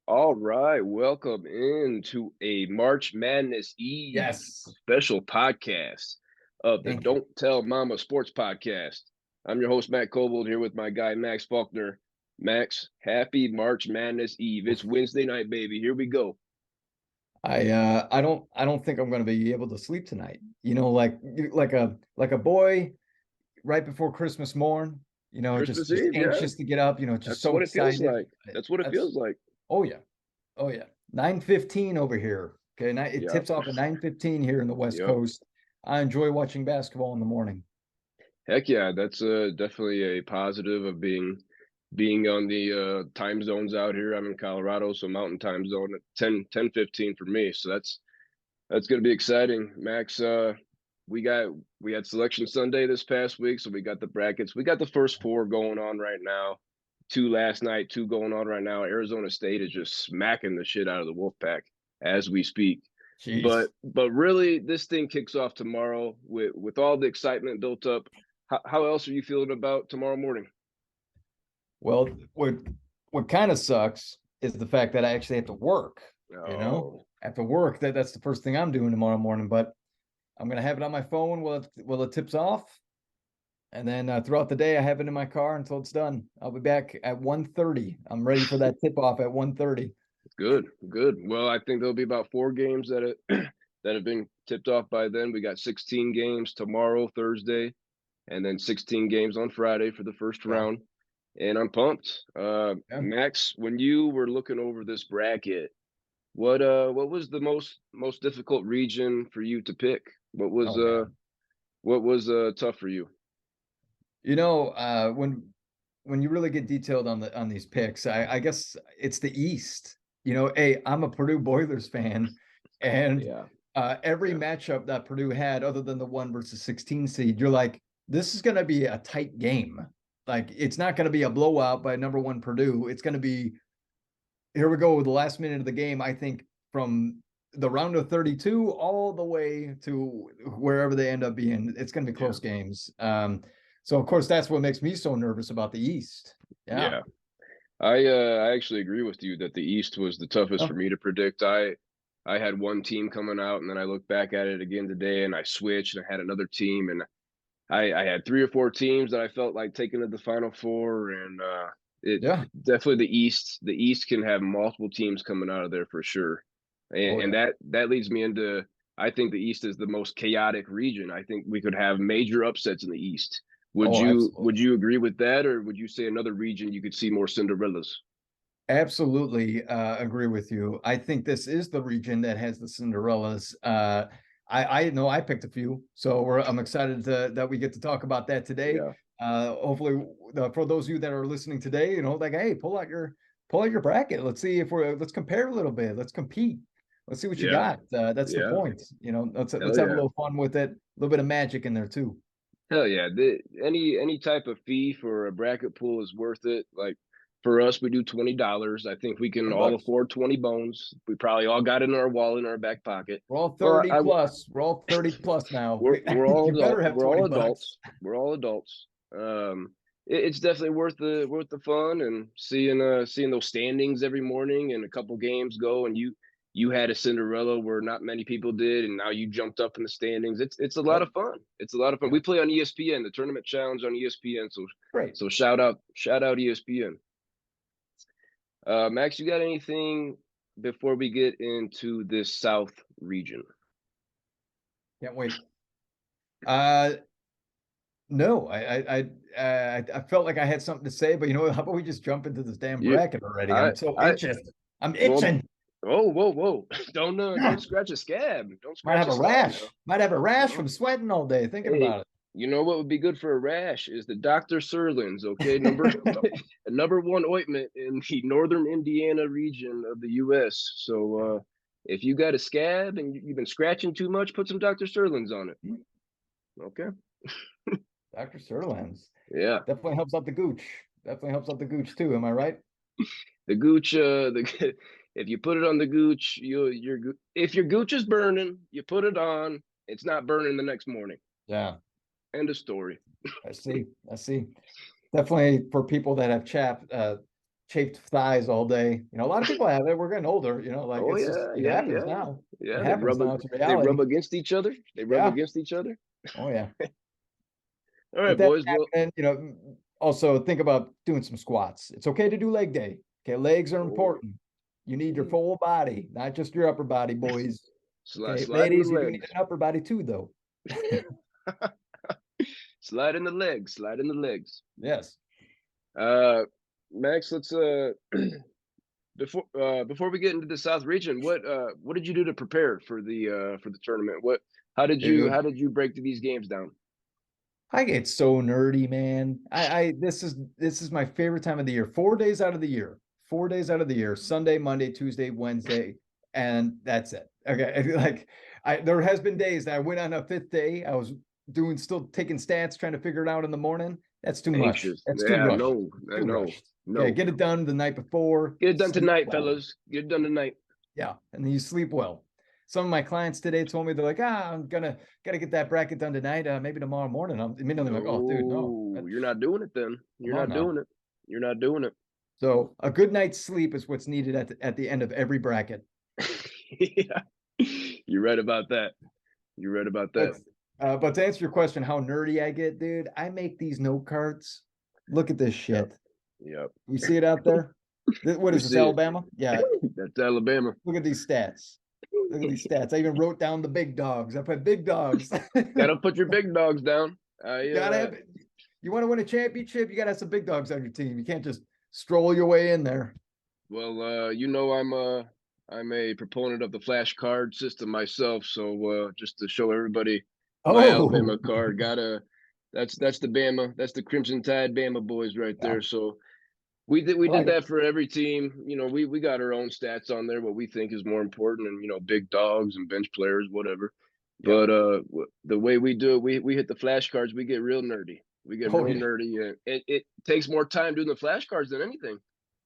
All right, welcome into a March Madness Eve Yes. special podcast of the Thank you. Don't Tell Mama Sports Podcast. I'm your host, Matt Cobold, here with my guy, Max Faulkner. Max, happy March Madness Eve. It's Wednesday night, baby. Here we go. I don't think I'm going to be able to sleep tonight. Like a boy right before Christmas morn, just Christmas just Eve, yeah. anxious to get up, just That's so what it feels excited. like. That's what it That's feels like. Oh yeah. Oh yeah. 9:15 over here. Okay, it Yep, tips off at 9:15 here in the West yep. Coast. I enjoy watching basketball in the morning. Heck yeah, that's definitely a positive of being on the time zones out here. I'm in Colorado, so Mountain Time Zone at 10:15 for me. So that's going to be exciting, Max. We got we had Selection Sunday this past week, so we got the brackets. We got the first four going on right now. Two last night, two going on right now. Arizona State is just smacking the shit out of the Wolfpack as we speak. Jeez. But really, this thing kicks off tomorrow with all the excitement built up. How else are you feeling about tomorrow morning? Well, what kind of sucks is the fact that I actually have to work, you know? Oh, I have to work. That's the first thing I'm doing tomorrow morning, but I'm gonna have it on my phone while it tips off, and then throughout the day I have it in my car until it's done. I'll be back at 1:30. I'm ready for that tip off at 1:30. good, good. Well, I think there'll be about four games that have been tipped off by then. We got 16 games tomorrow, Thursday, and then 16 games on Friday for the first Yeah, round. And I'm pumped. yeah. Max, when you were looking over this bracket, what was the most difficult region for you to pick? Oh man. What was tough for you? When you really get detailed on these picks, I guess it's the East. Hey, I'm a Purdue Boilers fan, and Yeah, every yeah, matchup that Purdue had, other than the 1 versus 16 seed, you're like, this is going to be a tight game. Like, it's not going to be a blowout by number one Purdue. It's going to be, here we go, the last minute of the game. I think from the round of 32 all the way to wherever they end up being, it's going to be yeah, close games. So of course that's what makes me so nervous about the East. Yeah. yeah. I actually agree with you that the East was the toughest for Oh, me to predict. I had one team coming out, and then I looked back at it again today, and I switched, and I had another team, and I had three or four teams that I felt like taking to the Final Four, and it yeah. definitely the East. The East can have multiple teams coming out of there for sure, Oh and yeah. that leads me into I think the East is the most chaotic region. I think we could have major upsets in the East. Oh, Would absolutely. you agree with that, or would you say another region you could see more Cinderellas? Absolutely agree with you. I think this is the region that has the Cinderellas. I know I picked a few, so I'm excited that we get to talk about that today. Yeah, Hopefully, for those of you that are listening today, like, hey, pull out your bracket. Let's compare a little bit. Let's compete. Let's see what you yeah, got. That's the yeah. point. Let's Hell have a yeah. little fun with it. A little bit of magic in there too. Hell yeah. Any type of fee for a bracket pool is worth it. Like for us, we do $20. I think we can all $20. afford 20 bones. We probably all got it in our wallet in our back pocket. We're all Well, 30 plus. We're all 30 plus now. You better have we're all 20 bucks. adults. We're all adults. It's definitely worth the fun and seeing those standings every morning and a couple games go and you had a Cinderella where not many people did, and now you jumped up in the standings. It's a lot Yep. of fun. It's a lot of fun. Yeah. We play on ESPN, the tournament challenge on ESPN. Great. So shout out ESPN. Max, you got anything before we get into this South region? Can't wait. Uh, no, I felt like I had something to say, but how about we just jump into this damn You, bracket already? I'm so I itching. I'm well, itching. whoa! Don't scratch a scab. Don't Might scratch have a a scab now. rash. Might have a rash No. from sweating all day thinking Hey, about you know what would be good for a rash is the Dr. Serlins, okay? it. Number one ointment in the northern Indiana region of the US. So if you got a scab and you've been scratching too much, put some Dr. Serlins on it. Okay. Dr. Sirlands Yeah. definitely helps out the gooch. Definitely helps out the gooch too. Am I right? The gooch, the if you put it on the gooch, if your gooch is burning, you put it on. It's not burning the next morning. Yeah, End of story. I see. I see. Definitely for people that have chafed thighs all day. A lot of people have it. We're getting older, like Oh it's just yeah, it yeah, happens yeah, now. It yeah. happens now. It's a They rub reality. against each other. They rub Yeah. against each other. Oh yeah. All With right, that boys. Well, happening, also think about doing some squats. It's okay to do leg day. Okay, legs are oh, important. You need your mm, full body, not just your upper body, boys. Okay, slide in the ladies, you do need legs. an upper body too, though. Slide in the legs. Slide in the legs. Yes. Uh, Max, let's before we get into the South region, what did you do to prepare for the tournament? What how Dude, did you break these games down? I get so nerdy, man. I this is my favorite time of the year. 4 days out of the year. 4 days out of the year. Sunday, Monday, Tuesday, Wednesday, and that's it. Okay. Like there has been days that I went on a fifth day. I was still taking stats, trying to figure it out in the morning. That's too much. Anxious. That's too Yeah, rushed. no, Too no, rushed. Okay, no. get it done the night before, Get it done sleep tonight, well. fellas. Get it done tonight. Yeah, and then you sleep well. Some of my clients today told me they're like, I'm gotta get that bracket done tonight. Maybe tomorrow morning. I'm immediately like, oh, dude, no, No, you're not doing it then. come You're on not now. doing it. You're not doing it. So a good night's sleep is what's needed at the end of every bracket. Yeah. You're right about that. You're right about But that. but to answer your question, how nerdy I get, dude, I make these note cards. Look at this Yep. shit. Yep. You see it out there? What We is this, see it. Alabama? Yeah. That's Alabama. Look at these stats. Look at these stats. I even wrote down the big dogs. I put big dogs. Gotta put your big dogs down. I Gotta have it. You want to win a championship, you gotta have some big dogs on your team. You can't just stroll your way in there. well, you know, I'm a proponent of the flashcard system myself. So just to show everybody my Oh, Alabama card, that's the Bama, that's the Crimson Tide Bama boys right yeah, there. So we I did like it. that for every team. You know, we got our own stats on there, what we think is more important, and big dogs and bench players, whatever. Yep. But the way we do it, we hit the flashcards. We get real nerdy. We get Oh real yeah. nerdy, and it takes more time doing the flashcards than anything,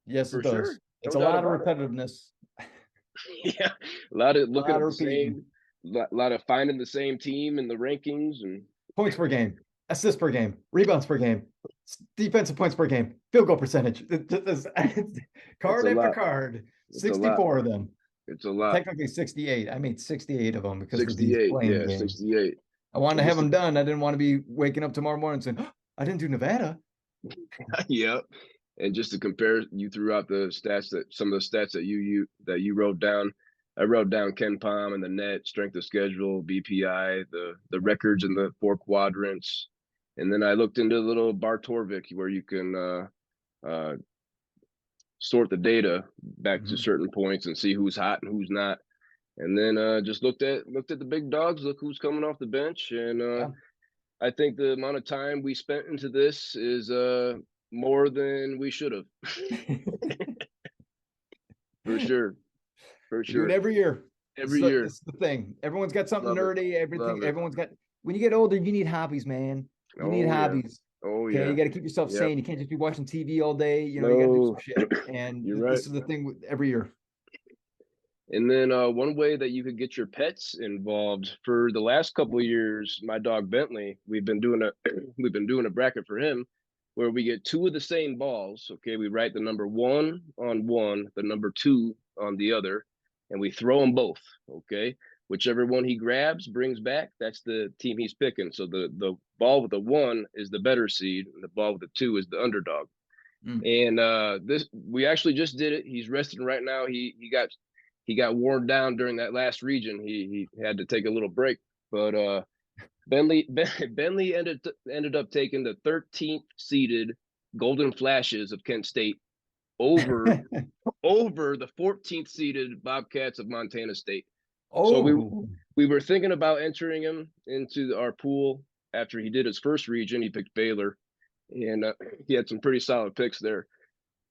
Yes, it for sure. does. It's No a doubt lot of about it. repetitiveness, Yeah, a lot of a looking lot at of the repeating. same, lot of finding the same team in the rankings, and Points per game, assists per game, rebounds per game, defensive points per game, field goal percentage. it's Card a after lot. card, It's a lot. 64 of them. It's a lot. Technically 68. I made 68 of them because of these 68, playing yeah, games. 68. I wanted to And have just them done. I didn't want to be waking up tomorrow morning saying, oh, I didn't do Nevada. yeah, and just to compare, you threw out the stats that some of the stats that you wrote down. I wrote down Ken Palm and the net, strength of schedule, BPI, the records in the four quadrants, and then I looked into a little Bartorvik where you can sort the data back to Mhm. certain points and see who's hot and who's not. And then just looked at the big dogs, look who's coming off the bench, and Yeah. I think the amount of time we spent into this is more than we should have. For sure, for We do it sure. every year. Every This year. is the thing. Everyone's got something Love it. nerdy. Love it. Everyone's got, when you get older, you need hobbies, man. You need Oh yeah. hobbies. Oh Okay. You yeah. got to keep yourself Yep. sane. You can't just be watching TV all day. You got to do some No. shit. And You're right. this is the thing with every year. And then one way that you could get your pets involved for the last couple of years, my dog Bentley, we've been doing a we've been doing a bracket for him where we get two of the same balls. Okay, we write the number one on one, the number two on the other, and we throw them both. Okay, whichever one he grabs, brings back, that's the team he's picking. So the ball with the one is the better seed, and the ball with the two is the underdog. Mm. And this we actually just did it. He's resting right now. He got worn down during that last region. He had to take a little break, but Bentley ended up taking the 13th seeded Golden Flashes of Kent State over the 14th seeded Bobcats of Montana State. So Oh, we were thinking about entering him into our pool after he did his first region. He picked Baylor, and he had some pretty solid picks there.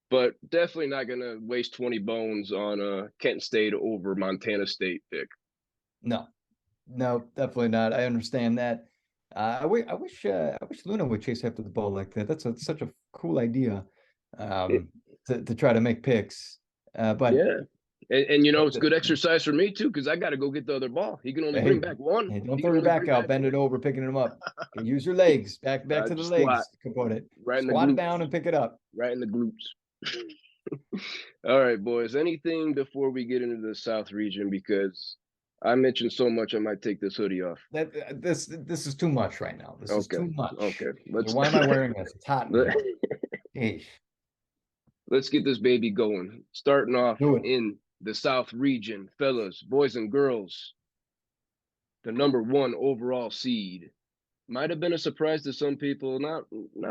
But definitely not going to waste 20 bones on a Kent State over Montana State pick. no, no, definitely not. I understand that. I wish Luna would chase after the ball like that. Such a cool idea, It, um, to try to make picks. But yeah. And it's good exercise for me too, because I got to go get the other ball. He can only bring hey, back one. hey, don't He throw can your only back bring out, back bend one. it over, picking them up. Okay, use your legs. Back to the Just squat legs, Capote. right in the Squat it glutes, down and pick it up. right in the glutes. All right, boys. Anything before we get into the South region? Because I mentioned so much, I might take this hoodie off. This is too much right now. This is Okay. too much. Okay. Why am I wearing this? It's hot in Let, here. Eesh. let's get this baby going. Starting off Do it. in the South region, fellas, boys and girls, the #1 overall seed. Might have been a surprise to some people. Not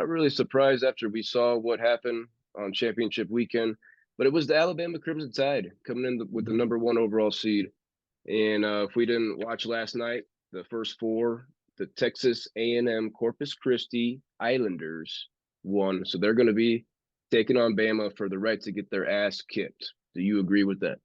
really surprised after we saw what happened on championship weekend, but it was the Alabama Crimson Tide coming in with the Mhm. #1 overall seed. And if we didn't watch last night, the first four, the Texas A&M Corpus Christi Islanders won, so they're going to be taking on Bama for the right to get their ass kicked. Do you agree with that?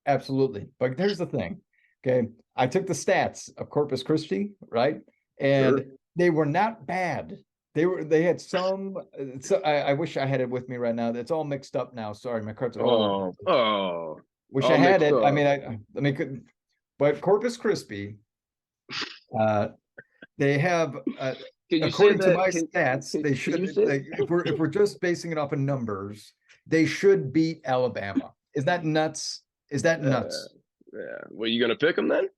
Absolutely. But here's the thing. Okay. I took the stats of Corpus Christi, right? Sure. And they were not bad. They had some so I wish I had it with me right now. It's all mixed up now. Sorry, my cards are all over the Oh, place. oh, Wish all I had mixed it. I up. mean, let me could, but Corpus Christi, uh, they have Can you say according to that? my stats, they Can you should say? like if we're just basing it off of numbers, they should beat Alabama. Is that nuts? Is that Uh, nuts? yeah. Well, you gonna pick them then?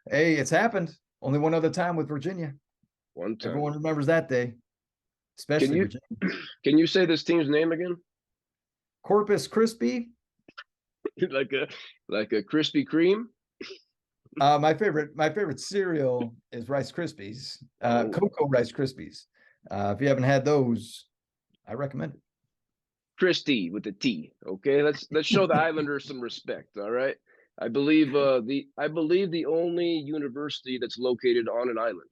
Hey, it's happened. Only one other time with Virginia. One time. Everyone remembers that day, Can especially you Virginia. can you say this team's name again? Corpus Crispy. like a like a Krispy Kreme? My favorite cereal is Rice Krispies, Oh, Cocoa Rice Krispies. If you haven't had those, I recommend it. Christie with the T. Okay, let's show the Islanders some respect. All right. I believe the only university that's located on an island.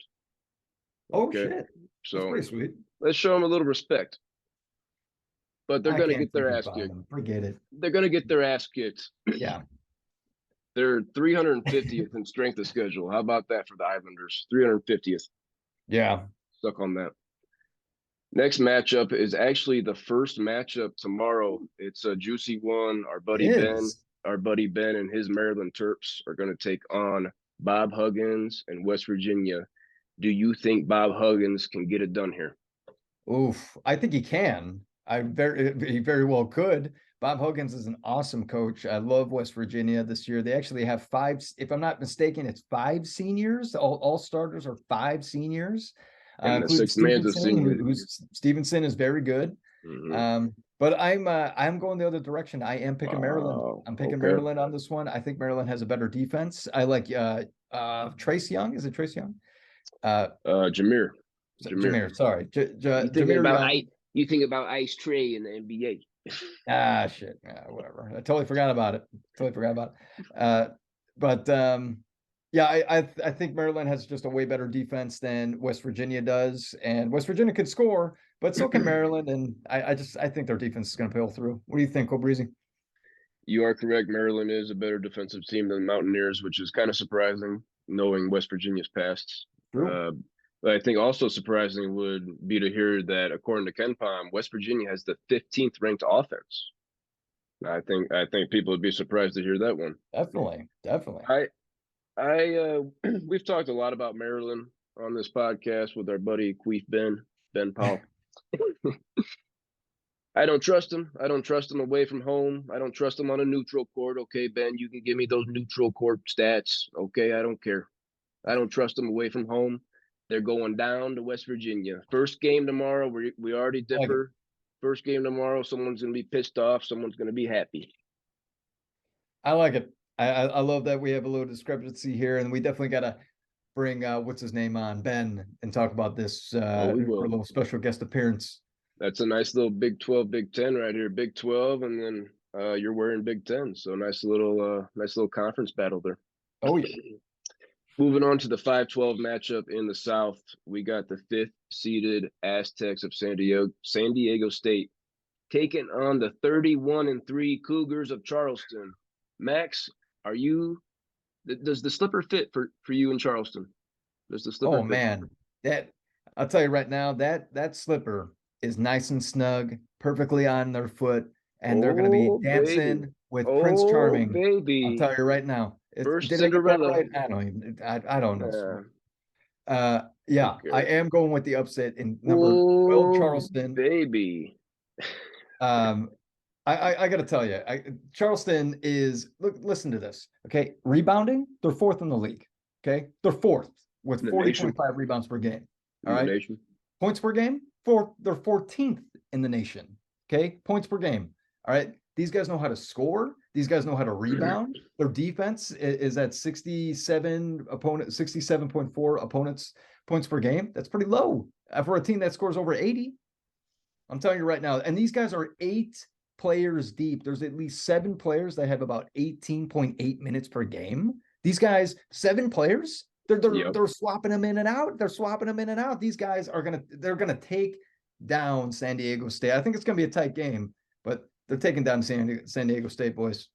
Oh Okay, shit, that's so pretty sweet. let's show them a little respect. But they're I gonna can't get their freaking ass find kicked. them. Forget it. They're gonna get their ass kicked. Yeah, They're 350th in strength of schedule. How about that for the Islanders? 350th. yeah. Stuck on that. Next matchup is actually the first matchup tomorrow. It's a juicy one. It is. Our buddy Ben and his Maryland Terps are going to take on Bob Huggins and West Virginia. Do you think Bob Huggins can get it done here? Oof, I think he can. He very well could. Bob Huggins is an awesome coach. I love West Virginia this year. They actually have five, if I'm not mistaken, it's five seniors. All starters are five seniors, And the including sixth man's a Stevenson, senior. who's Stevenson is very good. Mm-hmm. But I'm going the other direction. I am picking Maryland. Wow. I'm picking Okay. Maryland on this one. I think Maryland has a better defense. I like Trace Young. Is it Trace Young? Jameer. Jameer. Jameer, sorry. You thinking Jameer about Young. you think about Ice Trey in the NBA? Ah, shit. Yeah, whatever. I totally forgot about it. Totally forgot about it. But yeah, I think Maryland has just a way better defense than West Virginia does, and West Virginia could score, but so can Maryland. And I think their defense is going to pull through. What do you think, Breezy? You are correct. Maryland is a better defensive team than the Mountaineers, which is kind of surprising, knowing West Virginia's past. True. But I think also surprising would be to hear that, according to Ken Palm, West Virginia has the 15th ranked offense. I think people would be surprised to hear that one. Definitely, definitely. I we've talked a lot about Maryland on this podcast with our buddy Queef Ben Powell. I don't trust him. I don't trust him away from home. I don't trust him on a neutral court. Okay, Ben, you can give me those neutral court stats. Okay, I don't care. I don't trust him away from home. They're going down to West Virginia. First game tomorrow. We already I like it. differ. First game tomorrow. Someone's gonna be pissed off. Someone's gonna be happy. I like it. I love that we have a little discrepancy here, and we definitely got to bring what's his name on Ben and talk about this Oh, we for a will. little special guest appearance. That's a nice little Big 12, Big 10 right here. Big 12, and then you're wearing Big 10. So nice little conference battle there. Oh yeah. Moving on to the 5-12 matchup in the South, we got the fifth seeded Aztecs of San Diego State taking on the 31-3 Cougars of Charleston. Max, does the slipper fit for you in Charleston? Does the slipper Oh fit? man, that I'll tell you right now that slipper is nice and snug, perfectly on their foot, and they're going to be Oh baby, dancing with Prince oh Charming. I'll baby, tell you right now. first Did I get that Cinderella. right? I don't even. I don't know. Uh, Yeah, I Okay. am going with the upset in number 12, Oh, Charleston. baby. Um, I got to tell you, Charleston is listen to this. Okay, rebounding, they're fourth in the league. Okay, they're fourth with In the nation. 40.5 rebounds per game. All In the right, nation. points per game, fourth. They're 14th in the nation. Okay, points per game. All right, these guys know how to score. These guys know how to rebound. Their defense is at 67.4 opponents points per game. That's pretty low for a team that scores over 80. I'm telling you right now. And these guys are 8 players deep. There's at least 7 players that have about 18.8 minutes per game. These guys, 7 players, Yep. they're swapping them in and out. They're swapping them in and out. These guys they're gonna take down San Diego State. I think it's gonna be a tight game, but they're taking down San Diego State, boys.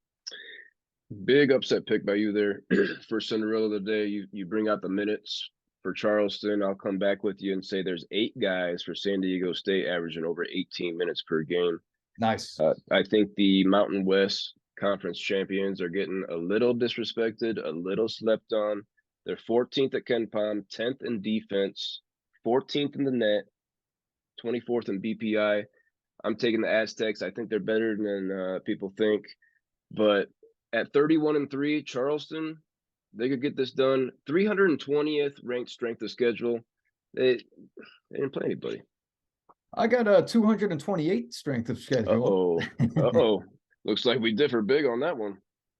Big upset pick by you there for Cinderella of the day. You bring out the minutes for Charleston. I'll come back with you and say there's 8 guys for San Diego State averaging over 18 minutes per game. Nice. I think the Mountain West Conference champions are getting a little disrespected, a little slept on. They're 14th at Ken Palm, 10th in defense, 14th in the net, 24th in BPI. I'm taking the Aztecs. I think they're better than people think. But at 31-3, Charleston, they could get this done. 320th ranked strength of schedule. They didn't play anybody. I got a 228 strength of schedule. Uh-oh. Uh-oh. Looks like we differ big on that one.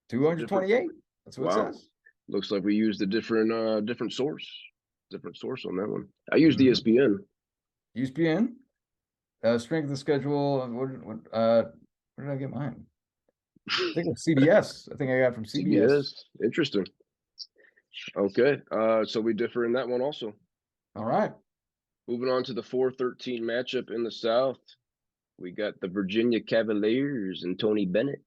Different. 228. That's what it Wow. says. Looks like we used a different source. Different source on that one. I used Mhm. ESPN. ESPN. Strength of the schedule. Where did I get mine? I think it's CBS. I think I got it from CBS. CBS. Interesting. Okay. So we differ in that one also. All right. Moving on to the 4-13 matchup in the South. We got the Virginia Cavaliers and Tony Bennett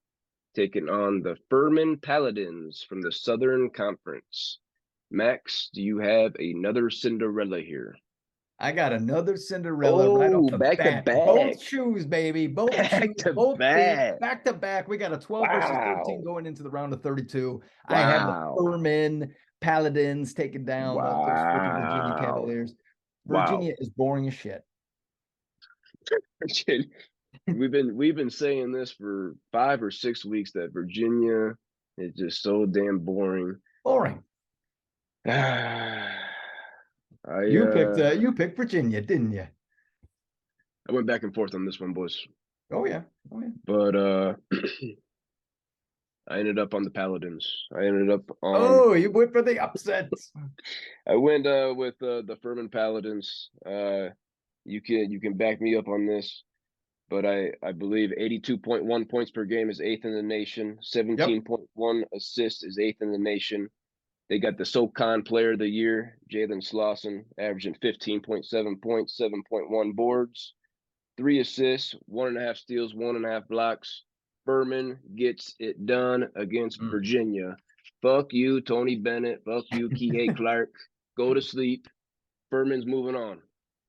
taking on the Furman Paladins from the Southern Conference. Max, do you have another Cinderella here? I got another Cinderella right off Oh, the back to bat. back. Both shoes, baby. Both shoes, Back to both feet, back. back to back. We got a 12 versus 13 Wow. going into the round of 32. I have the Wow. Furman Paladins taking down those freaking Virginia Wow. Cavaliers. Wow. Virginia is boring as shit. We've been saying this for 5 or 6 weeks that Virginia is just so damn boring. Boring. I You picked Virginia, didn't you? I went back and forth on this one, boys. Oh yeah. Oh yeah. But I ended up on the Paladins. I ended up on Oh, you went for the upset. I went with the Furman Paladins. You can back me up on this, but I believe 82.1 points per game is eighth in the nation. Yep. 17.1 assists is eighth in the nation. They got the SoCon Player of the Year, Jalen Slauson, averaging 15.7 points, 7.1 boards, 3 assists, 1.5 steals, 1.5 blocks. Furman gets it done against Mm. Virginia. Fuck you, Tony Bennett. Fuck you, Kihei Clark. Go to sleep. Furman's moving on.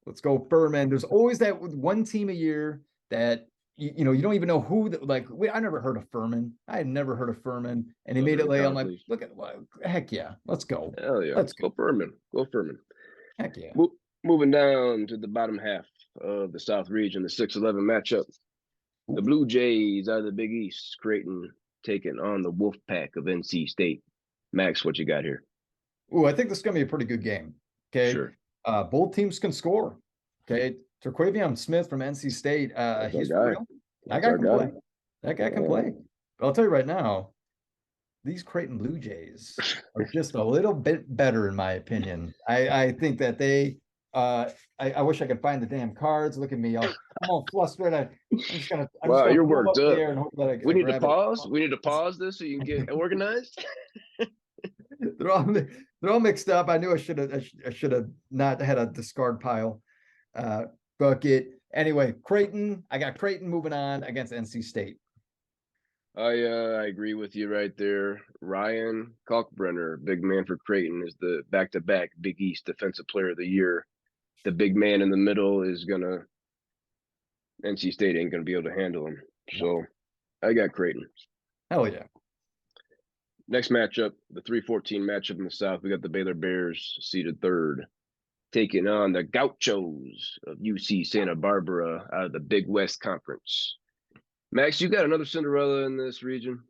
Let's go Furman. There's always that one team a year that you don't even know who. I never heard of Furman. I had never heard of Furman, and he made it Southern lay. I'm like, Conference. look at heck yeah, let's go, Hell yeah. let's go, Go Furman. Go Furman. heck yeah. Moving down to the bottom half of the South region, the 6-11 matchup. The Ooh, Blue Jays out of the Big East, Creighton taking on the Wolfpack of NC State. Max, what you got here? Ooh, I think this is gonna be a pretty good game. Okay, Sure. both teams can score. Okay, Terquavion Smith from NC State, That's our he's for guy. real. That That's guy our can guy. play. That guy can Yeah. play. But I'll tell you right now, these Creighton Blue Jays are just a little bit better in my opinion. I think that I wish I could find the damn cards. Look at me, I'm all flustered. I'm just Wow, gonna you're throw them worked up in the up. air and hope that We I need to grab it. pause. We need to pause this so you can get organized. They're all mixed up. I knew I should have not had a discard pile. Uh Bucket. Anyway, Creighton. I got Creighton moving on against NC State. I agree with you right there. Ryan Kalkbrenner, big man for Creighton, is the back-to-back Big East Defensive Player of the Year. The big man in the middle is gonna NC State ain't gonna be able to handle him. No. So I got Creighton. Hell yeah. Next matchup, the 3-14 matchup in the South. We got the Baylor Bears seeded third, taking on the Gauchos of UC Santa Barbara out of the Big West Conference. Max, you got another Cinderella in this region?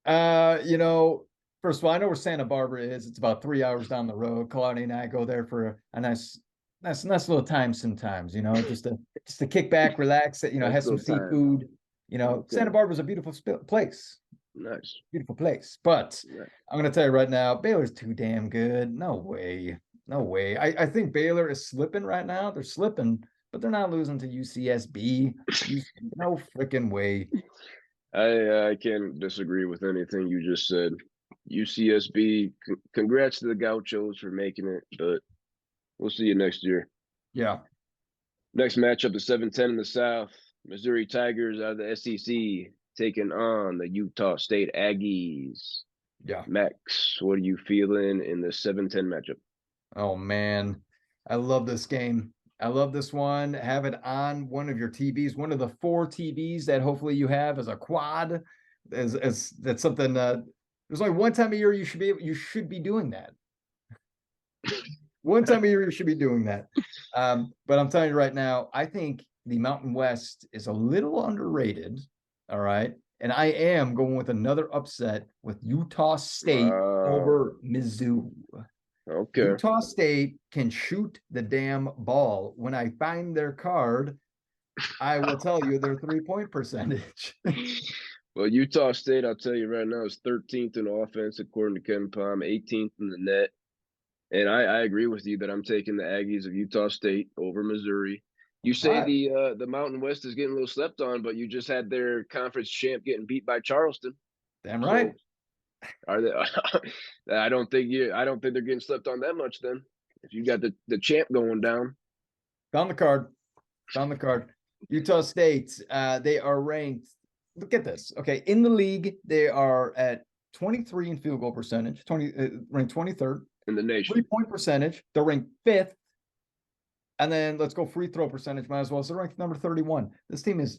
You know, first of all, I know where Santa Barbara is. It's about 3 hours down the road. Claudia and I go there for a nice little time sometimes, just to kick back, relax, Nice have some little time. seafood. Santa Okay. Barbara's a beautiful place. Nice. Beautiful place. But Nice. I'm gonna tell you right now, Baylor's too damn good. No way. No way. I think Baylor is slipping right now. They're slipping, but they're not losing to UCSB. No freaking way. I can't disagree with anything you just said. UCSB, congrats to the Gauchos for making it, but we'll see you next year. Yeah. Next matchup, the 7-10 in the South. Missouri Tigers out of the SEC taking on the Utah State Aggies. Yeah. Max, what are you feeling in the 7-10 matchup? Oh man, I love this game. I love this one. Have it on one of your TVs, one of the 4 TVs that hopefully you have as a quad. As that's something. There's only one time a year you should be doing that. One time a year you should be doing that. But I'm telling you right now, I think the Mountain West is a little underrated. All right, and I am going with another upset with Utah State Wow. over Mizzou. Okay. Utah State can shoot the damn ball. When I find their card, I will tell you their 3-point percentage. Well, Utah State, I'll tell you right now, is 13th in offense according to Ken Palm, 18th in the net. And I agree with you that I'm taking the Aggies of Utah State over Missouri. You say Right. the Mountain West is getting a little slept on, but you just had their conference champ getting beat by Charleston. Damn right. So are they? I don't think they're getting slept on that much. Then if you got the champ going down, Found the card. Found the card. Utah State, they are ranked. Look at this. Okay. In the league, they are at 23 in field goal percentage, ranked 23rd. in the nation. 3-point percentage, they're ranked 5th. And then let's go free throw percentage, might as well. So they're ranked number 31. This team is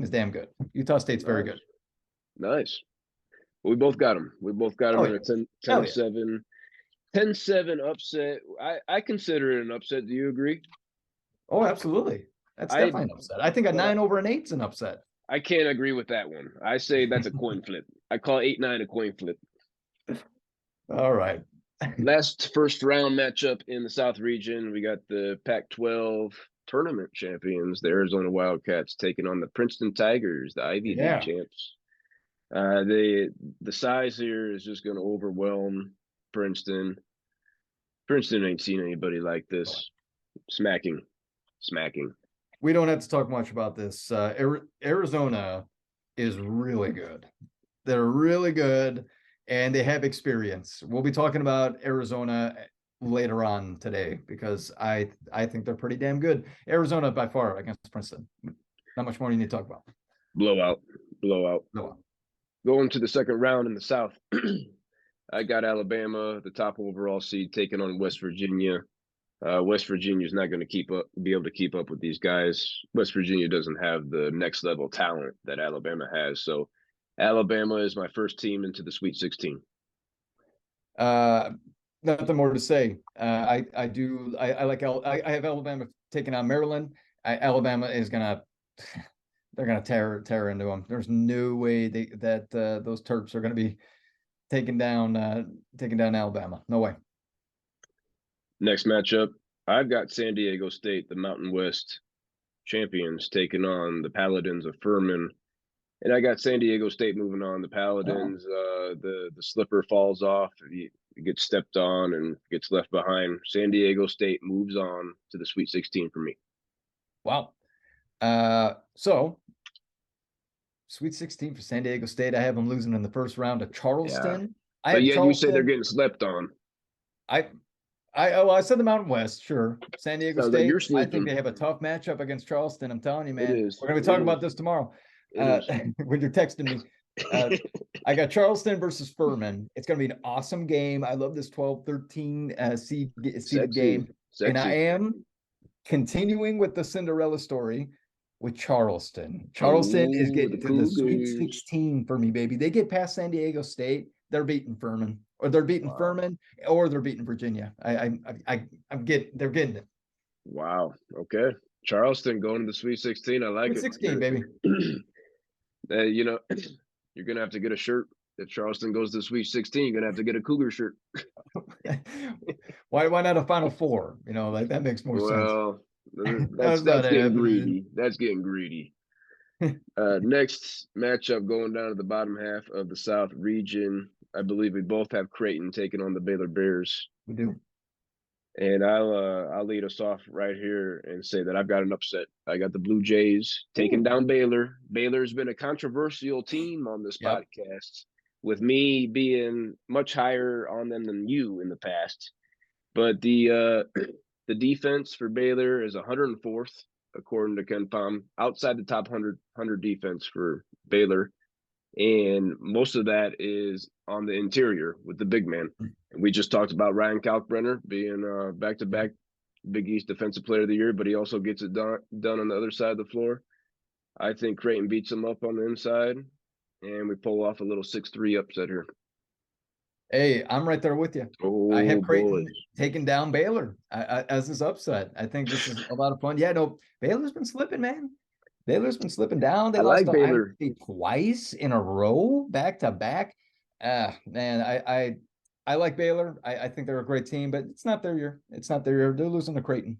damn good. Utah State's very Nice, good. nice. We both got them. We both got them Oh in yeah. a 10, Hell 10 yeah. 7. 10-7 upset. I consider it an upset. Do you agree? Oh, absolutely. That's I definitely an upset. I think a but 9 over an 8's an upset. I can't agree with that one. I say that's a coin flip. I call 8-9 a coin flip. All right. Last first round matchup in the South region, we got the Pac-12 tournament champions, the Arizona Wildcats, taking on the Princeton Tigers, the Ivy League Yeah. champs. The size here is just going to overwhelm Princeton. Princeton ain't seen anybody like this. Smacking, smacking. We don't have to talk much about this. Arizona is really good. They're really good and they have experience. We'll be talking about Arizona later on today because I think they're pretty damn good. Arizona by far against Princeton. Not much more you need to talk about. Blowout, blowout. No. Going to the second round in the South. I got Alabama, the top overall seed, taking on West Virginia. West Virginia is not going to be able to keep up with these guys. West Virginia doesn't have the next level talent that Alabama has. So Alabama is my first team into the Sweet 16. Nothing more to say. I have Alabama taking on Maryland. Alabama is gonna they're gonna tear into them. There's no way that those Terps are gonna be taking down Alabama. No way. Next matchup, I've got San Diego State, the Mountain West champions, taking on the Paladins of Furman. And I got San Diego State moving on. The Oh, Paladins, the slipper falls off, he gets stepped on and gets left behind. San Diego State moves on to the Sweet 16 for me. wow. So Sweet 16 for San Diego State. I have them losing in the first round to Yeah, Charleston. I but have yet you say they're Charleston. getting slept on. I I said the Mountain West, sure. San Diego Sounds like State, you're I think sleeping. they have a tough matchup against Charleston. I'm telling you, It man. is. We're gonna be It talking is. about this tomorrow. It is. When you're texting me. I got Charleston versus Furman. It's gonna be an awesome game. I love this 12-13 seeded Sexy. game. And I Sexy. am continuing with the Cinderella story with Charleston. Charleston is Oh, the getting to the Sweet Cougars. 16 for me, baby. They get past San Diego State, they're beating Furman. or they're beating Wow. Furman, or they're beating Virginia. They're getting it. Wow. Okay. Charleston going to the Sweet 16. I like Sweet it. 16, baby. You know, you're gonna have to get a shirt if Charleston goes to the Sweet 16. You're gonna have to get a Cougar shirt. Why not a Final Four? You know, like that makes more sense. Well, That's not that's getting happening. greedy. That's getting greedy. Next matchup going down to the bottom half of the South region. I believe we both have Creighton taking on the Baylor Bears. We do. And I'll lead us off right here and say that I've got an upset. I got the Blue Jays taking Ooh. down Baylor. Baylor's been a controversial team on this Yep. podcast, with me being much higher on them than you in the past. But the defense for Baylor is 104th according to Ken Palm, outside the top 100 defense for Baylor, and most of that is on the interior with the big man. And we just talked about Ryan Kalkbrenner being back-to-back Big East Defensive Player of the Year, but he also gets it done on the other side of the floor. I think Creighton beats him up on the inside, and we pull off a little 6-3 upset here. Hey, I'm right there with you. I Oh, have boys. Creighton taking down Baylor as this upset. I think this is a lot of fun. Yeah, no, Baylor's been slipping, man. Baylor's been slipping down. They I lost like to Iowa Baylor. State twice in a row, back to back. Man, I like Baylor. I think they're a great team, but it's not their year. It's not their year. They're losing to Creighton.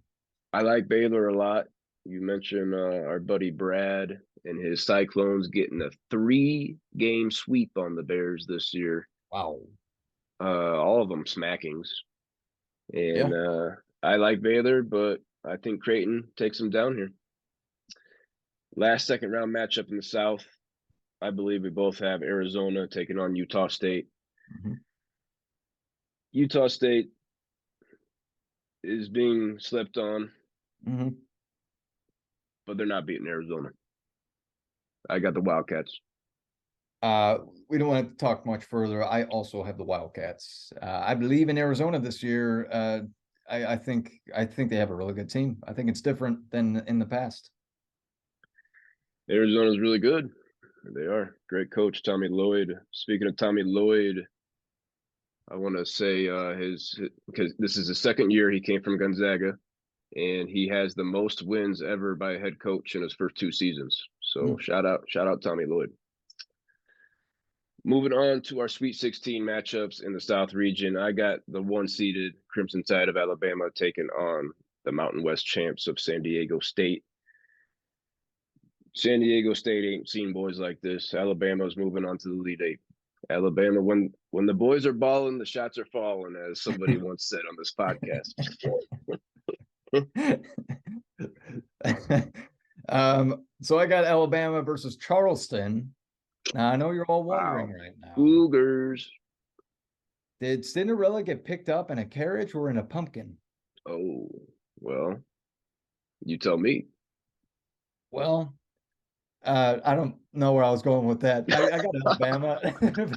I like Baylor a lot. You mentioned our buddy Brad and his Cyclones getting a 3-game sweep on the Bears this year. Wow. All of them smackings. And Yeah. I like Baylor, but I think Creighton takes them down here. Last second round matchup in the South. I believe we both have Arizona taking on Utah State. Mhm. Utah State is being slept on, Mhm. but they're not beating Arizona. I got the Wildcats. Uh, we don't want to talk much further. I also have the Wildcats. I believe in Arizona this year. I think they have a really good team. I think it's different than in the past. Arizona's really good. They are. Great coach, Tommy Lloyd. Speaking of Tommy Lloyd, I want to say his because this is the second year he came from Gonzaga, and he has the most wins ever by a head coach in his first 2 seasons. So Mm. shout out Tommy Lloyd. Moving on to our Sweet 16 matchups in the South region, I got the 1-seeded Crimson Tide of Alabama taking on the Mountain West champs of San Diego State. San Diego State ain't seen boys like this. Alabama's moving on to the Elite Eight. Alabama, when the boys are balling, the shots are falling, as somebody once said on this podcast. So I got Alabama versus Charleston. Now I know you're all Wow. wondering right now, Cougars. did Cinderella get picked up in a carriage or in a pumpkin? Oh, well, you tell me. Well, I don't know where I was going with that. I got Alabama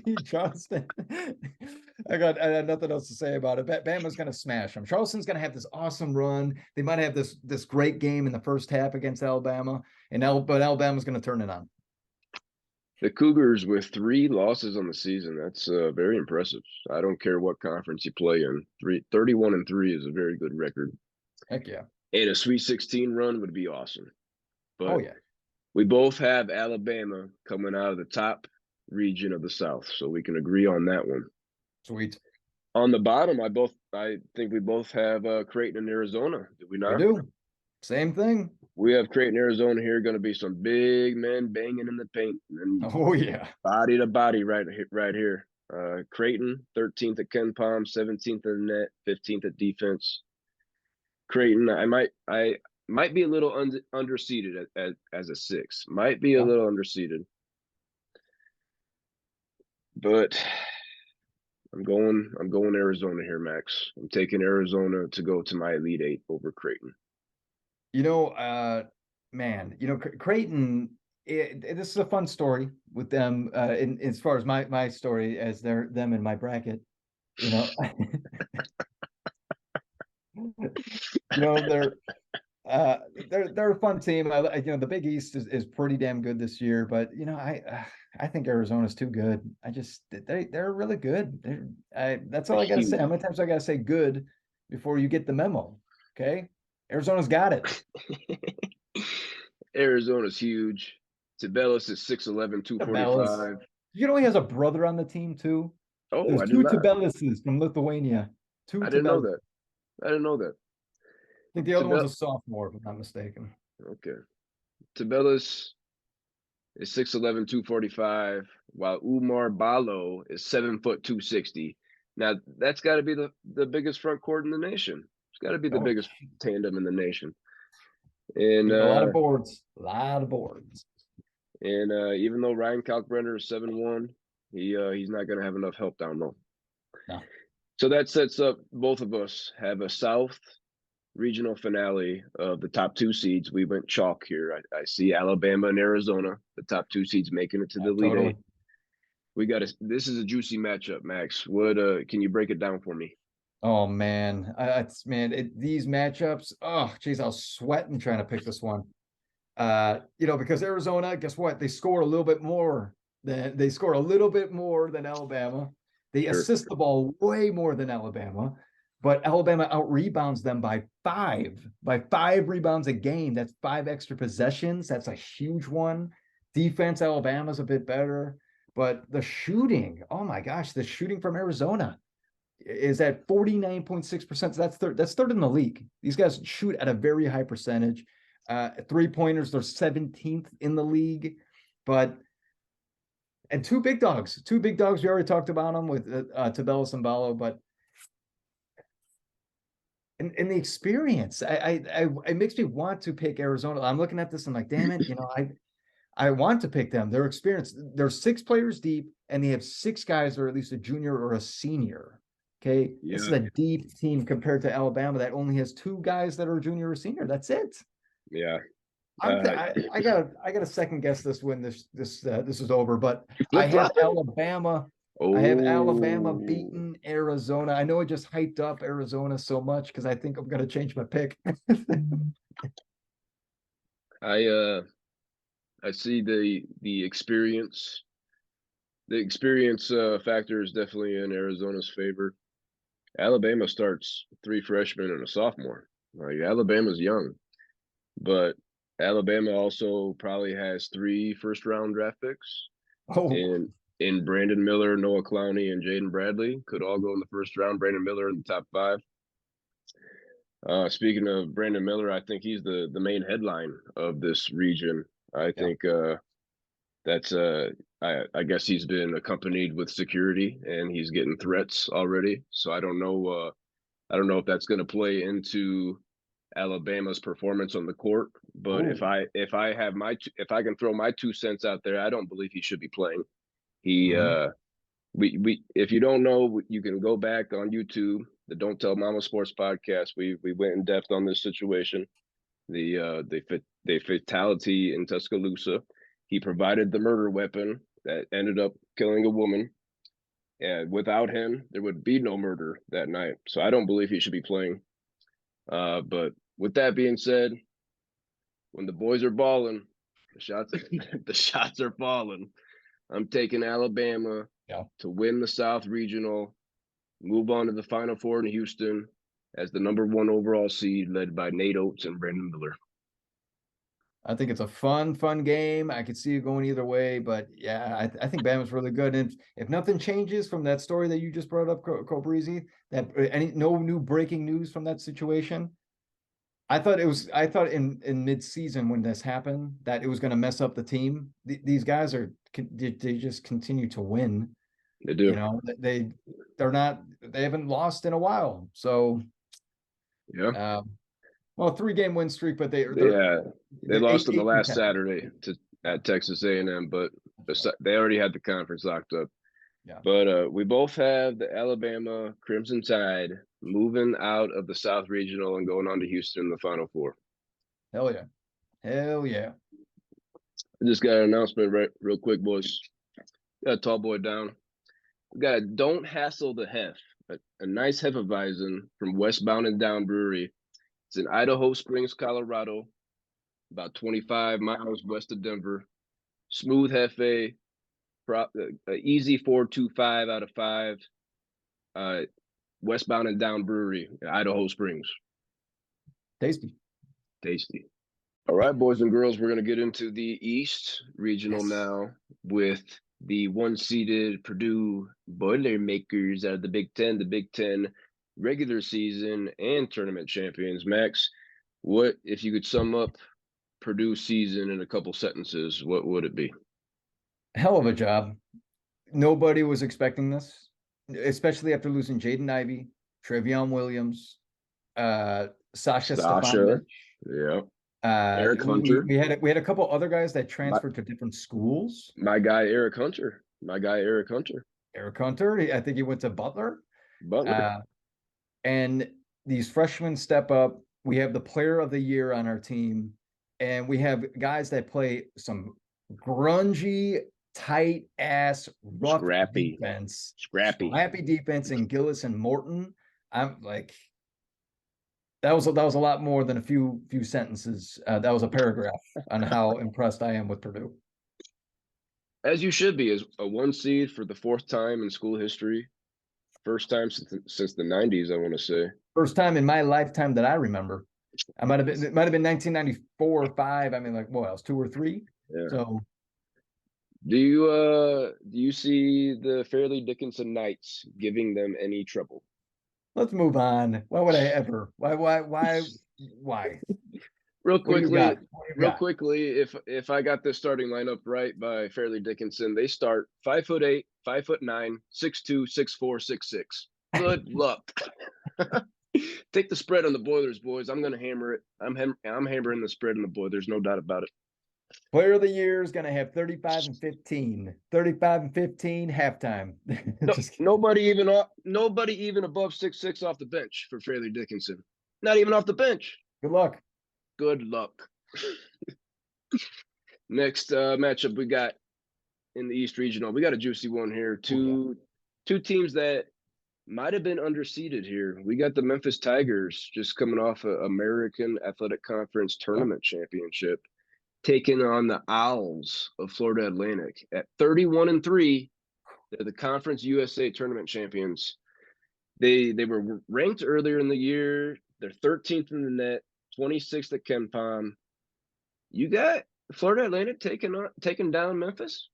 beat Charleston. I had nothing else to say about it. Bama's going to smash them. Charleston's going to have this awesome run. They might have this great game in the first half against Alabama, but Alabama's going to turn it on. The Cougars with 3 losses on the season. That's very impressive. I don't care what conference you play in. 31-3 is a very good record. Heck yeah. And a Sweet 16 run would be awesome. Oh But yeah. we both have Alabama coming out of the top region of the South, so we can agree on that one. Sweet. On the bottom, I think we both have Creighton and Arizona. Do we We not? do. Same thing. We have Creighton, Arizona here. Going to be some big men banging in the paint and Oh yeah. body to body right here. Creighton, 13th at Ken Palm, 17th in the net, 15th at defense. Creighton, I might be a little underseeded as a 6. Might be a little underseeded, but I'm going Arizona here, Max. I'm taking Arizona to go to my Elite Eight over Creighton. Man, Creighton, this is a fun story with them, as far as my story as them in my bracket, you know. They're Uh, they're a fun team. The Big East is pretty damn good this year, but I think Arizona's too good. They're really good. That's all I gotta say. How Huge. many times I gotta say good before you get the memo? Okay, Arizona's got it. Arizona's huge. Tibellus is 6'11", Tabellus. 245. You know he has a brother on the team too. Oh, There's I did two not. Tabellases from Lithuania. Two I didn't know Tabellus. that. I didn't know that. I think the other one's Tibel a sophomore, if I'm not mistaken. okay. Tibellus is 6'11", 245, while Umar Balo is 7 foot 260. Now that's got to be the biggest front court in the nation. It's got to be the Oh, biggest tandem in the nation. And need a lot of boards. A lot of boards. even though Ryan Kalkbrenner is 7'1", he's not going to have enough help down low. No. So that sets up both of us have a South regional finale of the top two seeds. We went chalk here. I see Alabama and Arizona, the top two seeds, making it to the Elite Totally. Eight. We got this is a juicy matchup, Max. What can you break it down for me? Oh man, these matchups. Oh, geez, I was sweating trying to pick this one. Because Arizona, guess what? They score a little bit more than Alabama. They Sure. assist the ball way more than Alabama, but Alabama out rebounds them by five rebounds a game. That's five extra possessions. That's a huge one. Defense, Alabama's a bit better, but the shooting, oh my gosh, the shooting from Arizona is at 49.6%. So that's third in the league. These guys shoot at a very high percentage. 3-pointers, they're 17th in the league. But and two big dogs. Two big dogs. We already talked about them with Tabellus and Ballo, but in the experience, it makes me want to pick Arizona. I'm looking at this, I'm like, damn it, I want to pick them. Their experience, they're six players deep, and they have six guys that are at least a junior or a senior. Okay. This is Yeah. a deep team compared to Alabama that only has two guys that are junior or senior. That's it. Yeah. I'm th- Uh, I gotta second guess this when this is over, but you I flip have flopping? Alabama. I have Alabama Oh, beating Arizona. I know I just hyped up Arizona so much because I think I'm gonna change my pick. I uh I see the experience. The experience factor is definitely in Arizona's favor. Alabama starts three freshmen and a sophomore. Like Alabama's young, but Alabama also probably has three first round draft picks. Oh, In Brandon Miller, Noah Clowney, and Jaden Bradley could all go in the first round. Brandon Miller in the top five. Speaking of Brandon Miller, I think he's the main headline of this region. I yeah. think that's I guess he's been accompanied with security and he's getting threats already. So I don't know if that's going to play into Alabama's performance on the court. But Oh. if I can throw my 2 cents out there, I don't believe he should be playing. He Mhm. we if you don't know, you can go back on YouTube, the Don't Tell Mama Sports podcast. We went in depth on this situation. The fatality in Tuscaloosa. He provided the murder weapon that ended up killing a woman. And without him, there would be no murder that night. So I don't believe he should be playing. But with that being said, when the boys are balling, the shots the shots are falling. I'm taking Alabama Yeah. to win the South Regional, move on to the Final Four in Houston as the number one overall seed, led by Nate Oates and Brandon Miller. I think it's a fun game. I could see it going either way, but yeah, I think Bama's really good. And if nothing changes from that story that you just brought up, Cobrizi, that any no new breaking news from that situation, I thought in mid-season when this happened that it was going to mess up the team. These guys they just continue to win. They You do. know, they haven't lost in a while. So, Yeah. um, well, 3-game win streak, but Yeah. They they're lost on the eight and last 10. Saturday to at Texas A&M, but they already had the conference locked up. Yeah. But we both have the Alabama Crimson Tide moving out of the South Regional and going on to Houston in the Final Four. Hell yeah. Hell yeah. I just got an announcement real quick, boys. Got a tall boy down. We got a Don't Hassle the Hef, a nice Hefeweizen from Westbound and Down Brewery. It's in Idaho Springs, Colorado, about 25 miles west of Denver. Smooth Hefe, easy 4.25 out of 5. Uh, Westbound and Down Brewery, Idaho Springs. Tasty. Tasty. All right, boys and girls, we're going to get into the East Regional Yes. now with the one-seeded Purdue Boilermakers out of the Big Ten, regular season and tournament champions. Max, what if you could sum up Purdue season in a couple sentences? What would it be? Hell of a job. Nobody was expecting this, especially after losing Jaden Ivey, Trevion Williams, Sasha Sasha, Stefanovic. yeah, Uh, Eric we, we Hunter, we had we had a couple other guys that my transferred to different schools. my guy Eric Hunter, Eric Hunter, I think he went to Butler. Butler. Uh, and these freshmen step up. We have the player of the year on our team, and we have guys that play some grungy, tight ass, rough Scrappy, defense, scrappy. scrappy defense in Gillis and Morton. I'm like, that was a lot more than a few sentences. That was a paragraph on how impressed I am with Purdue. As you should be, as a one seed for the fourth time in school history. First time since the '90s, I want to say. First time in my lifetime that I remember. I might have been it might have been 1994 or 5. I mean, like, what else, 2 or 3? Yeah. So Do you see the Fairleigh Dickinson Knights giving them any trouble? let's move on. Why would I ever? Why? Real What do you quickly, got? What do you real got? quickly, if I got this starting lineup right by Fairleigh Dickinson, they start 5'8", 5'9", 6'2", 6'4", 6'6". Good luck. Take the spread on the Boilers, boys. I'm gonna hammer it. I'm hammering the spread on the Boilers, no doubt about it. Player of the year is going to have 35 and 15. 35 and 15 halftime. No, Just kidding. nobody even above 6'6" off the bench for Fairleigh Dickinson. Not even off the bench. Good luck. Good luck. Next matchup we got in the East Regional. We got a juicy one here. Oh yeah. Two teams that might have been underseeded here. We got the Memphis Tigers just coming off a American Athletic Conference Yep. tournament championship, taking on the Owls of Florida Atlantic at 31-3. They're the Conference USA tournament champions. They were ranked earlier in the year. They're 13th in the net, 26th at KenPom. You got Florida Atlantic taking down Memphis?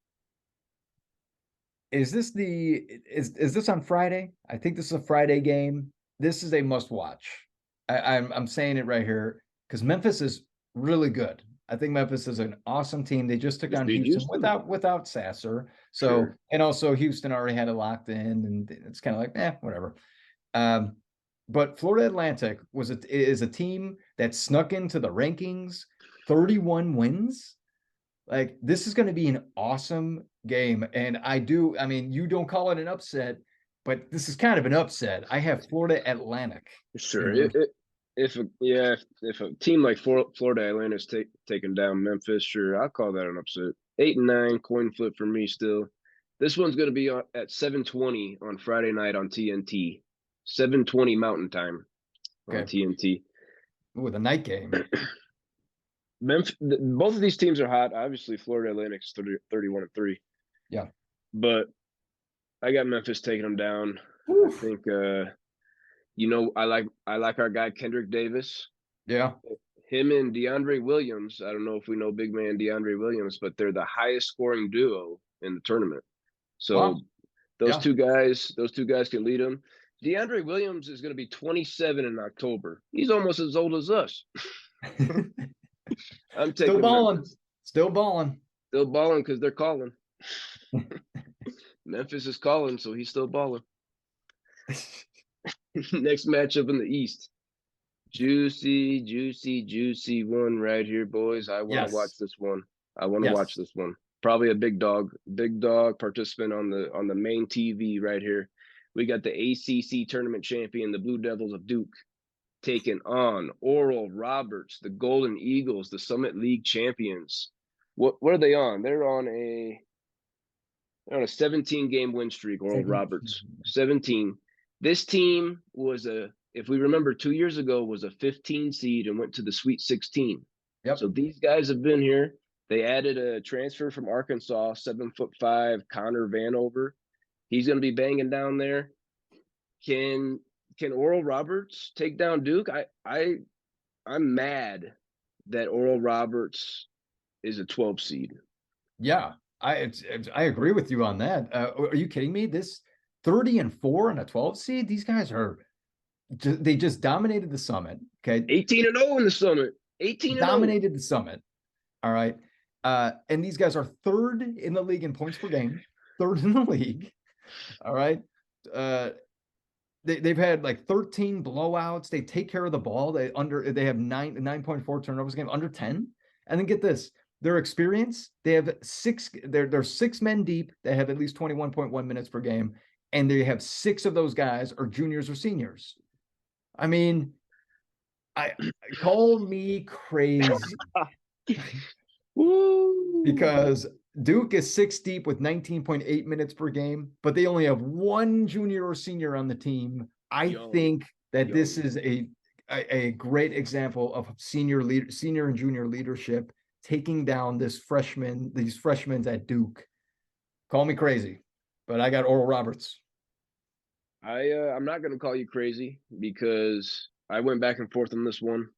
Is this on Friday? I think this is a Friday game. This is a must watch. I'm saying it right here because Memphis is really good. I think Memphis is an awesome team. They just took Just on beat Houston Houston? without Sasser. So, Sure. and also Houston already had it locked in, and it's kind of like, whatever. Um, but Florida Atlantic is a team that snuck into the rankings, 31 wins. Like, this is going to be an awesome game. And I mean, you don't call it an upset, but this is kind of an upset. I have Florida Atlantic Sure. in the If a team like Florida Atlantic's taking down Memphis, sure, I'll call that an upset. 8 and 9 coin flip for me still. This one's going to be at 7:20 on Friday night on TNT. 7:20 Mountain Time on okay TNT. with a night game. Memphis, both of these teams are hot. Obviously, Florida Atlantic's 31-3, Yeah. but I got Memphis taking them down. I Oof. think I like our guy Kendrick Davis. Yeah. Him and DeAndre Williams. I don't know if we know big man DeAndre Williams, but they're the highest scoring duo in the tournament. So Wow. Yeah. those two guys can lead them. DeAndre Williams is going to be 27 in October. He's almost as old as us. I'm Still taking balling. Memphis. Still balling. Still balling because they're calling. Memphis is calling, so he's still balling. Next matchup in the East. Juicy, juicy, juicy one right here, boys. I want to watch Yes. this one. I want to watch Yes. this one. Probably a big dog participant on the main TV right here. We got the ACC tournament champion, the Blue Devils of Duke, taking on Oral Roberts, the Golden Eagles, the Summit League champions. What are they on? They're on a 17 game win streak, Oral Roberts. 17. This team was a if we remember, 2 years ago was a 15 seed and went to the Sweet 16. Yep. So these guys have been here. They added a transfer from Arkansas, 7'5", Connor Vanover. He's going to be banging down there. Can Oral Roberts take down Duke? I'm mad that Oral Roberts is a 12 seed. Yeah, I agree with you on that. Are you kidding me? This 30-4 and a 12 seed. These guys are they just dominated the summit. Okay, 18-0 in the summit. 18-0. dominated the summit. All right, and these guys are third in the league in points per game. Third in the league. All right. They've had like 13 blowouts. They take care of the ball. They have 9.4 turnovers a game, under 10. And then get this, their experience, they have they're 6 men deep. They have at least 21.1 minutes per game. And they have 6 of those guys are juniors or seniors. I mean, I call me crazy. Woo! Because Duke is 6 deep with 19.8 minutes per game, but they only have 1 junior or senior on the team. I think that this is a great example of senior and junior leadership taking down these freshmen at Duke. Call me crazy, but I got Oral Roberts. I'm not gonna call you crazy because I went back and forth on this one.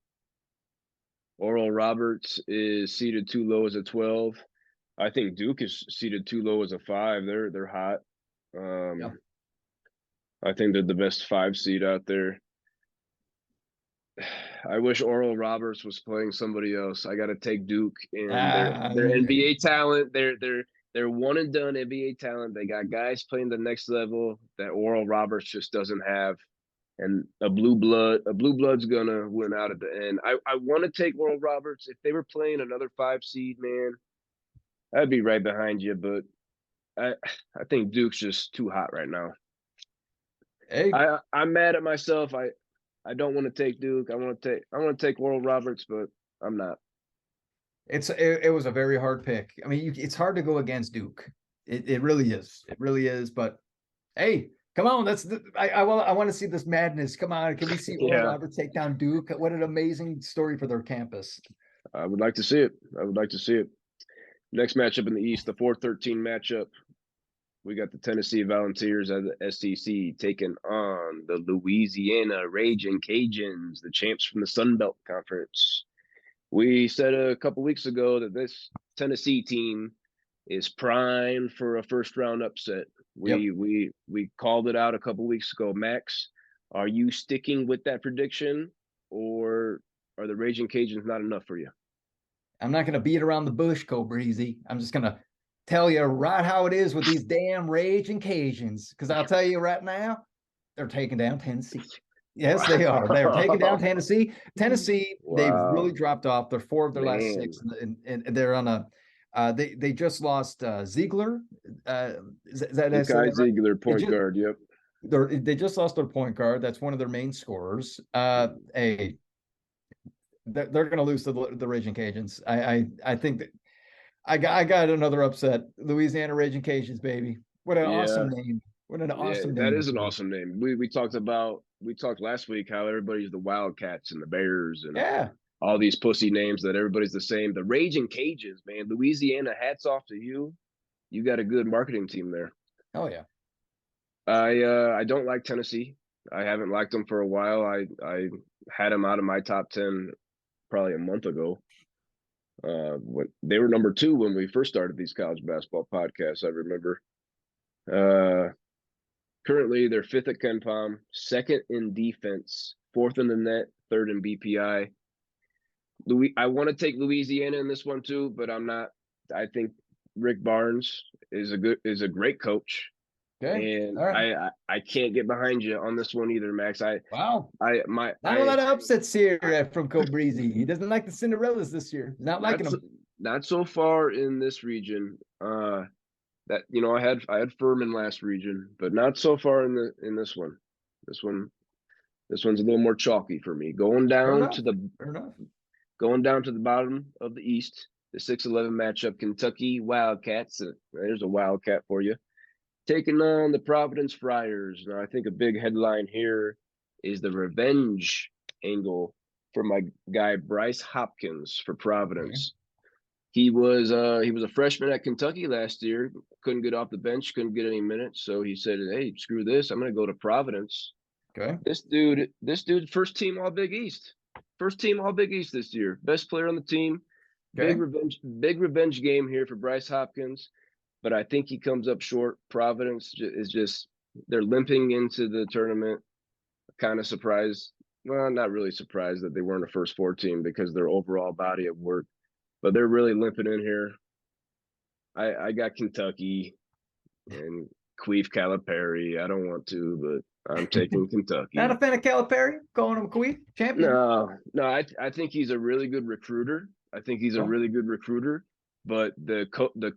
Oral Roberts is seated too low as a 12. I think Duke is seated too low as a 5. They're hot. Yeah. I think they're the best 5 seed out there. I wish Oral Roberts was playing somebody else. I got to take Duke and their NBA talent. They're one and done NBA talent. They got guys playing the next level that Oral Roberts just doesn't have. And a blue blood's gonna win out at the end. I want to take Oral Roberts. If they were playing another 5 seed, man, I'd be right behind you. But I think Duke's just too hot right now. Hey, I'm mad at myself. I don't want to take Duke. I want to take Oral Roberts, but I'm not. it was a very hard pick. I mean, it's hard to go against Duke. It really is. It really is. But hey, come on, I want to see this madness. Come on, can we see Oral Roberts take down Duke? What an amazing story for their campus. I would like to see it. I would like to see it. Next matchup in the East, the 4-13 matchup. We got the Tennessee Volunteers at the SEC taking on the Louisiana Raging Cajuns, the champs from the Sun Belt Conference. We said a couple weeks ago that this Tennessee team is primed for a first round upset. We called it out a couple weeks ago. Max, are you sticking with that prediction, or are the Raging Cajuns not enough for you? I'm not going to beat around the bush, Breezy. I'm just going to tell you right how it is with these damn Raging Cajuns. Because I'll tell you right now, they're taking down Tennessee. Yes, they are. They are taking down Tennessee. Tennessee, they've really dropped off. They're 4 of their last 6, and they're on a. They just lost Ziegler. Kai Ziegler, point guard. Yep. They just lost their point guard. That's one of their main scorers. They're going to lose to the Raging Cajuns. I think that I got another upset. Louisiana Raging Cajuns, baby. What an awesome name. What an awesome name. That is an awesome name. We talked last week how everybody's the Wildcats and the Bears and all these pussy names that everybody's the same. The Raging Cajuns, man. Louisiana, hats off to you. You got a good marketing team there. Oh yeah. I don't like Tennessee. I haven't liked them for a while. I had them out of my top 10 probably a month ago. When they were number 2 when we first started these college basketball podcasts, I remember. Currently, they're 5th at KenPom, 2nd in defense, 4th in the net, 3rd in BPI. I want to take Louisiana in this one too, but I'm not. I think Rick Barnes is a great coach. Okay. And I can't get behind you on this one either, Max. Not a lot of upsets here from Breezy. He doesn't like the Cinderellas this year. Not liking them. Not so far in this region. That I had Furman last region, but not so far in this one. This one's a little more chalky for me. Going down to the bottom of the East, the 6-11 matchup, Kentucky Wildcats. There's a Wildcat for you. Taking on the Providence Friars. Now, I think a big headline here is the revenge angle for my guy Bryce Hopkins for Okay. Providence. He was a freshman at Kentucky last year. Couldn't get off the bench, couldn't get any minutes. So he said, "Hey, screw this! I'm going to go to Providence." Okay. This dude, first team All Big East, first team All Big East this year. Best player on the team. Okay. Big revenge game here for Bryce Hopkins. But I think he comes up short. Providence is just they're limping into the tournament. Kind of surprised. Well, not really surprised that they weren't a first four team because their overall body of work, but they're really limping in here. I got Kentucky and Queef Calipari. I don't want to, but I'm taking Not a Kentucky. fan of Calipari, calling him Queef champion. No, I think he's a really good recruiter. I think he's a Oh, really good recruiter, but the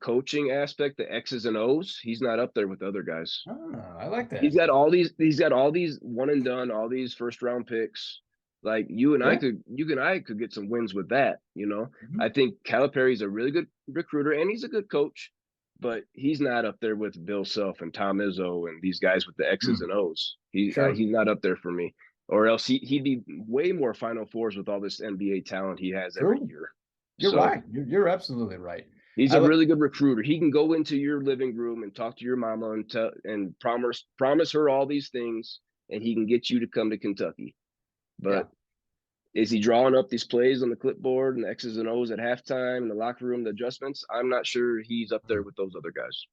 coaching aspect, the X's and O's, he's not up there with other guys. oh, I like He's that. got all these. He's got all these one and done. All these first round picks. Like Yeah. you and I could get some wins with that. You know, Mhm. I think Calipari's a really good recruiter and he's a good coach, but he's not up there with Bill Self and Tom Izzo and these guys with the X's Mm, and O's. sure. He's not up there for me. Or else he'd be way more Final Fours with all this NBA talent he has every True. year. You're So right. You're absolutely right. he's I a like. really good recruiter. He can go into your living room and talk to your mama and promise her all these things, and he can get you to come to Kentucky. Yeah. But is he drawing up these plays on the clipboard and the X's and O's at halftime in the locker room, the adjustments? I'm not sure he's up there Mm, with those other guys.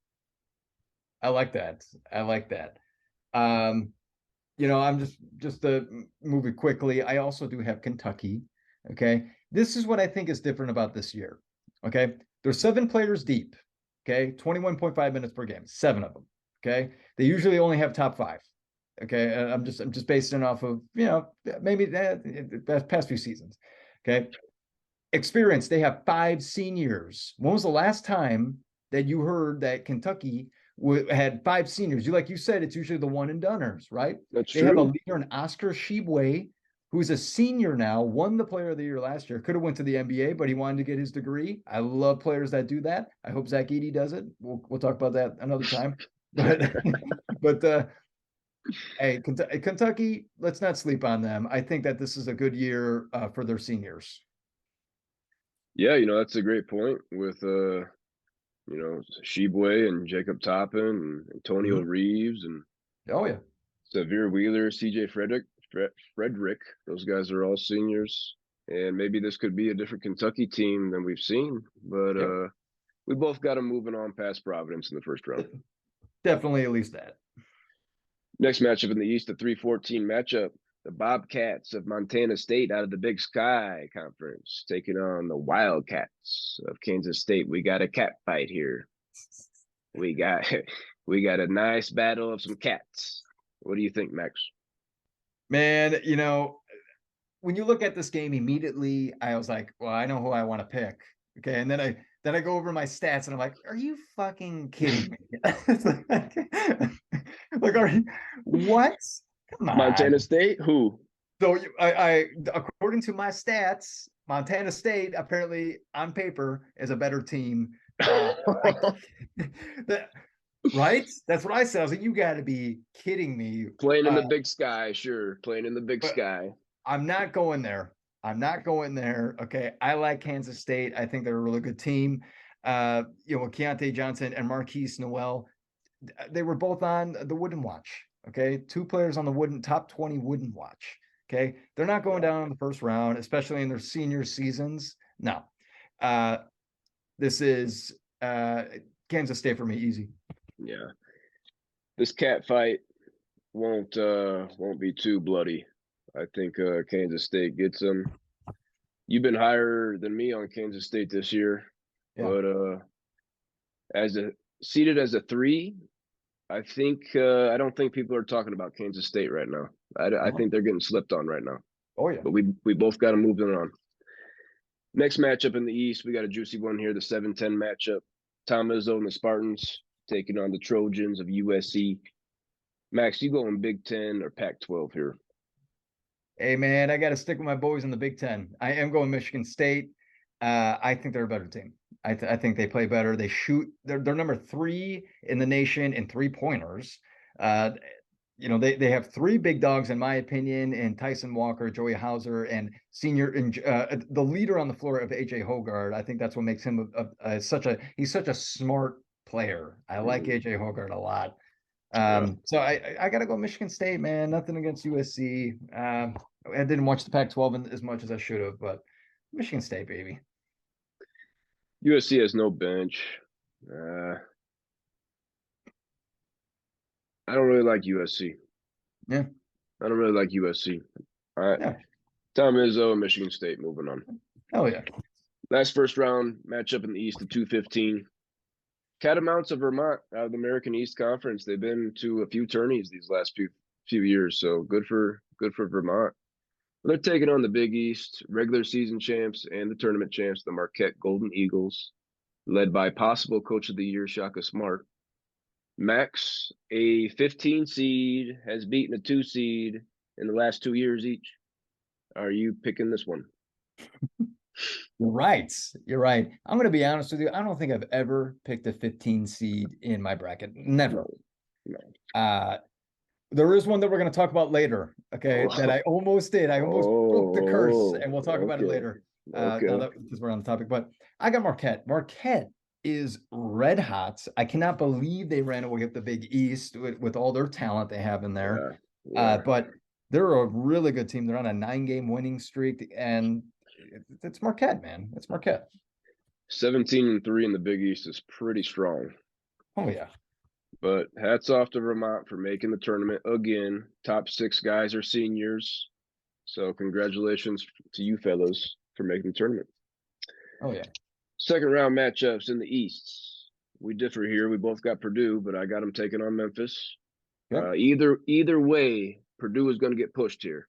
I like that. I like that. Um, I'm just to move it quickly. I also do have Kentucky. Okay. This is what I think is different about this year. Okay. There's 7 players deep. Okay. 21.5 minutes per game, 7 of them. Okay. They usually only have top five. Okay. I'm just basing it off of, maybe that past few seasons. Okay. Experience. They have 5 seniors. When was the last time that you heard that Kentucky had 5 seniors? Like you said, it's usually the one and doneers, right? That's They have a true. leader in Oscar Shibwe, who's a senior now, won the Player of the Year last year. Could have went to the NBA, but he wanted to get his degree. I love players that do that. I hope Zach Edey does it. We'll talk about that another time. But but hey, Kentucky, let's not sleep on them. I think that this is a good year for their seniors. Yeah, that's a great point with Shebue and Jacob Toppin and Antonio Mhm. Reeves and Oh yeah. Severe Wheeler, CJ Frederick. Those guys are all seniors. And maybe this could be a different Kentucky team than we've seen, but Yep. we both got them moving on past Providence in the first round. Definitely at least that. Next matchup in the East, the 3-14 matchup. The Bobcats of Montana State out of the Big Sky Conference taking on the Wildcats of Kansas State. We got a cat fight here. We got we got a nice battle of some cats. What do you think, Max? Man, when you look at this game immediately, I was like, well, I know who I want to pick. Okay. And then I go over my stats and I'm like, are you fucking kidding me? Like, are you what? Come on. Montana State? Who? So I according to my stats, Montana State apparently on paper is a better team. I that right? That's what I said. I was like, you got to be kidding me. Playing in Uh, the Big Sky, sure. Playing in the Big but Sky. I'm not going there. I'm not going there. Okay. I like Kansas State. I think they're a really good team. With Keontae Johnson and Marquise Noel, they were both on the Wooden Watch. Okay. 2 players on the top 20 Wooden Watch. Okay. They're not going Yeah, down in the first round, especially in their senior seasons. No. Uh, this is Kansas State for me, easy. yeah. This cat fight won't be too bloody. I think Kansas State gets them. You've been higher than me on Kansas State this year, Yeah. but as a seated as a 3, I don't think people are talking about Kansas State right now. I Uh-huh. think they're getting slipped on right now. Oh, yeah. But we both got to move them on. Next matchup in the East, we got a juicy one here, the 7-10 matchup. Tom Izzo and the Spartans taking on the Trojans of USC. Max, you going Big Ten or Pac-12 here? Hey, man, I got to stick with my boys in the Big Ten. I am going Michigan State. I think they're a better team. I think they play better. They shoot. They're number 3 in the nation in 3-pointers. Uh, they have three big dogs, in my opinion, and Tyson Walker, Joey Hauser, and senior and the leader on the floor of AJ Hogard. I think that's what makes him he's such a smart player. I like AJ Hogard a lot. Yeah. So I gotta go Michigan State, man. Nothing against USC. I didn't watch the Pac-12 as much as I should have, but Michigan State, baby. USC has no bench. Uh, I don't really like USC. Yeah, I don't really like USC. All right. yeah. Tom Izzo, Michigan State, moving on. Oh yeah. Last first round matchup in the East at 215. Catamounts of Vermont out of the American East Conference. They've been to a few tourneys these last few years, so good for Vermont. They're taking on the Big East regular season champs and the tournament champs, the Marquette Golden Eagles, led by possible Coach of the Year Shaka Smart. Max, a 15 seed, has beaten a 2 seed in the last 2 years each. Are you picking this one? You're right. You're right. I'm going to be honest with you. I don't think I've ever picked a 15 seed in my bracket. Never. No. There is one that we're going to talk about later. Okay, that I almost did. I almost broke the curse, and we'll talk about it later. Now that because we're on the topic, but I got Marquette. Marquette is red hot. I cannot believe they ran away with the Big East with all their talent they have in there. Yeah. But they're a really good team. They're on a 9-game winning streak, and it's Marquette, man. It's Marquette. 17-3 in the Big East is pretty strong. Oh yeah. But hats off to Vermont for making the tournament again. Top 6 guys are seniors. So congratulations to you fellas for making the tournament. Oh yeah. Second round matchups in the East. We differ here. We both got Purdue, but I got them taking on Memphis. Yep. Either way, Purdue is going to get pushed here.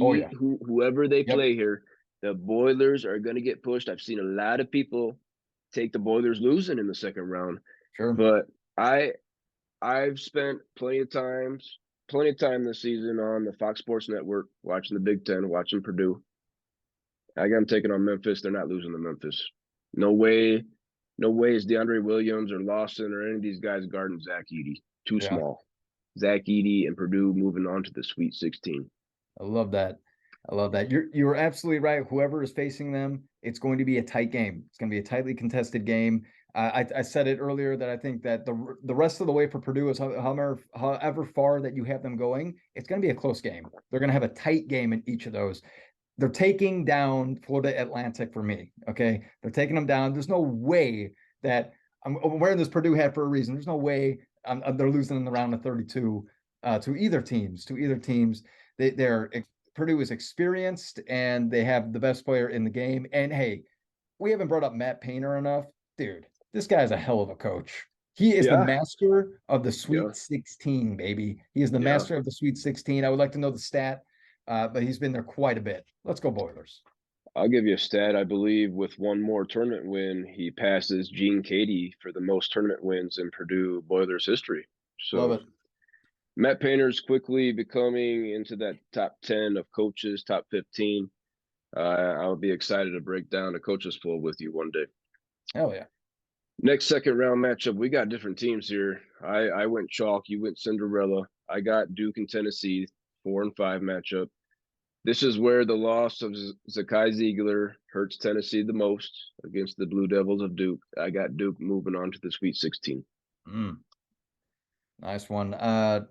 Oh yeah. Whoever they play here, the Boilers are going to get pushed. I've seen a lot of people take the Boilers losing in the second round. Sure. But I've spent plenty of time this season on the Fox Sports Network watching the Big Ten, watching Purdue. I got them taking on Memphis. They're not losing to Memphis. No way is DeAndre Williams or Lawson or any of these guys guarding Zach Edey. Too small. Zach Edey and Purdue moving on to the Sweet 16. I love that. I love that. You're absolutely right. Whoever is facing them, it's going to be a tight game. It's going to be a tightly contested game. I said it earlier that I think that the rest of the way for Purdue is however far that you have them going, it's going to be a close game. They're going to have a tight game in each of those. They're taking down Florida Atlantic for me. Okay, they're taking them down. There's no way that I'm wearing this Purdue hat for a reason. There's no way they're losing in the round of 32 to either teams. Purdue is experienced and they have the best player in the game. And hey, we haven't brought up Matt Painter enough, dude. This guy's a hell of a coach. He is the master of the Sweet 16, baby. He is the master of the Sweet 16. I would like to know the stat, but he's been there quite a bit. Let's go Boilers. I'll give you a stat. I believe with one more tournament win, he passes Gene Cady for the most tournament wins in Purdue Boilers history. So love it. Matt Painter's quickly becoming into that top 10 of coaches, top 15. I'll be excited to break down the coaches pool with you one day. Hell yeah. Next second round matchup, we got different teams here. I went chalk, you went Cinderella. I got Duke and Tennessee, 4 and 5 matchup. This is where the loss of Zakai Ziegler hurts Tennessee the most against the Blue Devils of Duke. I got Duke moving on to the Sweet 16. Nice one.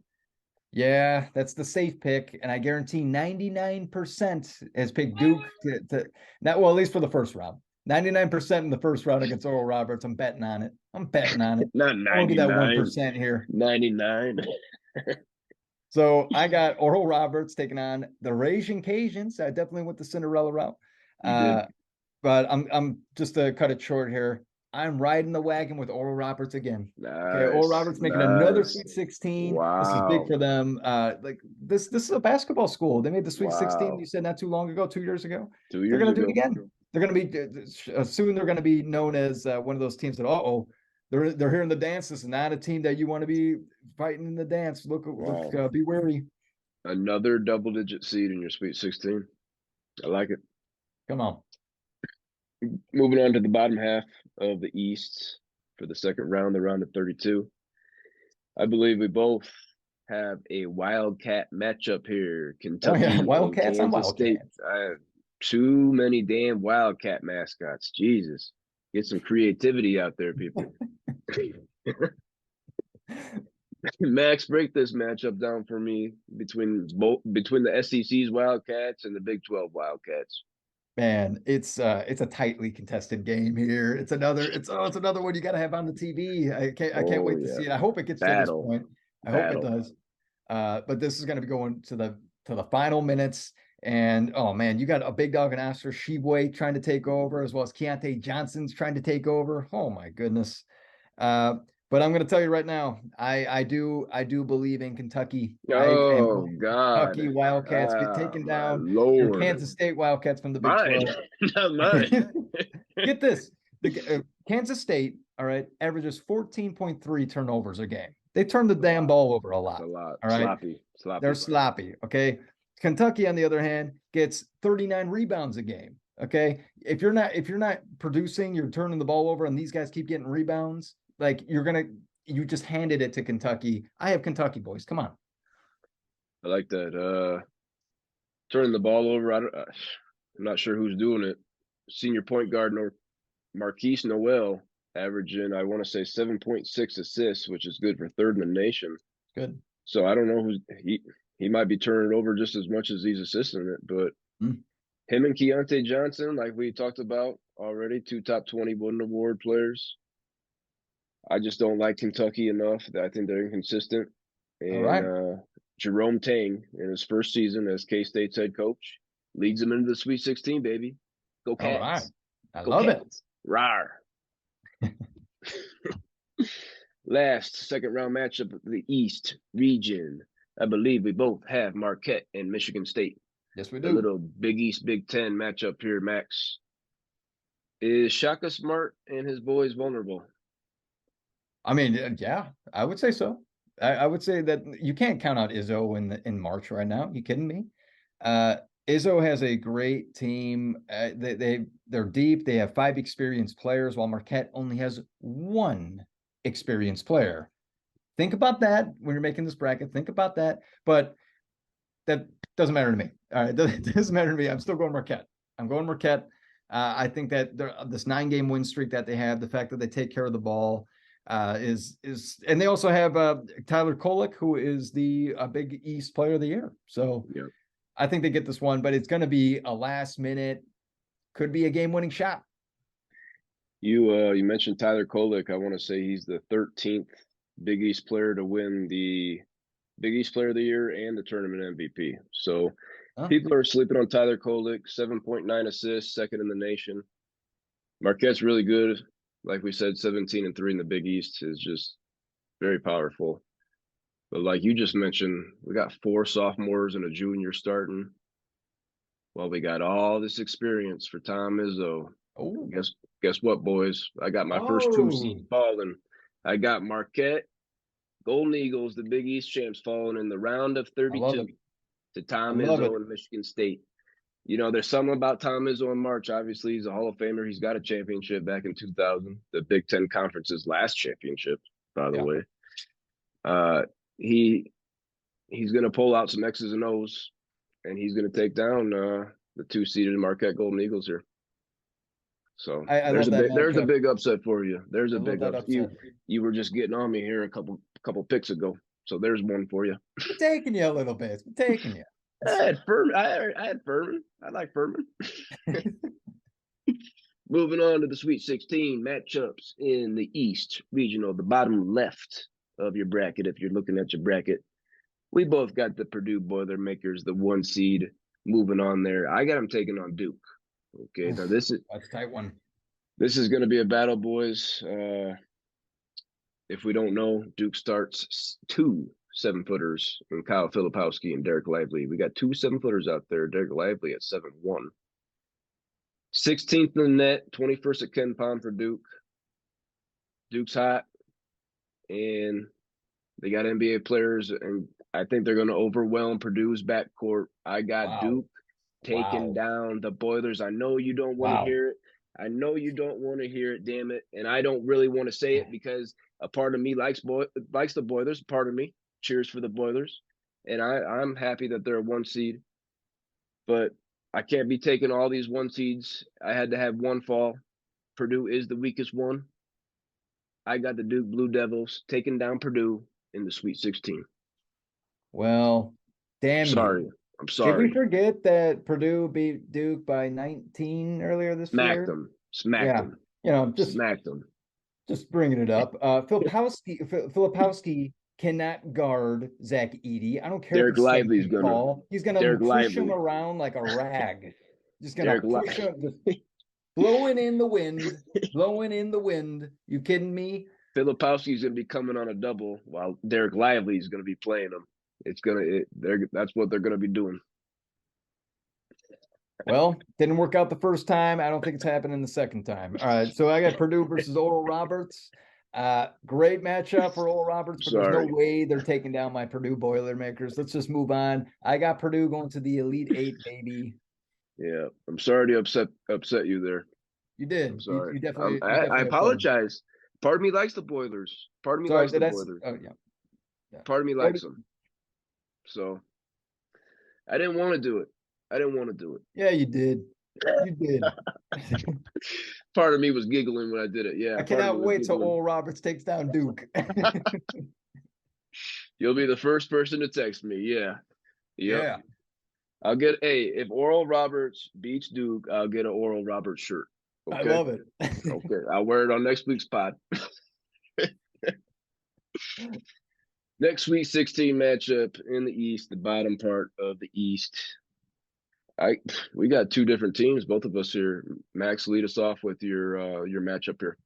Yeah, that's the safe pick, and I guarantee 99% has picked Duke to not well, at least for the first round. 99% in the first round against Oral Roberts. I'm betting on it. Not 99. I won't get that 1% here. 99. So I got Oral Roberts taking on the Raging Cajuns. I definitely went the Cinderella route. But I'm just to cut it short here. I'm riding the wagon with Oral Roberts again. Okay, Oral Roberts making another Sweet 16. Wow. This is big for them. Like this is a basketball school. They made the Sweet 16. You said not too long ago, 2 years ago. They're gonna do it again. They're gonna be soon. They're gonna be known as one of those teams that they're here in the dance. This is not a team that you want to be fighting in the dance. Look, be wary. Another double-digit seed in your Sweet 16. I like it. Come on. Moving on to the bottom half of the East for the second round, the round of 32. I believe we both have a Wildcat matchup here. Oh yeah, Kentucky and Wildcats on Kansas State. Wildcats. Too many damn Wildcat mascots. Jesus. Get some creativity out there, people. Max, break this matchup down for me between the SEC's Wildcats and the Big 12 Wildcats. Man, it's a tightly contested game here. It's another one you got to have on the TV. I can't Oh wait to yeah. see it. I hope it gets to this Battle. point. I hope it Battle. does. But this is going to be going to the final minutes. And oh man, you got a big dog in Oscar Sheboy trying to take over, as well as Keontae Johnson's trying to take over. Oh my goodness. Uh, but I'm going to tell you right now, I do believe in Kentucky. I am Oh going God. Kentucky Wildcats get Ah, taken my down. Your Lord. Kansas State Wildcats from the Big Mine. 12. Not mine. Get this. Kansas State, all right, averages 14.3 turnovers a game. They turn the That's a damn lot. ball over a That's a lot. lot. All right. Sloppy. They're Sloppy. sloppy. Okay. Kentucky, on the other hand, gets 39 rebounds a game. Okay. If you're not producing, you're turning the ball over, and these guys keep getting rebounds, like you just handed it to Kentucky. I have Kentucky, boys. Come on. I like that. Turning the ball over. I'm not sure who's doing it. Senior point guard Marquise Noel averaging, I want to say 7.6 assists, which is good for third in the nation. Good. So I don't know he might be turning it over just as much as he's assisting it, but Mm. him and Keontae Johnson, like we talked about already, two top 20 Wooden Award players. I just don't like Kentucky enough. I think they're inconsistent. All And right. Jerome Tang, in his first season as K State's head coach, leads them into the Sweet 16, baby. Go All right. Cats. I Go love it. Cats. Rar. Last second round matchup of the East region. I believe we both have Marquette and Michigan State. Yes, we A do. little Big East, Big Ten matchup here, Max. Is Shaka Smart and his boys vulnerable? I mean, yeah, I would say so. I would say that you can't count out Izzo in March right now. You kidding me? Uh, Izzo has a great team. They're deep. They have five experienced players, while Marquette only has one experienced player. Think about that when you're making this bracket. Think about that. But that doesn't matter to me. All right, that doesn't matter to me. I'm still going Marquette. I'm going Marquette. I think that this 9-game win streak that they have, the fact that they take care of the ball, and they also have Tyler Kolek, who is the Big East Player of the Year. So Yeah. I think they get this one, but it's going to be a last minute, could be a game winning shot. You mentioned Tyler Kolek. I want to say he's the 13th Big East player to win the Big East Player of the Year and the tournament MVP. So Huh? people are sleeping on Tyler Kolek, 7.9 assists, second in the nation. Marquette's really good. Like we said, 17-3 in the Big East is just very powerful. But like you just mentioned, we got 4 sophomores and a junior starting. Well, we got all this experience for Tom Izzo. Oh, Guess what, boys? I got my first 2 seed oh, falling. I got Marquette, Golden Eagles, the Big East champs, falling in the round of I love 32 it. to I Tom love it. Izzo and Michigan State. You know, there's something about Tom Izzo in March. Obviously, he's a Hall of Famer. He's got a championship back in 2000, the Big Ten Conference's last championship, by the Yeah. way. Uh, he he's going to pull out some X's and O's, and he's going to take down the 2-seeded Marquette Golden Eagles here. So I love that there's a matchup. big upset for you. There's I a love big that upset. upset. You were just getting on me here a couple picks ago. So there's one for you. It's taking you a little bit. It's taking you. I had Furman. I had Furman. I like Furman. Moving on to the Sweet 16 matchups in the East Regional, the bottom left of your bracket. If you're looking at your bracket, we both got the Purdue Boilermakers, the 1 seed, moving on there. I got them taking on Duke. Okay, now Oof, that's a tight one. this is going to be a battle, boys. If we don't know, Duke starts 2 7-footers in Kyle Filipowski and Derek Lively. We got 2 7-footers out there. Derek Lively at 7'1". 16th in the net, 21st at Ken Palm for Duke. Duke's hot, and they got NBA players, and I think they're going to overwhelm Purdue's backcourt. I got Wow. Duke taking Wow. down the Boilers. I know you don't want to Wow. hear it. I know you don't want to hear it, damn it. And I don't really want to say it because a part of me likes the Boilers, part of me. cheers for the Boilers, and I'm happy that they're a 1 seed. But I can't be taking all these 1 seeds. I had to have one fall. Purdue is the weakest one. I got the Duke Blue Devils taking down Purdue in the Sweet 16. Well, damn Sorry. you. I'm Did we sorry. forget that Purdue beat Duke by 19 earlier this Smacked year? them. Smacked Yeah. them. You know, Smacked them. just bringing it up. Filipowski cannot guard Zach Edey. I don't care if Derek he's seven Lively's feet gonna. tall. He's gonna Derek push him Lively. around like a rag. Just gonna Derek push him, just Lively. blowing in the wind, blowing in the wind. You kidding me? Filipowski's gonna be coming on a double while Derek Lively's gonna be playing him. That's what they're gonna be doing. Well, didn't work out the first time. I don't think it's happening the second time. All right, so I got Purdue versus Oral Roberts. Great matchup for Oral Roberts, but there's no Sorry. way they're taking down my Purdue Boilermakers. Let's just move on. I got Purdue going to the Elite Eight, baby. Yeah, I'm sorry to upset you there. You I'm did. You, sorry. you definitely you I definitely upset him. apologize. Part of me likes the Boilers. Part of me Sorry, likes the did I? Boilers. Oh yeah, yeah. Part of me What likes them. So I didn't want to do it. I didn't want to do Yeah, you did. You did. it. Part of me was giggling when I did it. Yeah, I part of me cannot was wait till giggling. Oral Roberts takes down Duke. You'll be the first person to text me. Yeah. Yep. Yeah, I'll get if Oral Roberts beats Duke, I'll get an Oral Roberts shirt. I Okay. love it. Okay. I'll wear it on next week's pod. Next week 16 matchup in the East, the bottom part of the East. I we got two different teams, both of us here. Max, lead us off with your matchup here.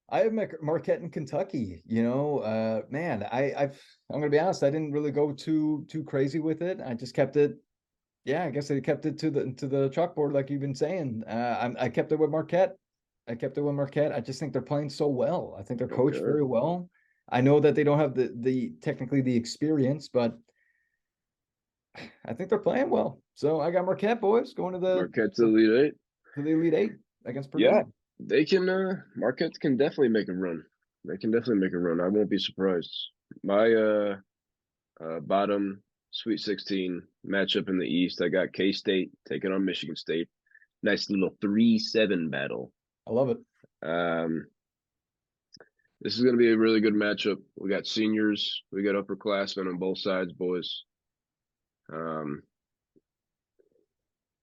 I have Marquette in Kentucky. Man, I'm gonna be honest. I didn't really go too crazy with it. I just kept it. Yeah, I guess I kept it to the chalkboard, like you've been saying. I kept it with Marquette. I kept it with Marquette. I just think they're playing so well. I think they're coached Okay. very well. I know that they don't have the technically the experience, but I think they're playing well. So I got Marquette boys going to Marquette's the lead eight. the Elite Eight against Yeah, Purdue. they can Marquette can definitely make a run. They can definitely make a run. I won't be surprised. My bottom Sweet 16 matchup in the East, I got K-State taking on Michigan State. Nice little 3-7 battle. I love it. Um, this is going to be a really good matchup. We got seniors, we got upperclassmen on both sides, boys. Um,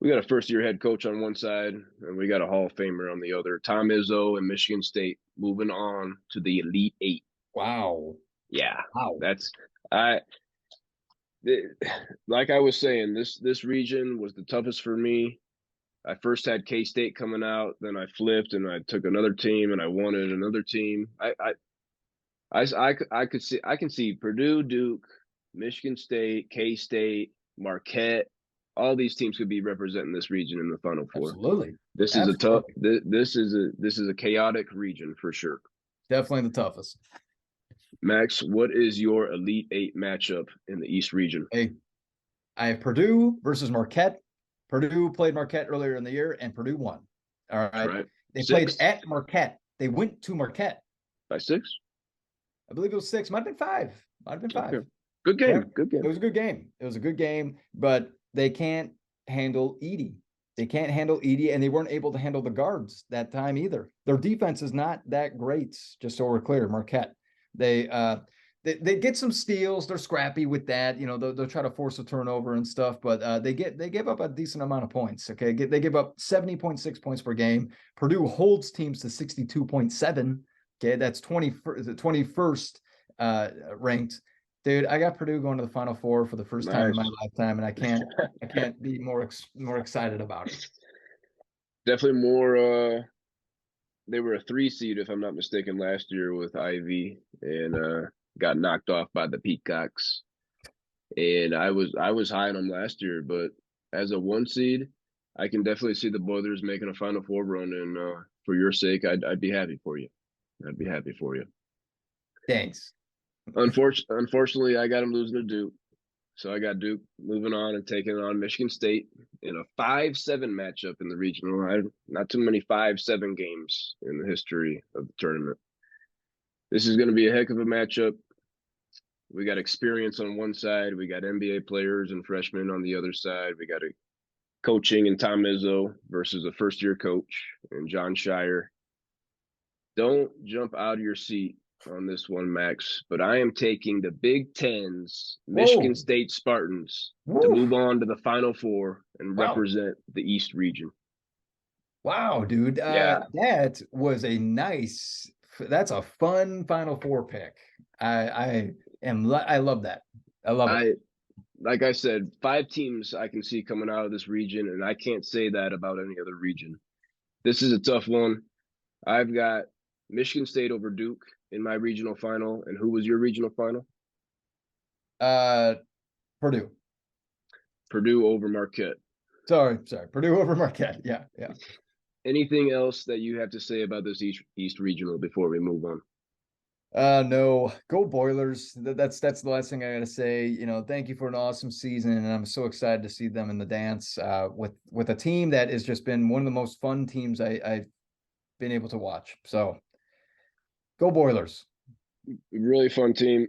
we got a first-year head coach on one side, and we got a Hall of Famer on the other. Tom Izzo and Michigan State moving on to the Elite Eight. Wow. Yeah, Wow. that's I. Like I was saying, this region was the toughest for me. I first had K State coming out, then I flipped and I took another team and I wanted another team. I could see I can see Purdue, Duke, Michigan State, K State, Marquette. All these teams could be representing this region in the Final Four. Absolutely. This is a tough. Absolutely. This is a chaotic region for sure. Definitely the toughest. Max, what is your Elite Eight matchup in the East region? Hey, I have Purdue versus Marquette. Purdue played Marquette earlier in the year, and Purdue won. All All right. right, They played six at Marquette. They went to Marquette. by six. I believe it was six. Might have been five. Might have been Okay, five. good Okay. game. Good It game. was a good game. It was a good game, but they can't handle Edey. They can't handle Edey, and they weren't able to handle the guards that time either. Their defense is not that great, just so we're clear. Marquette. They they get some steals. They're scrappy with that. They'll try to force a turnover and stuff, but they give up a decent amount of points. Okay, they give up 70.6 points per game. Purdue holds teams to 62.7. Okay, that's 21st ranked. Dude, I got Purdue going to the Final Four for the first time in my Nice. lifetime, and I can't be more excited about it. Definitely more. They were a 3 seed, if I'm not mistaken, last year with Ivy, and got knocked off by the Peacocks. And I was high on them last year, but as a 1 seed, I can definitely see the Boilers making a Final Four run. And for your sake, I'd be happy for you. I'd be happy for you. Thanks. Unfortunately, I got them losing to Duke. So I got Duke moving on and taking on Michigan State in a 5-7 matchup in the regional. Not too many 5-7 games in the history of the tournament. This is going to be a heck of a matchup. We got experience on one side. We got NBA players and freshmen on the other side. We got a coaching and Tom Izzo versus a first year coach and John Shire. Don't jump out of your seat on this one, Max, but I am taking the Big Ten's Michigan Whoa. State Spartans to Woo. move on to the Final Four and Wow. represent the East region. Wow, dude. Yeah, That was a nice, that's a fun Final Four pick. I love that. I love it. I like I said, 5 teams I can see coming out of this region, and I can't say that about any other region. This is a tough one. I've got Michigan State over Duke in my regional final. And who was your regional final? Uh, Purdue. Purdue over Marquette. Sorry. Purdue over Marquette. Yeah, yeah. Anything else that you have to say about this East regional before we move on? No, go Boilers. That's the last thing I gotta say. Thank you for an awesome season, and I'm so excited to see them in the dance with a team that has just been one of the most fun teams I've been able to watch. So go Boilers. Really fun team.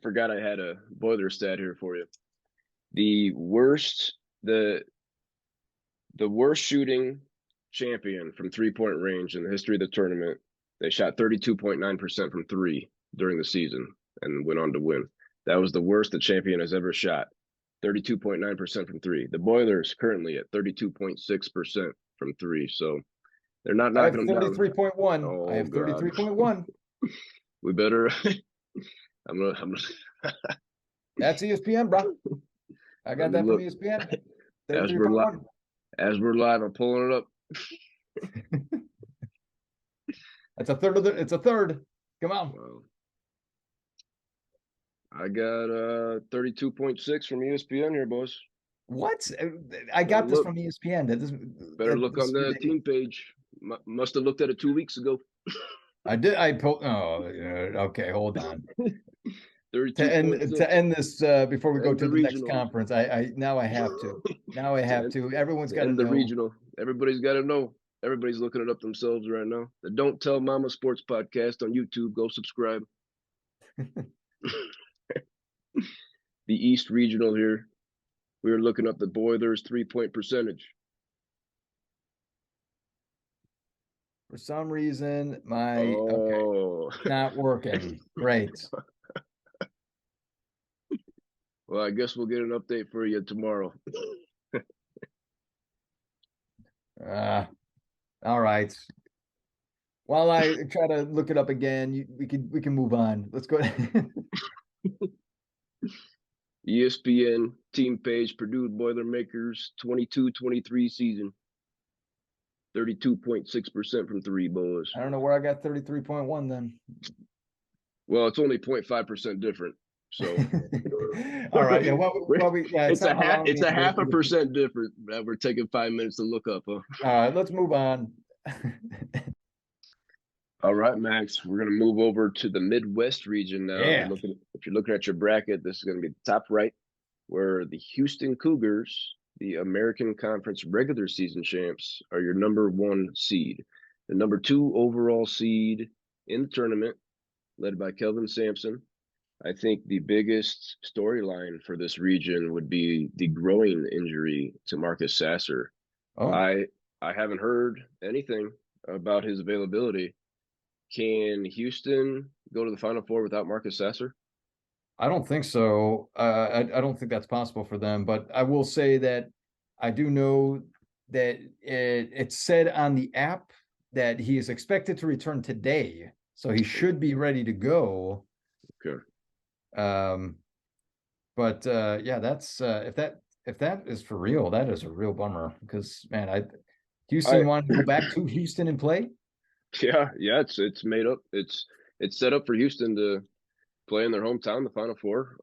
Forgot I had a Boiler stat here for you. The worst, the worst shooting champion from 3-point range in the history of the tournament. They shot 32.9% from three during the season and went on to win. That was the worst the champion has ever shot. 32.9% from three. The Boilers currently at 32.6% from three. So they're not I have knocking them down. 33.1. I Oh have God. 33.1. We better I'm gonna That's ESPN, bro. I let got me that from look. ESPN. As we're live 33.1. I'm pulling it up. That's a third of it's a third. Come on. Wow. I got 32.6 from ESPN here, boys. What? I Better got this look. from ESPN. Better look This on is the ridiculous. team page. Must have looked at it 2 weeks ago. I did. Oh, okay. Hold on. To 32.6. end this before we go And to the the next regional. conference, I now I have to. Now I to, have end, to. Everyone's to got to end the know. regional. Everybody's got to know. Everybody's looking it up themselves right now. The Don't Tell Mama Sports Podcast on YouTube. Go subscribe. The East Regional here. We were looking up the Boilers 3-point percentage. For some reason, okay, Oh. not working. Great. Well, I guess we'll get an update for you tomorrow. All right. While I try to look it up again, we can move on. Let's go. ESPN team page, Purdue Boilermakers 22-23 season. 32.6% from three, boys. I don't know where I got 33.1 then. Well, it's only 0.5% different. So All right. Yeah. It's it's not a half allowing it's me a to go half a through the. percent different that we're taking 5 minutes to look up, huh? All right. Let's move on. All right, Max. We're gonna move over to the Midwest region now. Yeah. If you're looking at your bracket, this is gonna be the top right, where the Houston Cougars, the American Conference regular season champs, are your number one seed. The number two overall seed in the tournament, led by Kelvin Sampson. I think the biggest storyline for this region would be the growing injury to Marcus Sasser. Oh, I haven't heard anything about his availability. Can Houston go to the Final Four without Marcus Sasser? I don't think so. I don't think that's possible for them. But I will say that I do know that it said on the app that he is expected to return today, so he should be ready to go. Okay. Um, but yeah, that's if that is for real, that is a real bummer because man, Houston I wanted to go back to Houston and play. yeah, it's made up. It's set up for Houston to play in their hometown, the Final Four.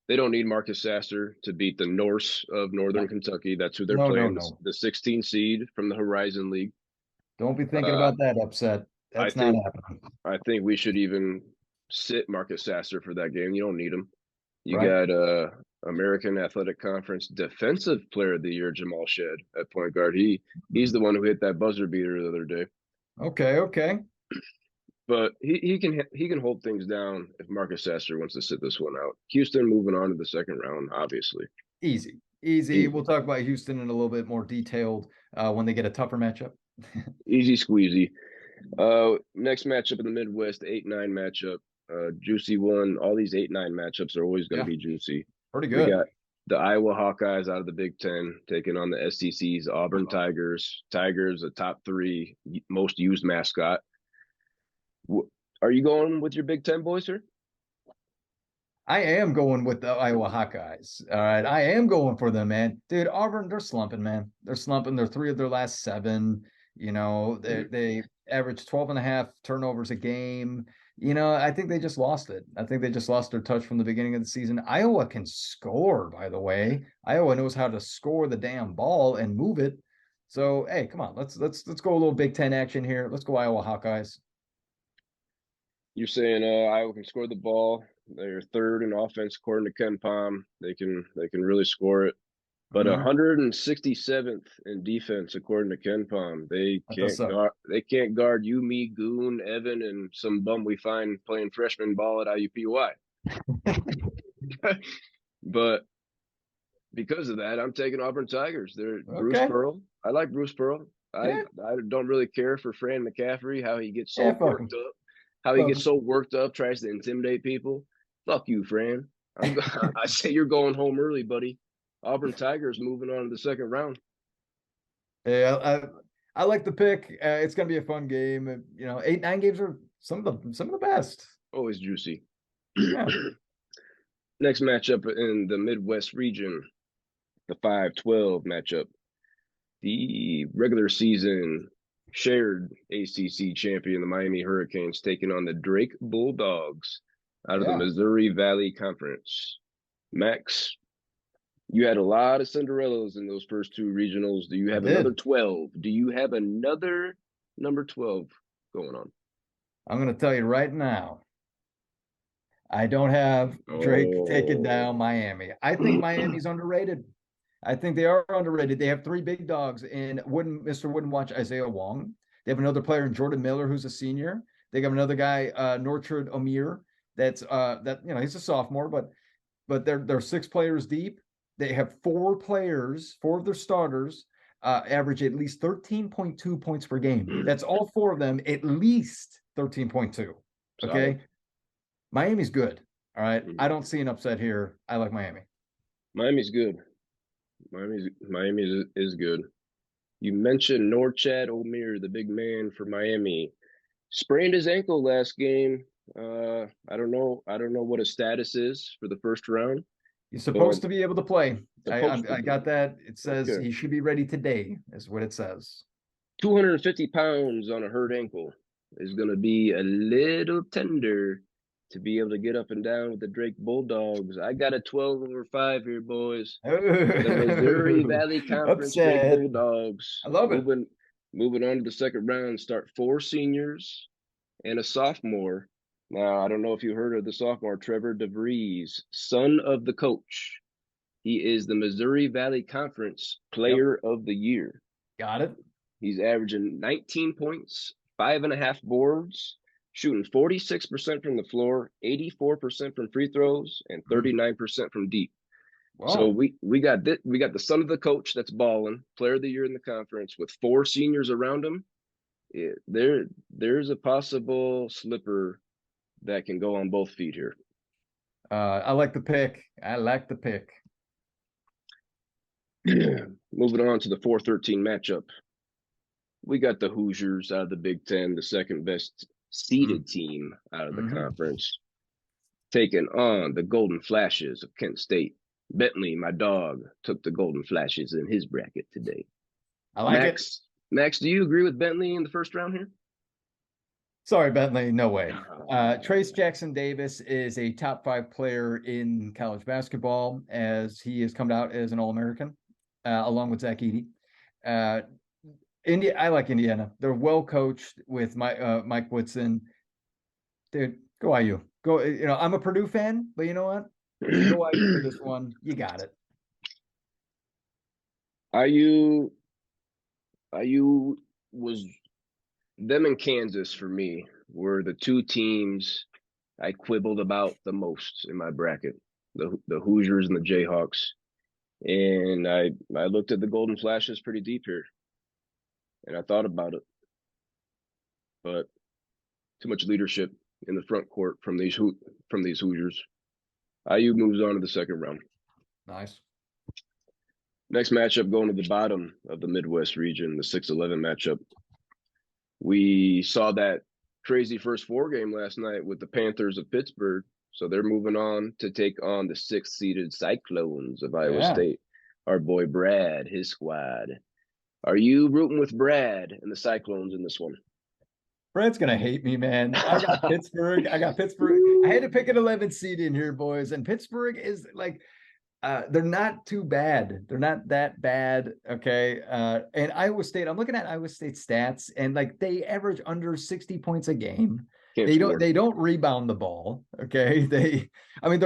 They don't need Marcus Sasser to beat the Norse of Northern No, Kentucky. That's who they're no, no, playing, no. the 16 seed from the Horizon League. Don't be thinking Uh, about that upset. I That's not think happening. I think we should even sit Marcus Sasser for that game. You don't need him. You Right? got American Athletic Conference Defensive Player of the Year Jamal Shed at point guard. He's the one who hit that buzzer beater the other day. Okay, okay. but he can hold things down if Marcus Sasser wants to sit this one out. Houston moving on to the second round, obviously. Easy, easy. We'll Easy, talk about Houston in a little bit more detailed when they get a tougher matchup. easy squeezy. Next matchup in the Midwest, 8-9 matchup. Juicy one. All these 8-9 matchups are always going to Yeah, be juicy. pretty We good. got the Iowa Hawkeyes out of the Big Ten taking on the SEC's Auburn Tigers. Tigers, a top three most used mascot. Are you going with your Big Ten boys, sir? I am going with the Iowa Hawkeyes. All right. I am going for them, man. Dude, Auburn, they're slumping, man. They're slumping. They're three of their last seven. You know, they average 12 and a half turnovers a game. You know, I think they just lost it. I think they just lost their touch from the beginning of the season. Iowa can score, by the way. Iowa knows how to score the damn ball and move it. So, hey, come on. Let's go a little Big Ten action here. Let's go Iowa Hawkeyes. You're saying Iowa can score the ball. They're third in offense according to Ken Palm. They can really score it. But Mm-hmm. 167th in defense according to Ken Palm. They That does can't suck. guard. They can't guard you, me, Goon, Evan, and some bum we find playing freshman ball at IUPUI. But because of that, I'm taking Auburn Tigers. They're Bruce Okay. Pearl. I like Bruce Pearl. I Yeah. I don't really care for Fran McCaffrey, how he gets Yeah, so fuck worked them. up, how he Fuck gets 'em. so worked up, tries to intimidate people. Fuck you, Fran. I say you're going home early, buddy. Auburn Tigers moving on to the second round. Yeah, I like the pick. It's gonna be a fun game. You know, 8, 9 games are some of the best. Always juicy. Yeah, Next matchup in the Midwest region, the 5-12 matchup. The regular season shared ACC champion, the Miami Hurricanes, taking on the Drake Bulldogs out of the yeah, Missouri Valley Conference. Max, you had a lot of Cinderellas in those first two regionals. Do you I have another did. 12? Do you have another number 12 going on? I'm gonna tell you right now. I don't have Drake taking down Oh, Miami. I think Miami's underrated. I think they are underrated. They have three big dogs in Mr. Wouldn't Watch Isaiah Wong. They have another player in Jordan Miller who's a senior. They have another guy, Norchard Amir, that you know he's a sophomore, but they're six players deep. They have four players, four of their starters, average at least 13.2 points per game. That's all four of them, at least 13.2. solid. Okay. Miami's good. All right. I Mhm. don't see an upset here. I like Miami. Miami's good. Miami is good. You mentioned Norchad Omier, the big man for Miami. Sprained his ankle last game. I don't know. I don't know what his status is for the first round, He's but supposed to be able to play. I, I, supposed to I be. got that. It says Okay. he should be ready today, is what it says. 250 pounds on a hurt ankle is going to be a little tender to be able to get up and down with the Drake Bulldogs. I got a 12 over 5 here, boys. The Missouri Oh, Valley Conference Drake upset. Bulldogs I love it. moving on to the second round. Start four seniors and a sophomore. Now, I don't know if you heard of the sophomore, Trevor DeVries, son of the coach. He is the Missouri Valley Conference Yep. Player of the Year. Got it. He's averaging 19 points, 5.5 boards, shooting 46% from the floor, 84% from free throws, and Mm. 39% from deep. So Wow. we got the son of the coach that's balling, player of the year in the conference with four seniors around him. There's a possible slipper that can go on both feet here. I like the pick. I like the pick. Moving on to the 4-13 matchup. We got the Hoosiers out of the Big Ten, the second best Mm. seeded team out of the Hmm. conference, taking on the Golden Flashes of Kent State. Bentley, my dog, took the Golden Flashes in his bracket today. I like it. Max, do you agree with Bentley in the first round here? Sorry, Bentley. No way. Trace Oh, Jackson Davis is a top five player in college basketball as he has come out as an All American, along with Zach Edey. Uh, I like Indiana. They're well coached with Mike Woodson. Dude, go IU. Go. You know, I'm a Purdue fan, but you know what? Go IU for this one. You got it. IU was them in Kansas for me. were the two teams I quibbled about the most in my bracket, the Hoosiers and the Jayhawks. And I looked at the Golden Flashes pretty deep here, and I thought about it, but too much leadership in the front court from these Hoosiers. IU moves on to the second round. Nice. Next matchup going to the bottom of the Midwest region, the 6-11 matchup. We saw that crazy first four game last night with the Panthers of Pittsburgh. So they're moving on to take on the sixth-seeded Cyclones of Iowa Yeah. State. Our boy Brad, his squad. Are you rooting with Brad and the Cyclones in this one? Brad's gonna hate me, man. I got Pittsburgh. I had to pick an 11 seed in here, boys. And Pittsburgh is like, they're not too bad. They're not that bad. Okay. And Iowa State, I'm looking at Iowa State stats, and like they average under 60 points a game. Can't They score. don't rebound the ball. Okay. Their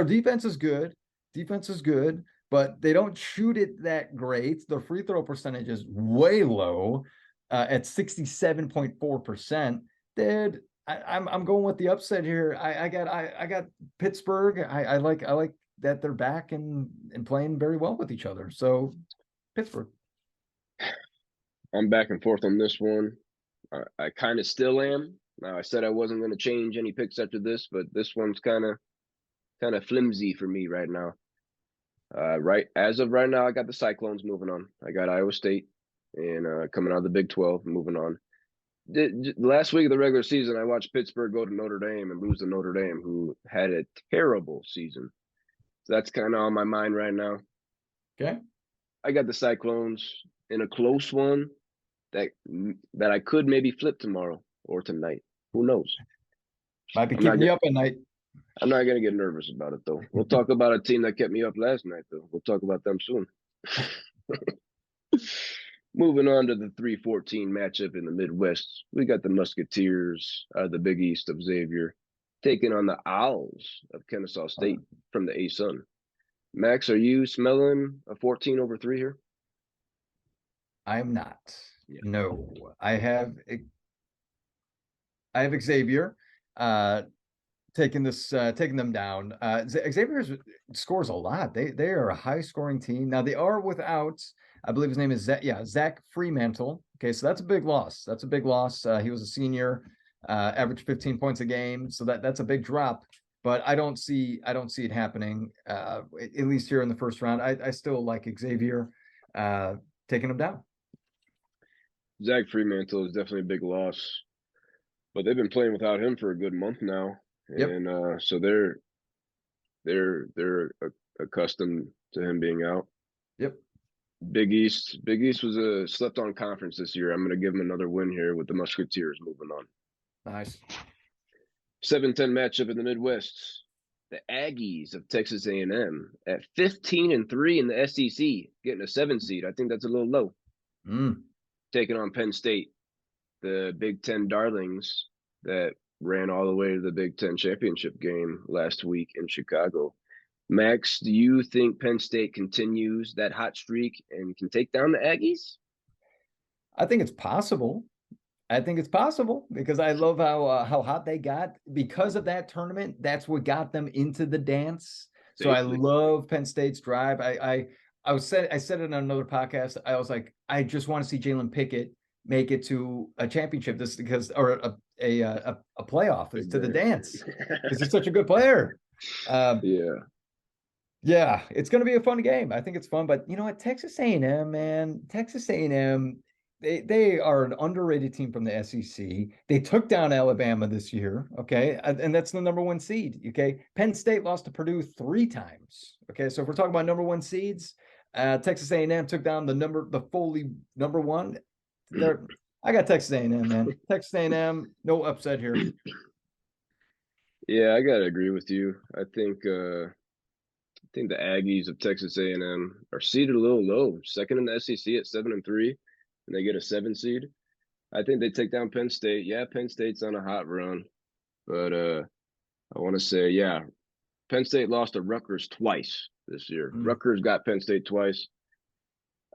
defense is good. But they don't shoot it that great. Their free throw percentage is way low, at 67.4%. Dude, I'm going with the upset here. I got Pittsburgh. I like that they're back and playing very well with each other. So Pittsburgh. I'm back and forth on this one. I kind of still am. Now I said I wasn't going to change any picks after this, but this one's kind of flimsy for me right now. Right as of right now, I got the Cyclones moving on. I got Iowa State and coming out of the Big 12, moving on. Last week of the regular season, I watched Pittsburgh go to Notre Dame and lose to Notre Dame, who had a terrible season. So that's kind of on my mind right now. Okay. I got the Cyclones in a close one that I could maybe flip tomorrow or tonight. Who knows? Might be keeping you up at night. I'm not going to get nervous about it, though. We'll talk about a team that kept me up last night, though. We'll talk about them soon. Moving on to the 3-14 matchup in the Midwest, we got the Musketeers, the Big East of Xavier, taking on the Owls of Kennesaw State from the A-Sun. Max, are you smelling a 14/3 here? I am not. Yeah. No, I have Xavier taking them down. Xavier scores a lot. They are a high scoring team. Now they are without, I believe his name is Zach Fremantle. Okay, so that's a big loss. He was a senior, averaged 15 points a game, so that's a big drop. But I don't see it happening, at least here in the first round. I still like Xavier taking them down. Zach Fremantle is definitely a big loss, but they've been playing without him for a good month now, and so they're accustomed to him being out. Yep. Big East was a slept-on conference this year. I'm going to give them another win here with the Musketeers moving on. Nice. 7-10 matchup in the Midwest. The Aggies of Texas A&M at 15-3 in the SEC, getting a 7 seed. I think that's a little low. Taking on Penn State, the Big Ten darlings that ran all the way to the Big Ten championship game last week in Chicago. Max, do you think Penn State continues that hot streak and can take down the Aggies? I think it's possible. Because I love how hot they got because of that tournament. That's what got them into the dance. So I love Penn State's drive. I said it on another podcast. I was like, I just want to see Jalen Pickett make it to a championship. This because or a playoff is to the dance. Because he's such a good player. Yeah, it's going to be a fun game. I think it's fun, but you know what? Texas A&M, man, they are an underrated team from the SEC. They took down Alabama this year, okay? And that's the number 1 seed, okay? Penn State lost to Purdue 3 times, okay? So if we're talking about number 1 seeds, Texas A&M took down the fully number 1. I got Texas A&M, man. Texas A&M, no upset here. Yeah, I got to agree with you. I think the Aggies of Texas A&M are seeded a little low, second in the SEC at 7-3. And they get a 7 seed. I think they take down Penn State. Yeah, Penn State's on a hot run, but I want to say, yeah, Penn State lost to Rutgers twice this year. Rutgers got Penn State twice.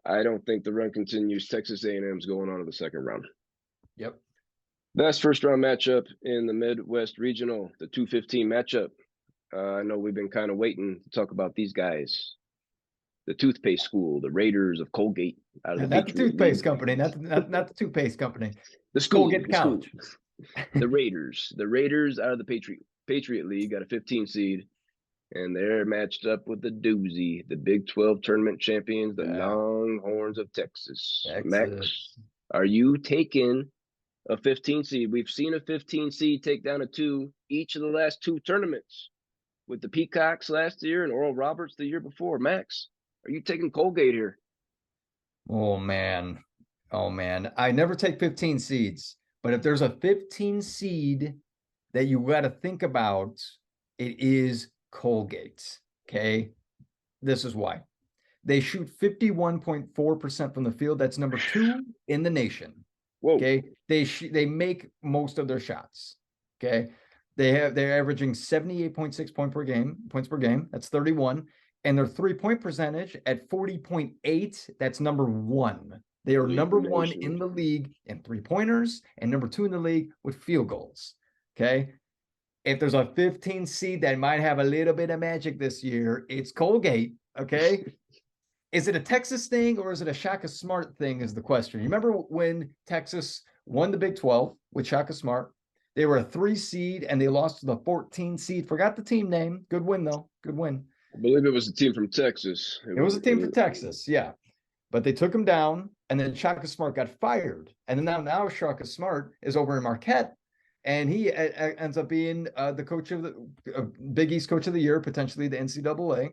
I don't think the run continues. Texas A&M's going on to the second round. Yep. That's first round matchup in the Midwest Regional, the 215 matchup. I know we've been kind of waiting to talk about these guys. The toothpaste school, the Raiders of Colgate out of the Not the Patriot toothpaste League. company, not the toothpaste company. The school, Colgate the school, College. the Raiders out of the Patriot League got a 15 seed, and they're matched up with the doozy, the Big 12 tournament champions, the Yeah, Longhorns of Texas. Max, Texas. are you taking a 15 seed? We've seen a 15 seed take down a two each of the last two tournaments with the Peacocks last year and Oral Roberts the year before. Max, are you taking Colgate here? Oh man. Oh man. I never take 15 seeds, but if there's a 15 seed that you got to think about, it is Colgate. Okay. This is why. They shoot 51.4% from the field. That's number two in the nation. Whoa. Okay. They make most of their shots. Okay. They're averaging 78.6 points per game. That's 31. And their 3-point percentage at 40.8, that's number one. They are Lead number the one nation. in the league in 3-pointers and number two in the league with field goals. Okay. If there's a 15 seed that might have a little bit of magic this year, it's Colgate. Okay. Is it a Texas thing or is it a Shaka Smart thing? Is the question. You remember when Texas won the Big 12 with Shaka Smart? They were a 3 seed and they lost to the 14 seed. Forgot the team name. Good win, though. Good win. I believe it was a team from Texas. It was a team from Texas. Yeah. But they took him down and then Shaka Smart got fired. And then now Shaka Smart is over in Marquette and he ends up being the coach of the Big East Coach of the Year, potentially the NCAA.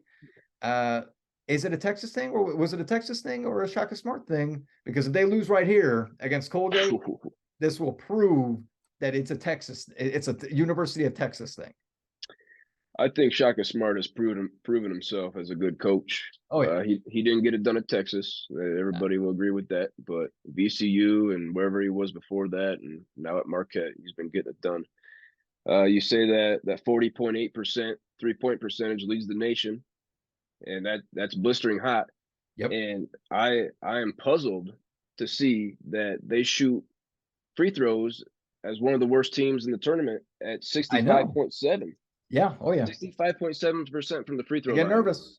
Is it a Texas thing, or was it a Texas thing, or a Shaka Smart thing? Because if they lose right here against Colgate, this will prove that it's a University of Texas thing. I think Shaka Smart has proven himself as a good coach. Oh yeah, He didn't get it done at Texas. Everybody will agree with that. But VCU and wherever he was before that, and now at Marquette, he's been getting it done. You say that 40.8% 3-point percentage leads the nation, and that's blistering hot. yep, And I am puzzled to see that they shoot free throws as one of the worst teams in the tournament at I know. 65.7. Yeah, oh yeah. 65.7% from the free I throw get line. nervous.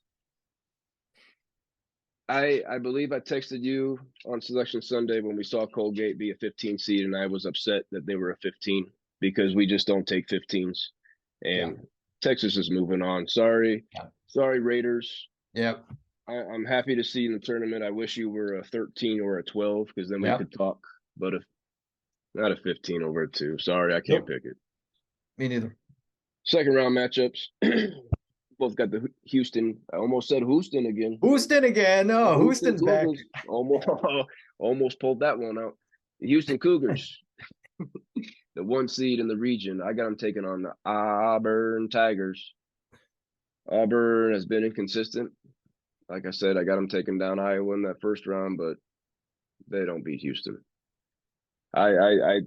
I believe I texted you on Selection Sunday when we saw Colgate be a 15 seed, and I was upset that they were a 15 because we just don't take 15s. Yeah, And Texas is moving on. Sorry, yeah, sorry, Raiders. yeah, I'm happy to see you in the tournament. I wish you were a 13 or a 12 because then we yeah. could talk. But if not a 15 over a two, sorry, I can't Nope, pick it. me neither. Second round matchups. Both got the Houston. I almost said Houston again. Houston again. The Oh, Houston Houston's back. Cougars almost almost pulled that one out. The Houston Cougars, the one seed in the region. I got them taking on the Auburn Tigers. Auburn has been inconsistent. Like I said, I got them taking down Iowa in that first round, but they don't beat Houston. I I, I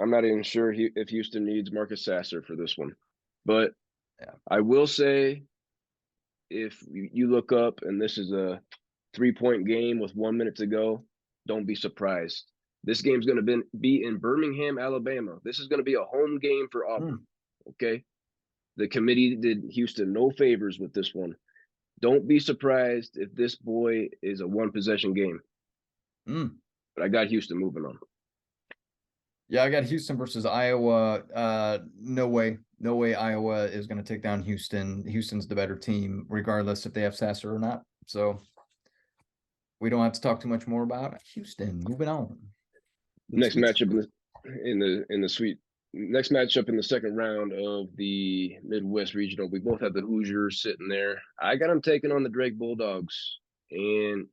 I'm not even sure if Houston needs Marcus Sasser for this one, but Yeah, I will say if you look up and this is a 3-point game with 1 minute to go, don't be surprised. This game's going to be in Birmingham, Alabama. This is going to be a home game for Auburn. mm, Okay. The committee did Houston no favors with this one. Don't be surprised if this boy is a one possession game. mm. But I got Houston moving on. Yeah, I got Houston versus Iowa. No way. No way Iowa is going to take down Houston. Houston's the better team, regardless if they have Sasser or not. So we don't have to talk too much more about Houston. Moving on. Next Sweet. matchup in the sweet next matchup in the second round of the Midwest Regional, we both have the Hoosiers sitting there. I got them taking on the Drake Bulldogs. And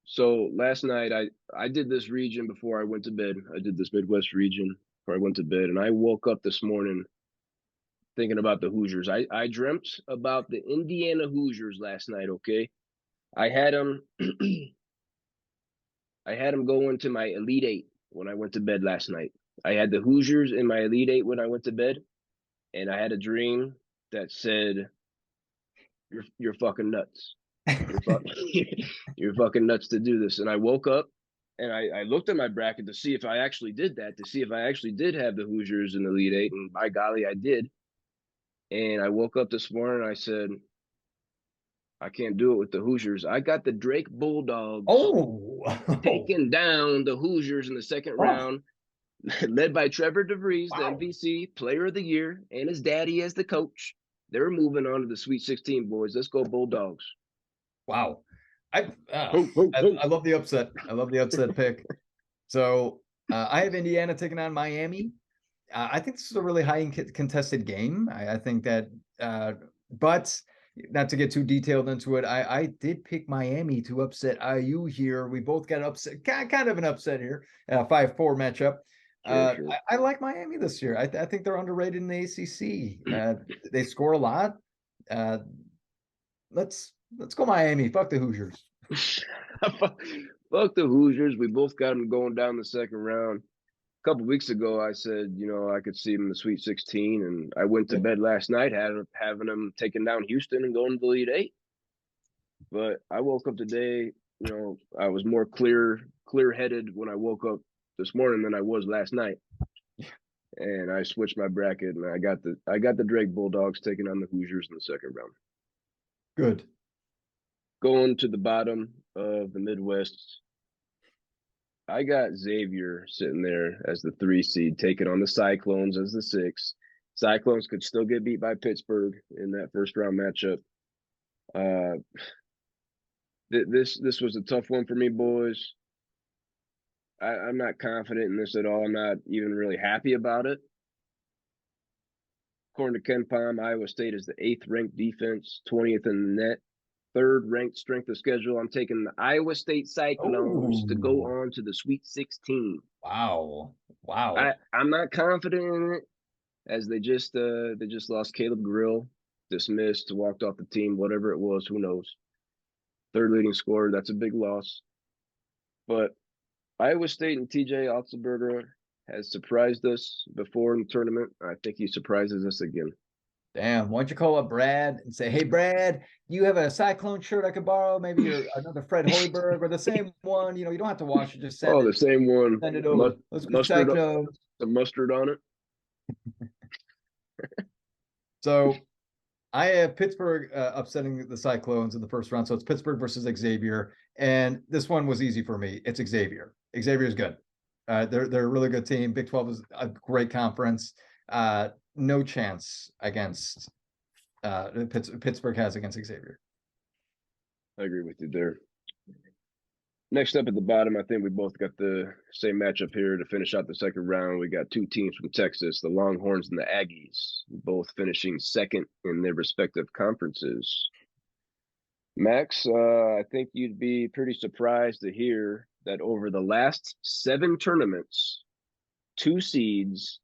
so last night I did this region before I went to bed. I did this Midwest region before I went to bed, and I woke up this morning thinking about the Hoosiers. I dreamt about the Indiana Hoosiers last night. Okay, I had them I had them go into my Elite Eight when I went to bed last night. I had the Hoosiers in my Elite Eight when I went to bed, and I had a dream that said, "You're fucking nuts. You're fucking you're fucking nuts to do this." And I woke up And I looked at my bracket to see if I actually did that, to see if I actually did have the Hoosiers in the Elite Eight, and by golly, I did. And I woke up this morning and I said, I can't do it with the Hoosiers. I got the Drake Bulldogs Oh, taking down the Hoosiers in the second oh, round, led by Trevor DeVries, the wow, MVC Player of the Year, and his daddy as the coach. They're moving on to the Sweet 16, boys. Let's go Bulldogs. wow. I, uh, Ho, ho, ho. I love the upset. I love the upset pick. So I have Indiana taking on Miami. I think this is a really high contested game. I think that, but not to get too detailed into it, I did pick Miami to upset IU here. We both got upset, kind of an upset here, 5-4 matchup. Sure, sure. I like Miami this year. I think they're underrated in the ACC. They score a lot. Uh, let's go Miami. Fuck the Hoosiers. Fuck the Hoosiers. We both got them going down the second round. A couple weeks ago, I said, I could see them in the Sweet 16, and I went to bed last night having them taking down Houston and going to the Elite Eight. But I woke up today, I was more clear-headed when I woke up this morning than I was last night, and I switched my bracket, and I got the Drake Bulldogs taking on the Hoosiers in the second round. Good. Going to the bottom of the Midwest, I got Xavier sitting there as the 3 seed, taking on the Cyclones as the 6. Cyclones could still get beat by Pittsburgh in that first round matchup. Uh, this was a tough one for me, boys. I'm not confident in this at all. I'm not even really happy about it. According to Ken Palm, Iowa State is the 8th ranked defense, 20th in the net, 3rd ranked strength of schedule. I'm taking the Iowa State Cyclones to go Oh, on to the Sweet 16. wow. Wow. I'm not confident in it, as they just lost Caleb Grill, dismissed, walked off the team, whatever it was, who knows. 3rd leading scorer, that's a big loss. But Iowa State and TJ Otzelberger has surprised us before in the tournament. I think he surprises us again. Damn, why don't you call up Brad and say, hey, Brad, you have a Cyclone shirt I could borrow? Maybe you're another Fred Hoiberg or the same one. You don't have to wash it. Just Oh, the same one, send it over. Let's go mustard, Cyclone. the mustard on it. So I have Pittsburgh upsetting the Cyclones in the first round. So it's Pittsburgh versus Xavier. And this one was easy for me. It's Xavier. Xavier's good. They're a really good team. Big 12 is a great conference. No chance against Pittsburgh has against Xavier. I agree with you there. Next up at the bottom, I think we both got the same matchup here to finish out the second round. We got 2 teams from Texas, the Longhorns and the Aggies, both finishing second in their respective conferences. Max, I think you'd be pretty surprised to hear that over the last 7 tournaments, 2 seeds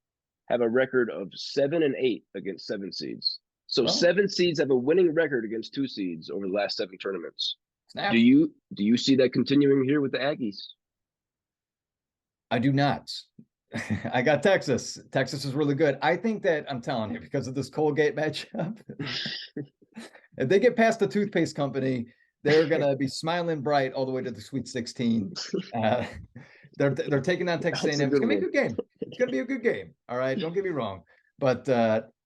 have a record of 7-8 against 7 seeds. So Well, 7 seeds have a winning record against 2 seeds over the last 7 tournaments. snap. Do you see that continuing here with the Aggies? I do not. I got Texas. Texas is really good. I think that I'm telling you, because of this Colgate matchup, if they get past the toothpaste company, they're gonna be smiling bright all the way to the Sweet 16. They're taking on Texas A&M. It's gonna be a good game. It's gonna be a good game. All right, don't get me wrong, but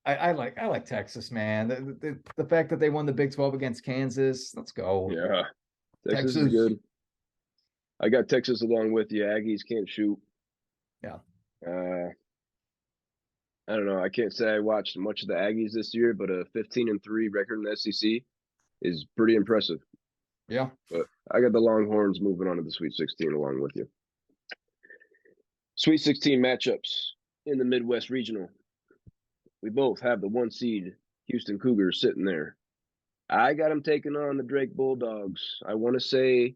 I like Texas, man. The fact that they won the Big 12 against Kansas, let's go. Yeah, Texas is Texas. good. I got Texas along with you. Aggies can't shoot. Yeah. I don't know. I can't say I watched much of the Aggies this year, but a 15-3 record in the SEC is pretty impressive. Yeah. But I got the Longhorns moving on to the Sweet 16 along with you. Sweet 16 matchups in the Midwest Regional. We both have the 1 seed Houston Cougars sitting there. I got them taking on the Drake Bulldogs. I want to say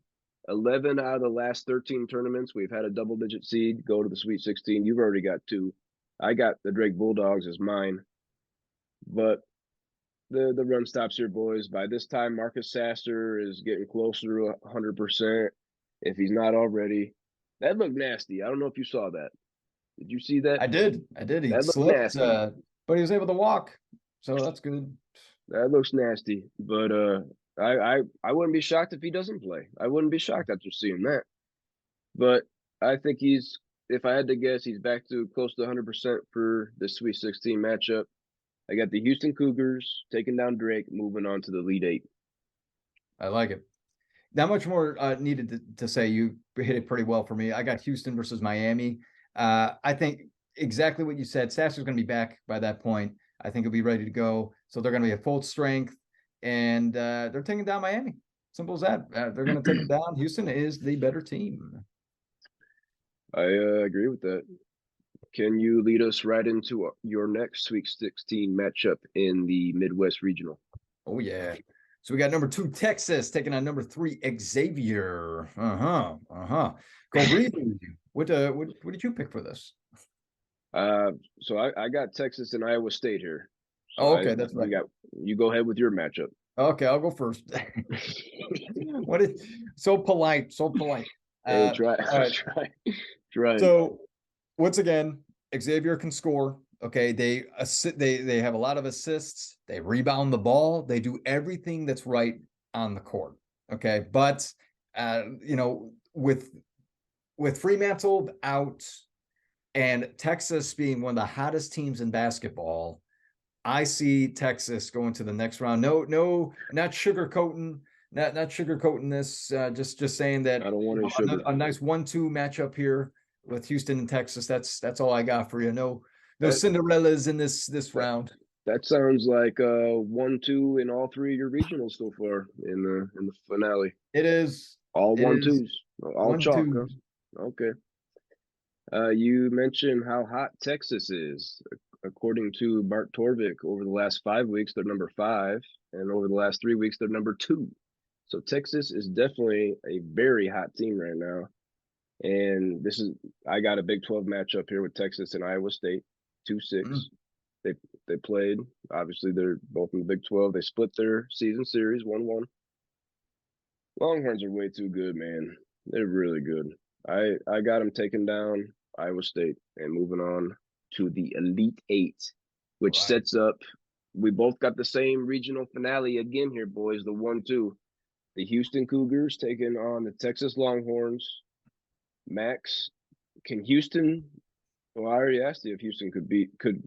11 out of the last 13 tournaments, we've had a double-digit seed go to the Sweet 16. You've already got 2. I got the Drake Bulldogs as mine. But the run stops here, boys. By this time, Marcus Sasser is getting closer to 100%, if he's not already. That looked nasty. I don't know if you saw that. Did you see that? I did. He That looked slipped, nasty. but he was able to walk. So that's good. That looks nasty. But I wouldn't be shocked if he doesn't play. I wouldn't be shocked after seeing that. But I think he's, if I had to guess, he's back to close to 100% for the Sweet 16 matchup. I got the Houston Cougars taking down Drake, moving on to the Elite Eight. I like it. Not much more needed to say. You hit it pretty well for me. I got Houston versus Miami. I think exactly what you said. Sasser's going to be back by that point. I think he'll be ready to go. So they're going to be at full strength, and they're taking down Miami. Simple as that. They're going to take them down. Houston is the better team. I agree with that. Can you lead us right into your next Sweet 16 matchup in the Midwest Regional? Oh yeah. So we got number 2 Texas taking on number 3 Xavier. Go read. What did you pick for this? So I got Texas and Iowa State here. So Oh, I okay, that's we right. got you go ahead with your matchup. Okay, I'll go first. What is so polite, so polite. Hey, try All right. try. So once again, Xavier can score. Okay, they have a lot of assists. They rebound the ball. They do everything that's right on the court. Okay, but with Fremantle out and Texas being one of the hottest teams in basketball, I see Texas going to the next round. No, not sugarcoating, not sugarcoating this. Just saying I that don't want any sugar. a nice 1-2 matchup here with Houston and Texas. That's all I got for you. No That Cinderellas in this that round. that sounds like 1-2 in all three of your regionals so far in the finale. It is. All It one is twos, all one chalk, huh? two. Okay. You mentioned how hot Texas is. According to Bart Torvik, over the last 5 weeks, they're number 5, and over the last 3 weeks, they're number 2. So Texas is definitely a very hot team right now. And I got a Big 12 matchup here with Texas and Iowa State, 2-6. Mm, They played. Obviously, they're both in the Big 12. They split their season series 1-1. Longhorns are way too good, man. They're really good. I got them taking down Iowa State and moving on to the Elite Eight, which right. sets up. We both got the same regional finale again here, boys. The 1-2. The Houston Cougars taking on the Texas Longhorns. Max, can Houston? Well, I already asked you if Houston could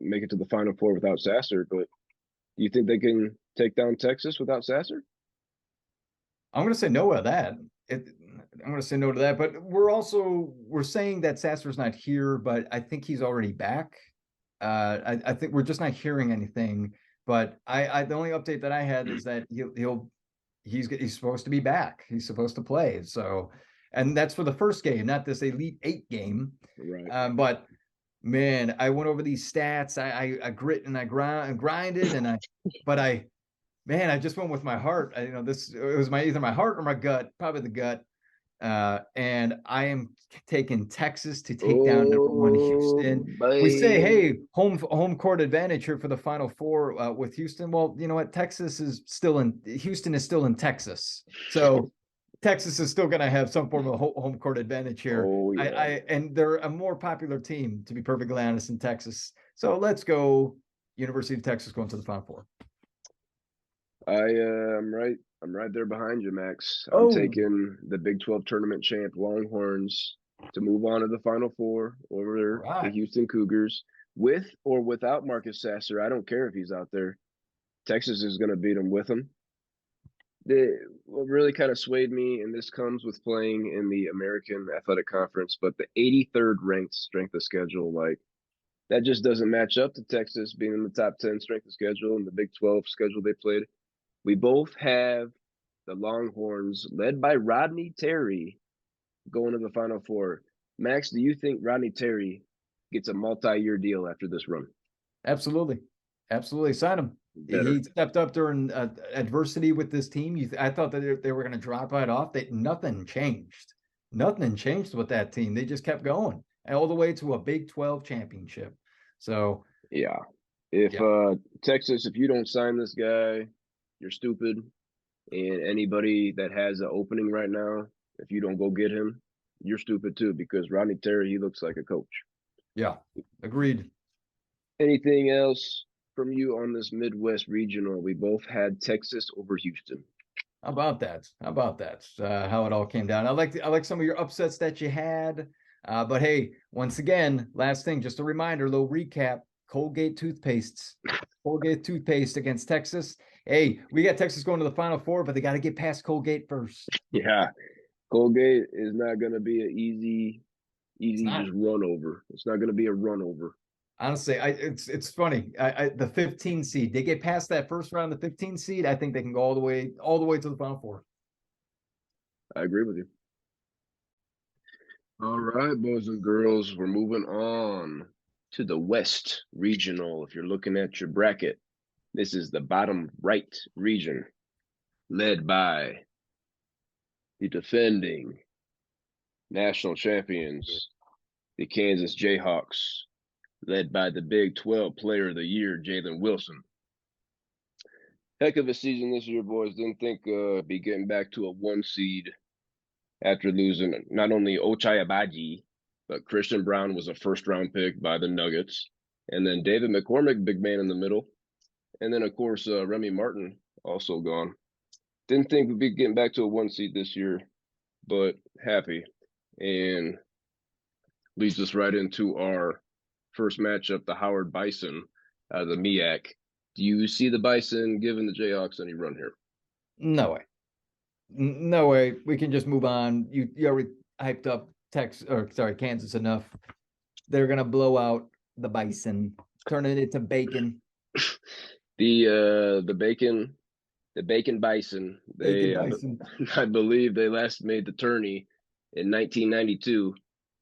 make it to the Final Four without Sasser, but do you think they can take down Texas without Sasser? I'm going to say no to that. I'm going to say no to that. But we're saying that Sasser's not here, but I think he's already back. I think we're just not hearing anything. But the only update that I had is that he's supposed to be back. He's supposed to play. So, and that's for the first game, not this Elite Eight game. Right. But man, I went over these stats. I grit and I grinded, man, I just went with my heart. This it was either my heart or my gut, probably the gut. And I am taking Texas to take down number 1 Oh, Houston. We say, boy. hey, home court advantage here for the Final Four with Houston. Well, you know what? Houston is still in Texas, so Texas is still going to have some form of home court advantage here. Oh, yeah. And they're a more popular team, to be perfectly honest, in Texas. So let's go, University of Texas going to the Final Four. I'm right. I'm right there behind you, Max. I'm Oh, taking the Big 12 tournament champ Longhorns to move on to the Final Four over the right. Houston Cougars. With or without Marcus Sasser, I don't care if he's out there. Texas is going to beat them with him. What really kind of swayed me, and this comes with playing in the American Athletic Conference, but the 83rd ranked strength of schedule, like that just doesn't match up to Texas being in the top 10 strength of schedule and the Big 12 schedule they played. We both have the Longhorns, led by Rodney Terry, going to the Final Four. Max, do you think Rodney Terry gets a multi-year deal after this run? Absolutely. Absolutely. Sign him. Better. He stepped up during adversity with this team. I thought that they were going to drop right off. Nothing changed. Nothing changed with that team. They just kept going all the way to a Big 12 championship. So, Yeah. If yeah, Texas, if you don't sign this guy, you're stupid. And anybody that has an opening right now, if you don't go get him, you're stupid too, because Rodney Terry, he looks like a coach. yeah, agreed. Anything else from you on this Midwest regional? We both had Texas over Houston. How about that? How about that? How it all came down. I like some of your upsets that you had. But hey, once again, last thing, just a reminder, little recap. Colgate toothpastes. Colgate toothpaste against Texas. Hey, we got Texas going to the Final Four, but they got to get past Colgate first. Yeah, Colgate is not going to be an It's easy not. just run over. It's not going to be a run over. Honestly, it's funny. The 15 seed, they get past that first round, the 15 seed. I think they can go all the way to the Final Four. I agree with you. All right, boys and girls, we're moving on to the West Regional. If you're looking at your bracket, this is the bottom right region, led by the defending national champions, the Kansas Jayhawks, led by the Big 12 Player of the Year, Jalen Wilson. Heck of a season this year, boys. Didn't think be getting back to a 1 seed after losing not only Ochai Agbaji, but Christian Brown was a first-round pick by the Nuggets, and then David McCormick, big man in the middle, and then of course Remy Martin also gone. Didn't think we'd be getting back to a 1 seed this year, but happy, and leads us right into our first matchup, the Howard Bison, the MEAC. Do you see the Bison giving the Jayhawks any run here? No way. No way. We can just move on. You already hyped up Kansas enough. They're gonna blow out the Bison, turn it into bacon. The bacon bison. Bacon Bison. I believe they last made the tourney in 1992,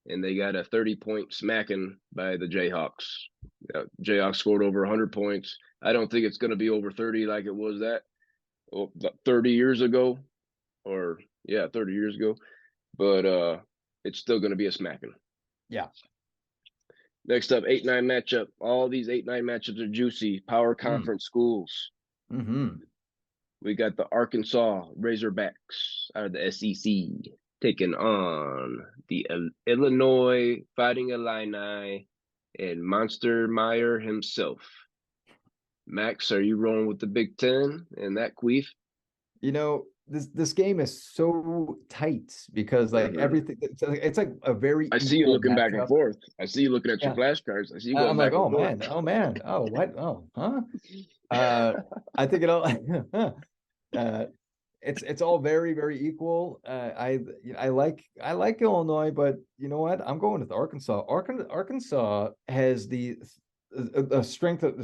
and they got a 30-point smacking by the Jayhawks. Jayhawks scored over 100 points. I don't think it's going to be over 30 like it was 30 years ago, or yeah, 30 years ago. But it's still going to be a smacking. Yeah. Next up, 8-9 matchup. All these 8-9 matchups are juicy. Power conference schools. Mm-hmm. We got the Arkansas Razorbacks out of the SEC taking on the Illinois Fighting Illini and Monster Meyer himself. Max, are you rolling with the Big Ten and that queef? This game is so tight because everything it's like a very I see you equal looking back and matchup. forth. I see you looking at your Yeah. flashcards. I see you I'm going like, back and oh forth. man, oh man, oh what? Oh, huh? I think it all it's all very, very equal. I like Illinois, but you know what? I'm going with Arkansas. Arkansas has the strength of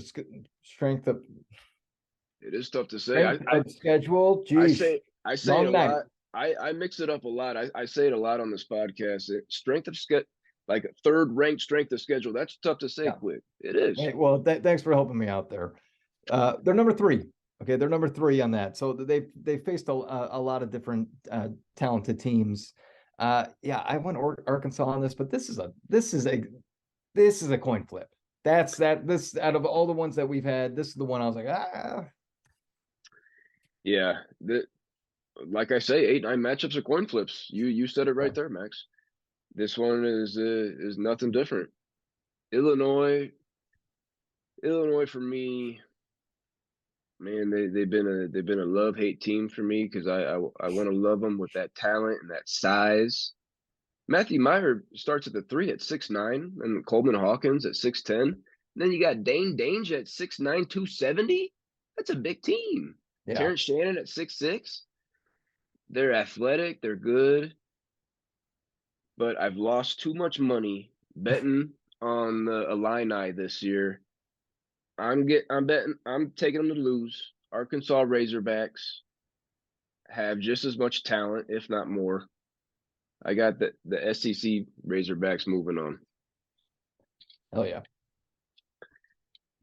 It is tough to say. strength of schedule. I Geez, say I say it long a night. lot. I mix it up a lot. I say it a lot on this podcast. Strength of schedule, like third ranked strength of schedule. That's tough to say Yeah. quick. It is. Hey, well, thanks for helping me out there. They're number three. Okay, they're number three on that. So they faced a lot of different talented teams. Yeah, I went Arkansas on this, but this is a coin flip. This out of all the ones that we've had, this is the one I was like, Yeah. Like I say, 8-9 matchups are coin flips. You said it right there, Max. This one is nothing different. Illinois for me, man, they've been a love hate team for me because I want to love them with that talent and that size. Matthew Meyer starts at the 3 at 6'9", and Coleman Hawkins at 6'10". Then you got Dane Dange at 6'9", 270. That's a big team. yeah. Terrence Shannon at 6'6". They're athletic, they're good, but I've lost too much money betting on the Illini this year. I'm taking them to lose. Arkansas Razorbacks have just as much talent, if not more. I got the SEC Razorbacks moving on. Hell yeah.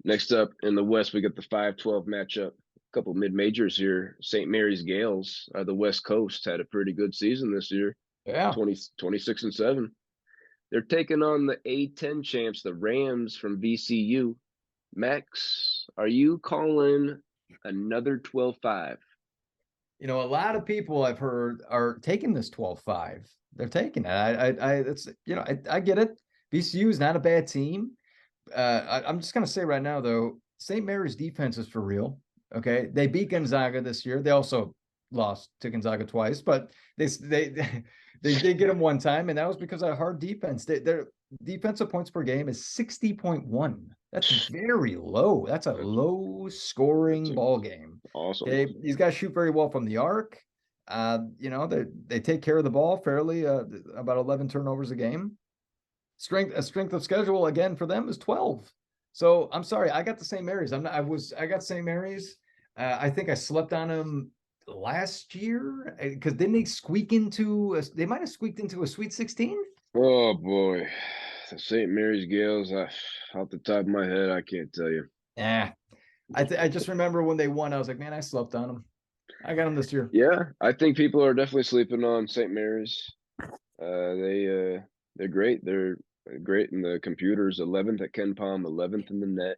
Next up in the West, we got the 5-12 matchup. A couple mid-majors here. St. Mary's Gales, the West Coast, had a pretty good season this year. Yeah. 26-7. They're taking on the A10 champs, the Rams from VCU. Max, are you calling another 12-5? A lot of people I've heard are taking this 12-5. They're taking it. I get it. VCU is not a bad team. I'm just gonna say right now though, St. Mary's defense is for real. Okay, they beat Gonzaga this year. They also lost to Gonzaga twice, but they they did get them one time, and that was because of hard defense. Their defensive points per game is 60.1. That's very low. That's a That's low that's scoring ball game. awesome. Okay, these guys shoot very well from the arc. They take care of the ball fairly. About 11 turnovers a game. Strength of schedule again for them is 12. So I'm sorry, I got the St. Mary's. I got St. Mary's. I think I slept on them last year because didn't they squeak into they might have squeaked into a Sweet 16? Oh boy, the St. Mary's Gales. Off the top of my head, I can't tell you. Yeah. I just remember when they won, I was like, man, I slept on them. I got them this year. Yeah, I think people are definitely sleeping on St. Mary's. They're great. They're great in the computers. 11th at Ken Palm, 11th in the net,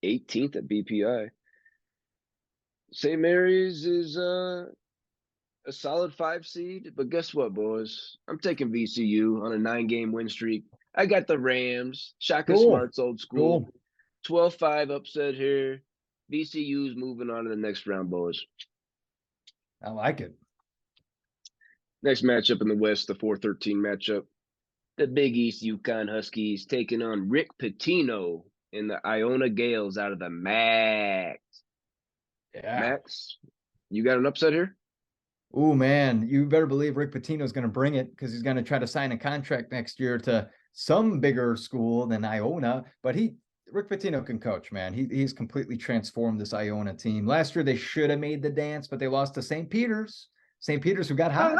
18th at BPI. St. Mary's is a solid 5 seed, but guess what, boys? I'm taking VCU on a 9-game win streak. I got the Rams. Shaka Cool. Smart's old school. Cool. 12-5 upset here. VCU's moving on to the next round, boys. I like it. Next matchup in the West, the 4-13 matchup. The Big East UConn Huskies taking on Rick Pitino and the Iona Gales out of the MAC. Yeah. Max, you got an upset here? Oh man, you better believe Rick Pitino's going to bring it because he's going to try to sign a contract next year to some bigger school than Iona. But Rick Pitino can coach, man. He's completely transformed this Iona team. Last year they should have made the dance, but they lost to St. Peter's. St. Peter's who got hot.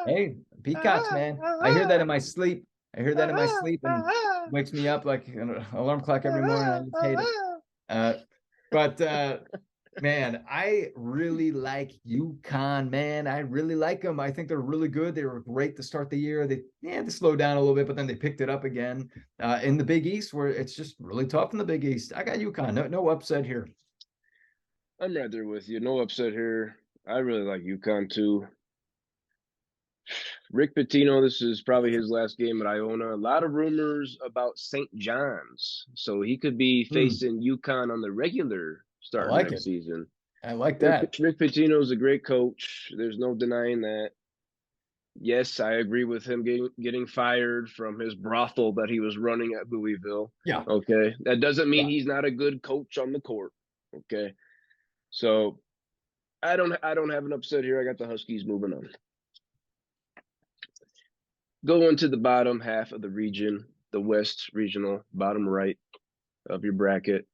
Hey, Peacocks, man. I hear that in my sleep. I hear that in my sleep and wakes me up like an alarm clock every morning. I just hate it. But man, I really like UConn, man. I really like them. I think they're really good. They were great to start the year. They slowed down a little bit, but then they picked it up again in the Big East, where it's just really tough in the Big East. I got UConn. No upset here. I'm right there with you. No upset here. I really like UConn too. Rick Pitino, this is probably his last game at Iona. A lot of rumors about St. John's, so he could be facing UConn on the regular I starting like next it. season. I like Rick, that. Rick Pitino is a great coach. There's no denying that. Yes, I agree with him getting fired from his brothel that he was running at Louisville. Yeah. Okay, that doesn't mean Yeah. he's not a good coach on the court. Okay, so I don't have an upset here. I got the Huskies moving on. Going to the bottom half of the region, the West Regional, bottom right of your bracket.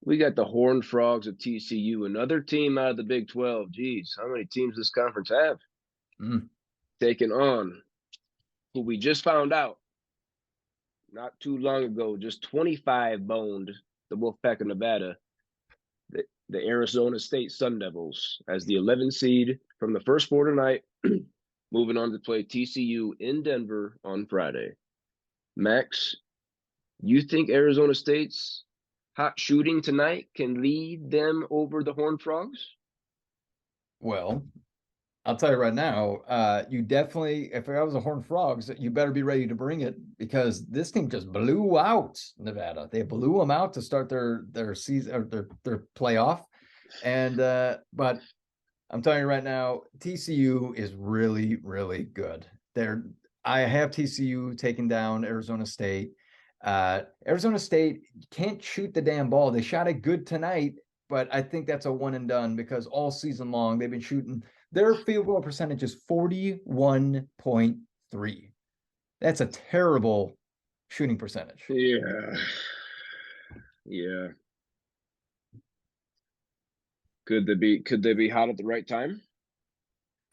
We got the Horned Frogs of TCU, another team out of the Big 12. Geez, how many teams this conference have? Taking on who we just found out not too long ago, just 25 boned the Wolfpack of Nevada, the Arizona State Sun Devils, as the 11 seed from the first four tonight, moving on to play TCU in Denver on Friday. Max, you think Arizona State's hot shooting tonight can lead them over the Horned Frogs? Well, I'll tell you right now, you definitely, if I was a Horned Frogs, you better be ready to bring it because this team just blew out Nevada. They blew them out to start their season or their playoff. And but I'm telling you right now, TCU is really, really good. I have TCU taking down Arizona State. Arizona State can't shoot the damn ball. They shot it good tonight, but I think that's a one and done because all season long they've been shooting. Their field goal percentage is 41.3. That's a terrible shooting percentage. Yeah. Yeah. Could they be hot at the right time?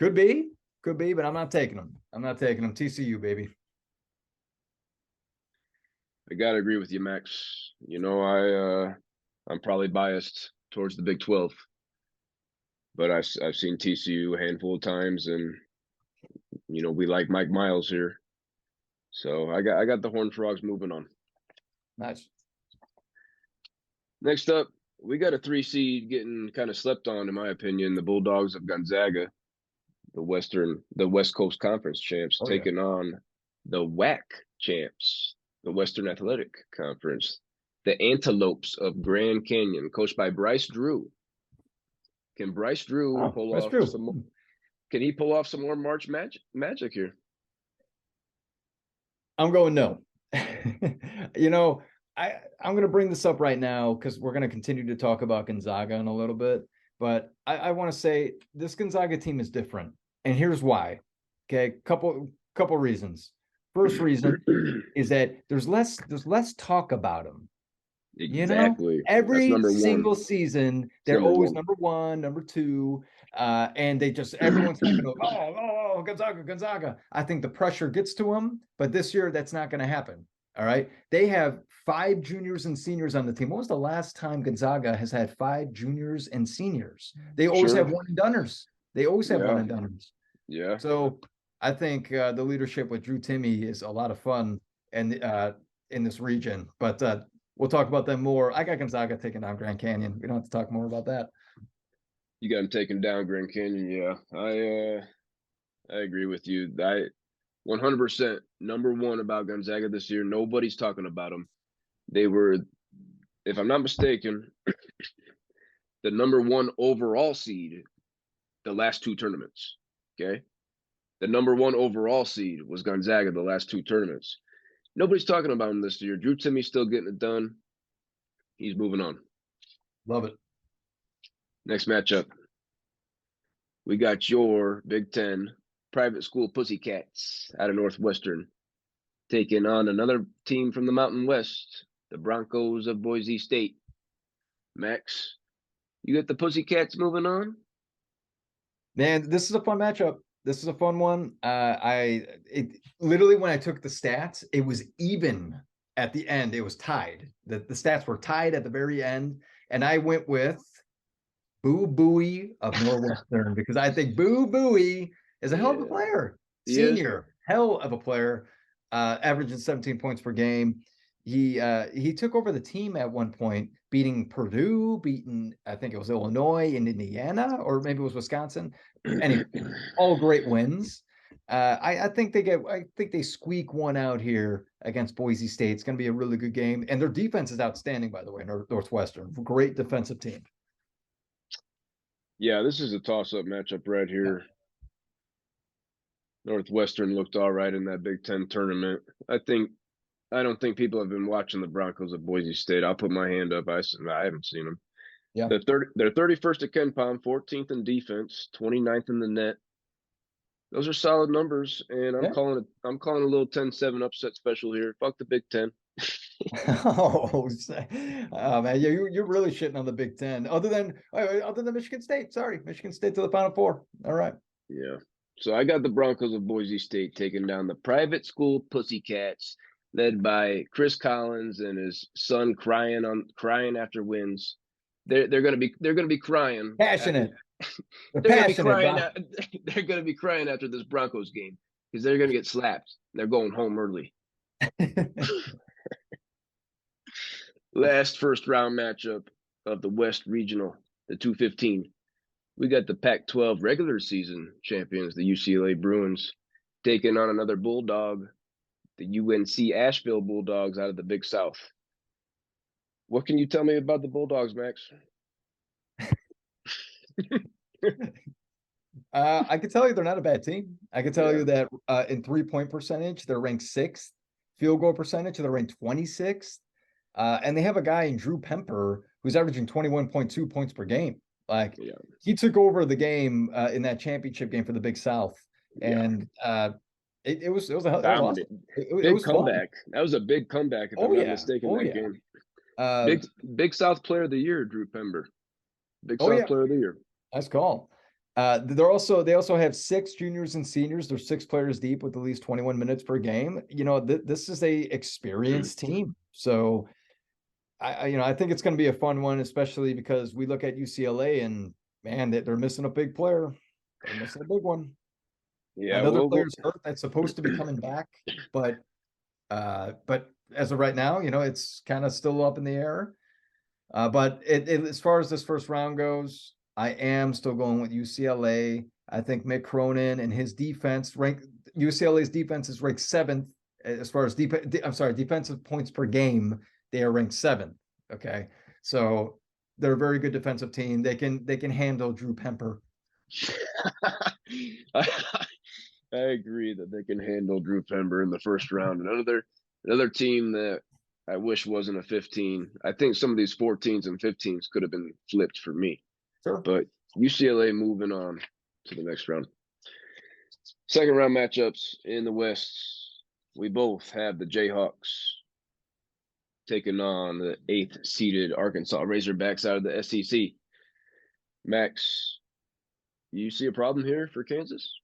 Could be, but I'm not taking them. I'm not taking them. TCU, baby. I gotta agree with you, Max. You know, I'm probably biased towards the Big 12, but I've seen TCU a handful of times, and you know we like Mike Miles here, so I got the Horned Frogs moving on. Nice. Next up, we got a 3 seed getting kind of slept on, in my opinion. The Bulldogs of Gonzaga, the West Coast Conference champs, taking on the WAC champs, the Western Athletic Conference, the Antelopes of Grand Canyon, coached by Bryce Drew. Can Bryce Drew Oh, pull that's off true. some? Can he pull off some more March magic here? I'm going no. You know, I'm going to bring this up right now because we're going to continue to talk about Gonzaga in a little bit. But I want to say this Gonzaga team is different, and here's why. Okay, couple reasons. First reason is that there's less talk about them. You know, Exactly. That's every number one. single season, It's they're number always one. number one, number two, and they just everyone's talking about, Gonzaga, Gonzaga. I think the pressure gets to them, but this year that's not going to happen. All right, they have 5 juniors and seniors on the team. When was the last time Gonzaga has had 5 juniors and seniors? They always have Sure. one and doneers. They always have one Yeah. and doneers. Yeah. So I think the leadership with Drew Timmy is a lot of fun and in this region. But we'll talk about them more. I got Gonzaga taking down Grand Canyon. We don't have to talk more about that. You got him taking down Grand Canyon. Yeah. I agree with you. I 100% number one about Gonzaga this year. Nobody's talking about them. They were, if I'm not mistaken, the number one overall seed the last two tournaments. Okay. The number one overall seed was Gonzaga the last two tournaments. Nobody's talking about him this year. Drew Timmy's still getting it done. He's moving on. Love it. Next matchup. We got your Big Ten private school Pussycats out of Northwestern taking on another team from the Mountain West, the Broncos of Boise State. Max, you got the Pussycats moving on? Man, this is a fun matchup. This is a fun one. It literally when I took the stats, it was even at the end. It was tied. The stats were tied at the very end, and I went with Boo Buie of Northwestern because I think Boo Buie is a hell of a Yeah, player. he is. Senior, hell of a player, averaging 17 points per game. He took over the team at one point, beating Purdue, beating I think it was Illinois and Indiana, or maybe it was Wisconsin. Anyway, all great wins. I think they squeak one out here against Boise State. It's going to be a really good game, and their defense is outstanding, by the way. Northwestern, great defensive team. Yeah, this is a toss-up matchup right here. Northwestern looked all right in that Big Ten tournament. I don't think people have been watching the Broncos at Boise State. I'll put my hand up. I haven't seen them. Yeah. They're 31st at KenPom, 14th in defense, 29th in the net. Those are solid numbers, and Yeah. I'm calling a little 10-7 upset special here. Fuck the Big Ten. Oh, man, yeah, you're really shitting on the Big Ten. Other than Michigan State. Sorry, Michigan State to the Final Four. All right. Yeah. So I got the Broncos of Boise State taking down the private school Pussycats, led by Chris Collins and his son crying after wins. They're gonna be crying after Passionate. They're they're gonna be passionate, crying Bob. they're gonna be crying after this Broncos game because they're gonna get slapped. They're going home early. Last first round matchup of the West Regional, the 215. We got the Pac-12 regular season champions, the UCLA Bruins, taking on another Bulldog, the UNC Asheville Bulldogs out of the Big South. What can you tell me about the Bulldogs, Max? I can tell you they're not a bad team. I can tell Yeah. you that in 3-point percentage, they're ranked 6th. Field goal percentage, they're ranked 26th. And they have a guy in Drew Pemper who's averaging 21.2 points per game. Like Yeah. he took over the game in that championship game for the Big South, Yeah. and it was awesome. Dominant. It Big was fun. comeback. That was a big comeback, if Oh I'm not yeah, mistaken, oh that yeah. game. Uh, Big South Player of the Year, Drew Pember. Big oh South yeah, Player of the Year. nice call. They also have 6 juniors and seniors. They're 6 players deep with at least 21 minutes per game. You know, this is a experienced team. So I think it's going to be a fun one, especially because we look at UCLA and man, they're missing a big player. They're missing a big one. Yeah, Another player's hurt that's supposed to be coming back, but as of right now, it's kind of still up in the air. But as far as this first round goes, I am still going with UCLA. I think Mick Cronin and his defense UCLA's defense is ranked 7th as far as defensive points per game. They are ranked 7th. Okay. So they're a very good defensive team. They can handle Drew Pemper. I, I agree that they can handle Drew Pember in the first round. Another team that I wish wasn't a 15. I think some of these 14s and 15s could have been flipped for me. Sure. But UCLA moving on to the next round. Second round matchups in the West. We both have the Jayhawks taking on the 8th seeded Arkansas Razorbacks out of the SEC. Max, you see a problem here for Kansas?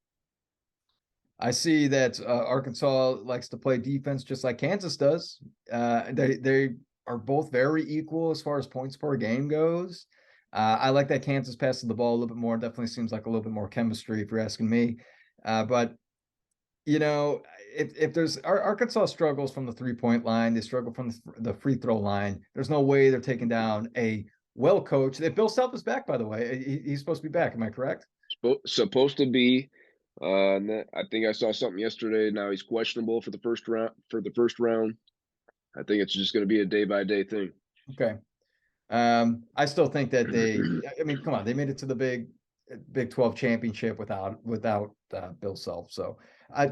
I see that Arkansas likes to play defense just like Kansas does. They are both very equal as far as points per game goes. I like that Kansas passes the ball a little bit more. Definitely seems like a little bit more chemistry, if you're asking me. But you know, if there's Arkansas struggles from the 3-point line, they struggle from the free throw line. There's no way they're taking down a well coached. Bill Self is back, by the way. He's supposed to be back. Am I correct? Supposed to be. I think I saw something yesterday. Now he's questionable for the first round. I think it's just going to be a day by day thing. Okay. I still think that I mean, come on, they made it to the Big 12 championship without Bill Self. So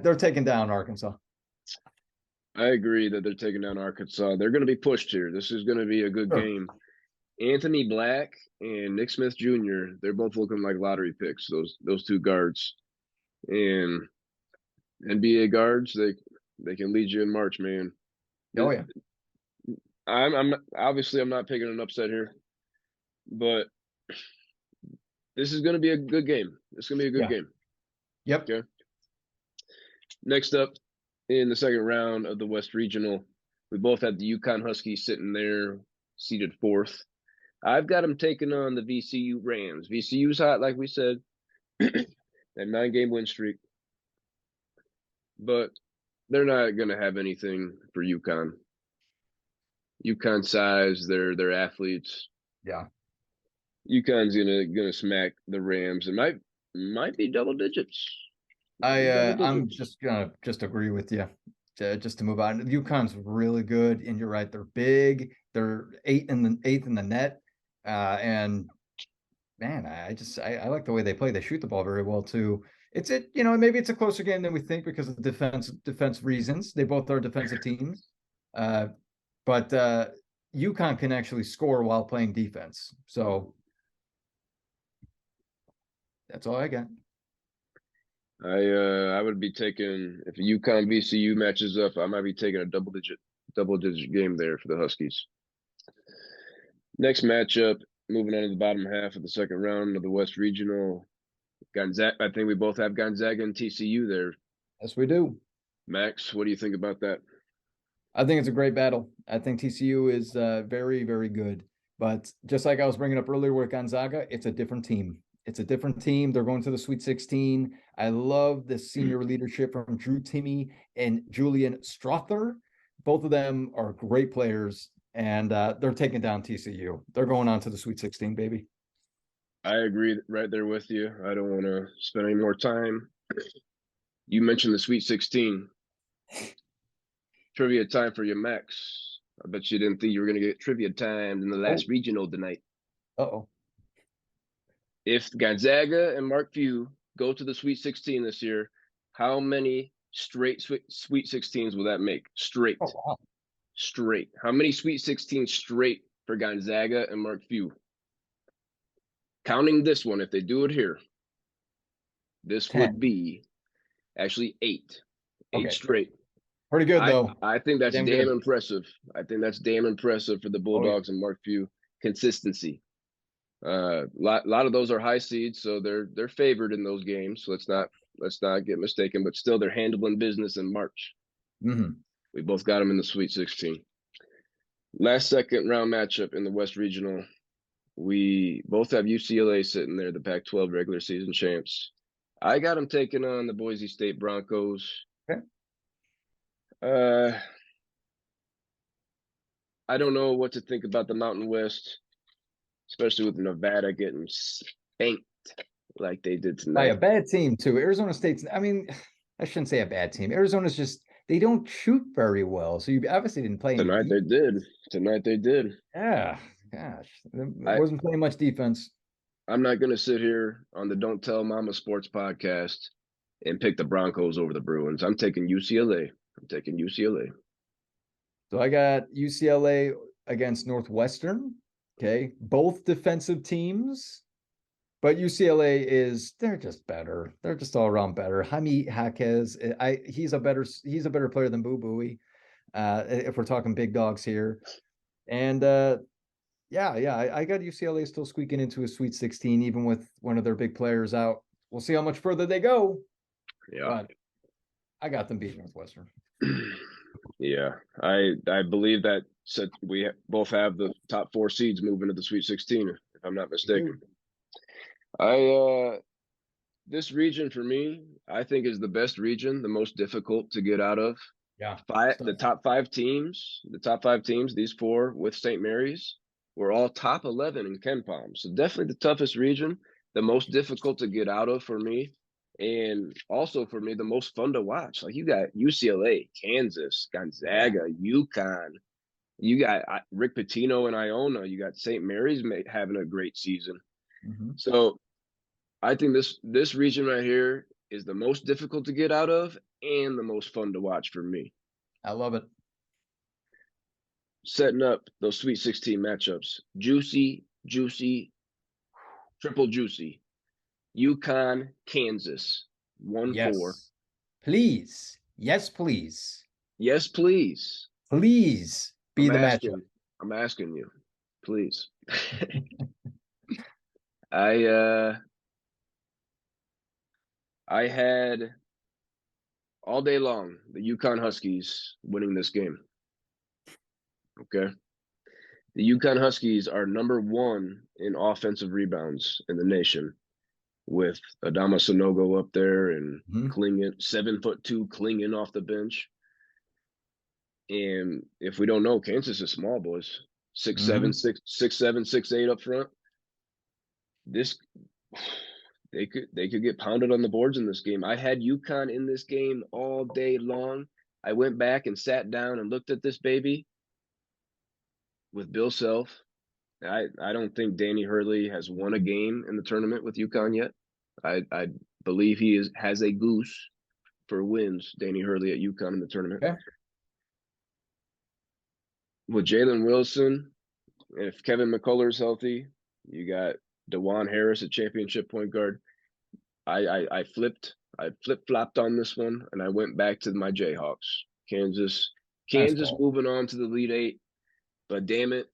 they're taking down Arkansas. I agree that they're taking down Arkansas. They're going to be pushed here. This is going to be a good Sure. game. Anthony Black and Nick Smith Jr. They're both looking like lottery picks. Those two guards, and NBA guards, they can lead you in March, man. Oh yeah. I'm obviously I'm not picking an upset here, but this is going to be a good game. It's going to be a good Yeah. game. Yep. Okay. Next up in the second round of the West Regional, we both have the UConn Huskies sitting there, seated 4th. I've got them taking on the VCU Rams. VCU's hot, like we said, that 9-game win streak, but they're not going to have anything for UConn. UConn size, they're athletes. Yeah. UConn's gonna smack the Rams. It might be double digits. I'm just gonna agree with you. Just to move on, UConn's really good, and you're right. They're big. They're eighth in the net, and man, I like the way they play. They shoot the ball very well too. Maybe it's a closer game than we think because of defense reasons. They both are defensive teams, but UConn can actually score while playing defense. So that's all I got. I would be taking if UConn VCU matches up. I might be taking a double digit game there for the Huskies. Next matchup, moving on to the bottom half of the second round of the West Regional. Gonzaga. I think we both have Gonzaga and TCU there. Yes, we do. Max, what do you think about that? I think it's a great battle. I think TCU is very, very good. But just like I was bringing up earlier with Gonzaga, it's a different team. It's a different team. They're going to the Sweet 16. I love the senior leadership from Drew Timme and Julian Strother. Both of them are great players, and they're taking down TCU. They're going on to the Sweet 16, baby. I agree right there with you. I don't want to spend any more time. You mentioned the Sweet 16. Trivia time for you, Max. I bet you didn't think you were going to get trivia time in the last regional tonight. Uh-oh. If Gonzaga and Mark Few go to the Sweet 16 this year, how many straight Sweet 16s will that make? Straight. Oh, wow. Straight. How many Sweet 16s straight for Gonzaga and Mark Few? Counting this one, if they do it here, this 10. would be actually 8. 8 Okay. straight. Pretty good, though. I think that's damn impressive. I think that's damn impressive for the Bulldogs and Mark Few. Consistency. Lot of those are high seeds, so they're favored in those games. So let's not get mistaken, but still they're handling business in March. Mm-hmm. We both got them in the Sweet 16. Last second round matchup in the West Regional. We both have UCLA sitting there, the Pac-12 regular season champs. I got them taking on the Boise State Broncos. Okay. I don't know what to think about the Mountain West, especially with Nevada getting spanked like they did tonight. By a bad team, too. Arizona State's, I mean, I shouldn't say a bad team. Arizona's just, they don't shoot very well. So you obviously didn't play Tonight they did. Yeah. Gosh, it I wasn't playing much defense. I'm not going to sit here on the Don't Tell Mama Sports podcast and pick the Broncos over the Bruins. I'm taking UCLA. I'm taking UCLA. So I got UCLA against Northwestern. Okay, both defensive teams, but UCLA they're just better. They're just all around better. Jaime Jaquez, he's a better player than Boo Booey. If we're talking big dogs here, and yeah, I got UCLA still squeaking into a Sweet 16, even with one of their big players out. We'll see how much further they go, Yeah. but I got them beating Northwestern. Yeah. I believe that we both have the top 4 seeds moving to the Sweet 16, if I'm not mistaken. I This region for me, I think is the best region, the most difficult to get out of. Yeah, The top five teams, these four with St. Mary's, were all top 11 in Ken Palm. So definitely the toughest region, the most difficult to get out of for me. And also for me, the most fun to watch. Like you got UCLA, Kansas, yeah. Gonzaga, UConn. You got Rick Pitino and Iona. You got St. Mary's having a great season. Mm-hmm. So I think this region right here is the most difficult to get out of and the most fun to watch for me. I love it. Setting up those Sweet 16 matchups. Juicy, juicy, triple juicy. UConn, Kansas, 1-4. Yes, please. Yes, please. Yes, please. Please be I'm the matchup. asking. I'm asking you, please. I I had all day long the UConn Huskies winning this game. Okay. The UConn Huskies are number 1 in offensive rebounds in the nation, with Adama Sanogo up there and Mhm. Klingen, 7'2", Klingen off the bench. And if we don't know, Kansas is small, boys. 6'7", Mhm. 6'7", 6'8" up front. This they could get pounded on the boards in this game. I had UConn in this game all day long. I went back and sat down and looked at this baby with Bill Self. I don't think Danny Hurley has won a game in the tournament with UConn yet. I believe has a goose for wins, Danny Hurley at UConn in the tournament. Okay. With Jalen Wilson, if Kevin McCullough's healthy, you got DeJuan Harris at championship point guard. I flip flopped on this one, and I went back to my Jayhawks. Kansas, Nice Kansas ball. moving on to the Elite Eight, but damn it,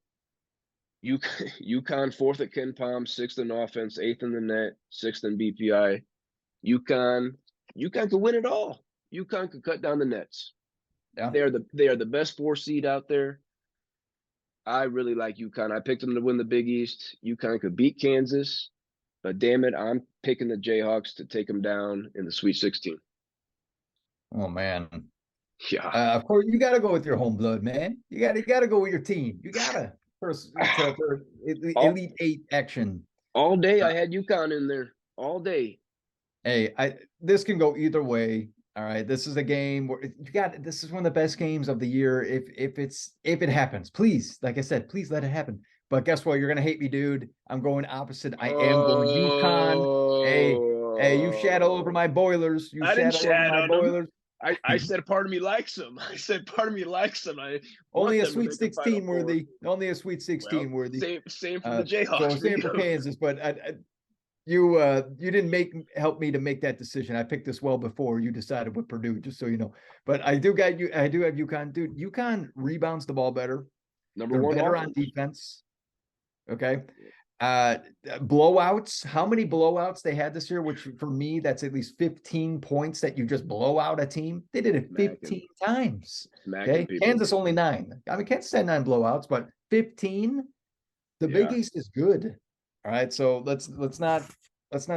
UConn 4th at Ken Palm, 6th in offense, 8th in the net, 6th in BPI. UConn could win it all. UConn could cut down the nets. Yeah. They are the best 4 seed out there. I really like UConn. I picked them to win the Big East. UConn could beat Kansas, but damn it, I'm picking the Jayhawks to take them down in the Sweet 16. Oh man. Yeah. Of course, you got to go with your home blood, man. You got to go with your team. You got to first for all Elite Eight action. all day Uh, I had UConn in there. All day. hey, this can go either way. All right, this is a game where this is one of the best games of the year. If it happens, please, like I said, please let it happen. But guess what? You're gonna hate me, dude. I'm going opposite. I am going UConn. Hey, you shadow over Oh, my Boilers. You I didn't shadow over chat my on them. Boilers. I said part of me likes them. I said part of me likes them. I want Only a them to Sweet make a Final 16 Four. worthy. Only a Sweet Well, 16 worthy. same for the Jayhawks So for same you. for Kansas, but you didn't help me to make that decision. I picked this well before you decided with Purdue, just so you know. But I do have UConn, dude. UConn rebounds the ball better. Number They're 1 better on offense. defense. Okay. Uh Blowouts. How many blowouts they had this year? Which for me, that's at least 15 points that you just blow out a team. They did it Smacking, 15 times. smacking Okay. people. Kansas only 9. I mean, Kansas had 9 blowouts, but 15. The Big Yeah, East is good. All right. So let's not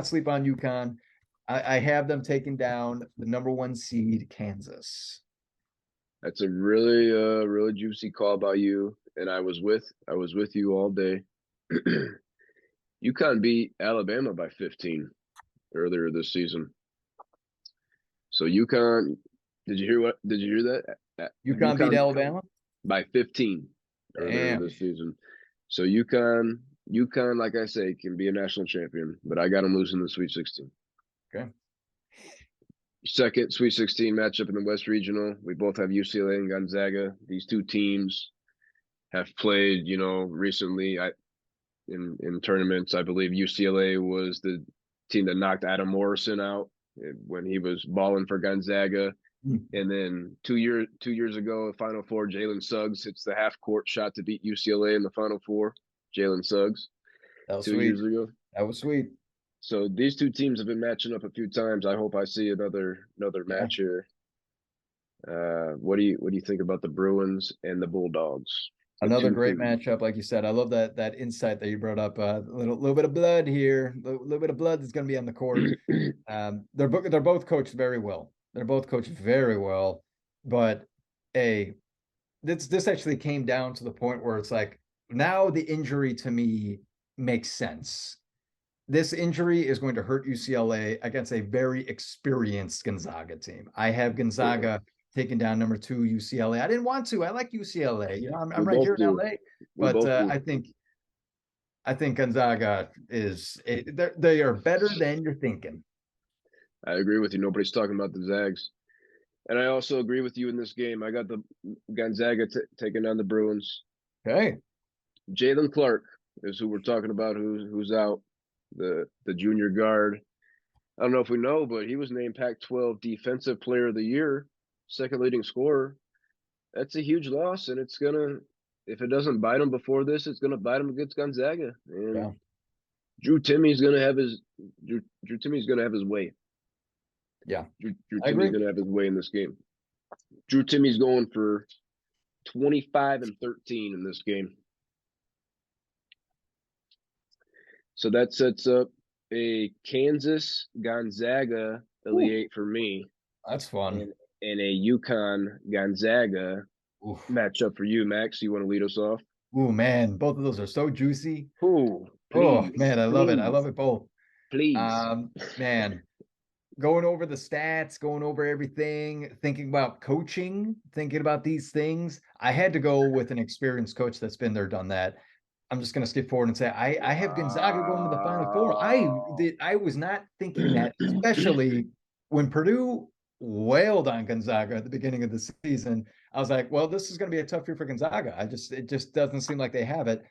sleep on UConn. I have them taking down the number 1 seed, Kansas. that's a really juicy call by you, and I was with you all day. UConn beat Alabama by 15 earlier this season. So UConn, did you hear what? Did you hear that? UConn beat UConn Alabama. by 15 earlier Damn. this season. So UConn, like I say, can be a national champion, but I got them losing the Sweet 16. Okay. Second Sweet 16 matchup in the West Regional. We both have UCLA and Gonzaga. These two teams have played, recently. In tournaments. I believe UCLA was the team that knocked Adam Morrison out when he was balling for Gonzaga. Mm, And then 2 years ago, Final Four, Jalen Suggs hits the half court shot to beat UCLA in the Final Four. Jalen Suggs, that was two sweet. years ago. That was sweet. So these two teams have been matching up a few times. I hope I see another Yeah. match here. What do you think about the Bruins and the Bulldogs at Another great 2-2? matchup, like you said. I love that insight that you brought up. A little bit of blood here, a little bit of blood that's going to be on the court. They're both coached very well. They're both coached very well, but a this actually came down to the point where it's like now the injury to me makes sense. This injury is going to hurt UCLA against a very experienced Gonzaga team. I have Yeah, Gonzaga taking down number 2 UCLA. I didn't want to. I like UCLA. I'm we right both here in do. LA, We but both do. I think Gonzaga they are better than you're thinking. I agree with you. Nobody's talking about the Zags. And I also agree with you in this game. I got the Gonzaga taking on the Bruins. Okay. Jalen Clark is who we're talking about, who's out, the junior guard. I don't know if we know, but he was named Pac-12 Defensive Player of the Year, second leading scorer. That's a huge loss, and it's gonna, if it doesn't bite him before this, it's gonna bite him against Gonzaga. And Yeah. Drew Timmy's gonna have his way. Yeah. Drew I Timmy's agree. gonna have his way in this game. Drew Timmy's going for 25 and 13 in this game. So that sets up a Kansas Gonzaga Elite Ooh, Eight for me, that's fun. and a UConn Gonzaga Oof. matchup for you, Max. You want to lead us off? Ooh, man, both of those are so juicy. Oh, Oh, please, man, I love it. I please, love it both. please. Man, going over the stats, going over everything, thinking about coaching, thinking about these things. I had to go with an experienced coach that's been there, done that. I'm just going to skip forward and say I have Gonzaga going to the Final Four. Wow. I was not thinking that, especially when Purdue wailed on Gonzaga at the beginning of the season. I was like, well, this is going to be a tough year for Gonzaga. It just doesn't seem like they have it.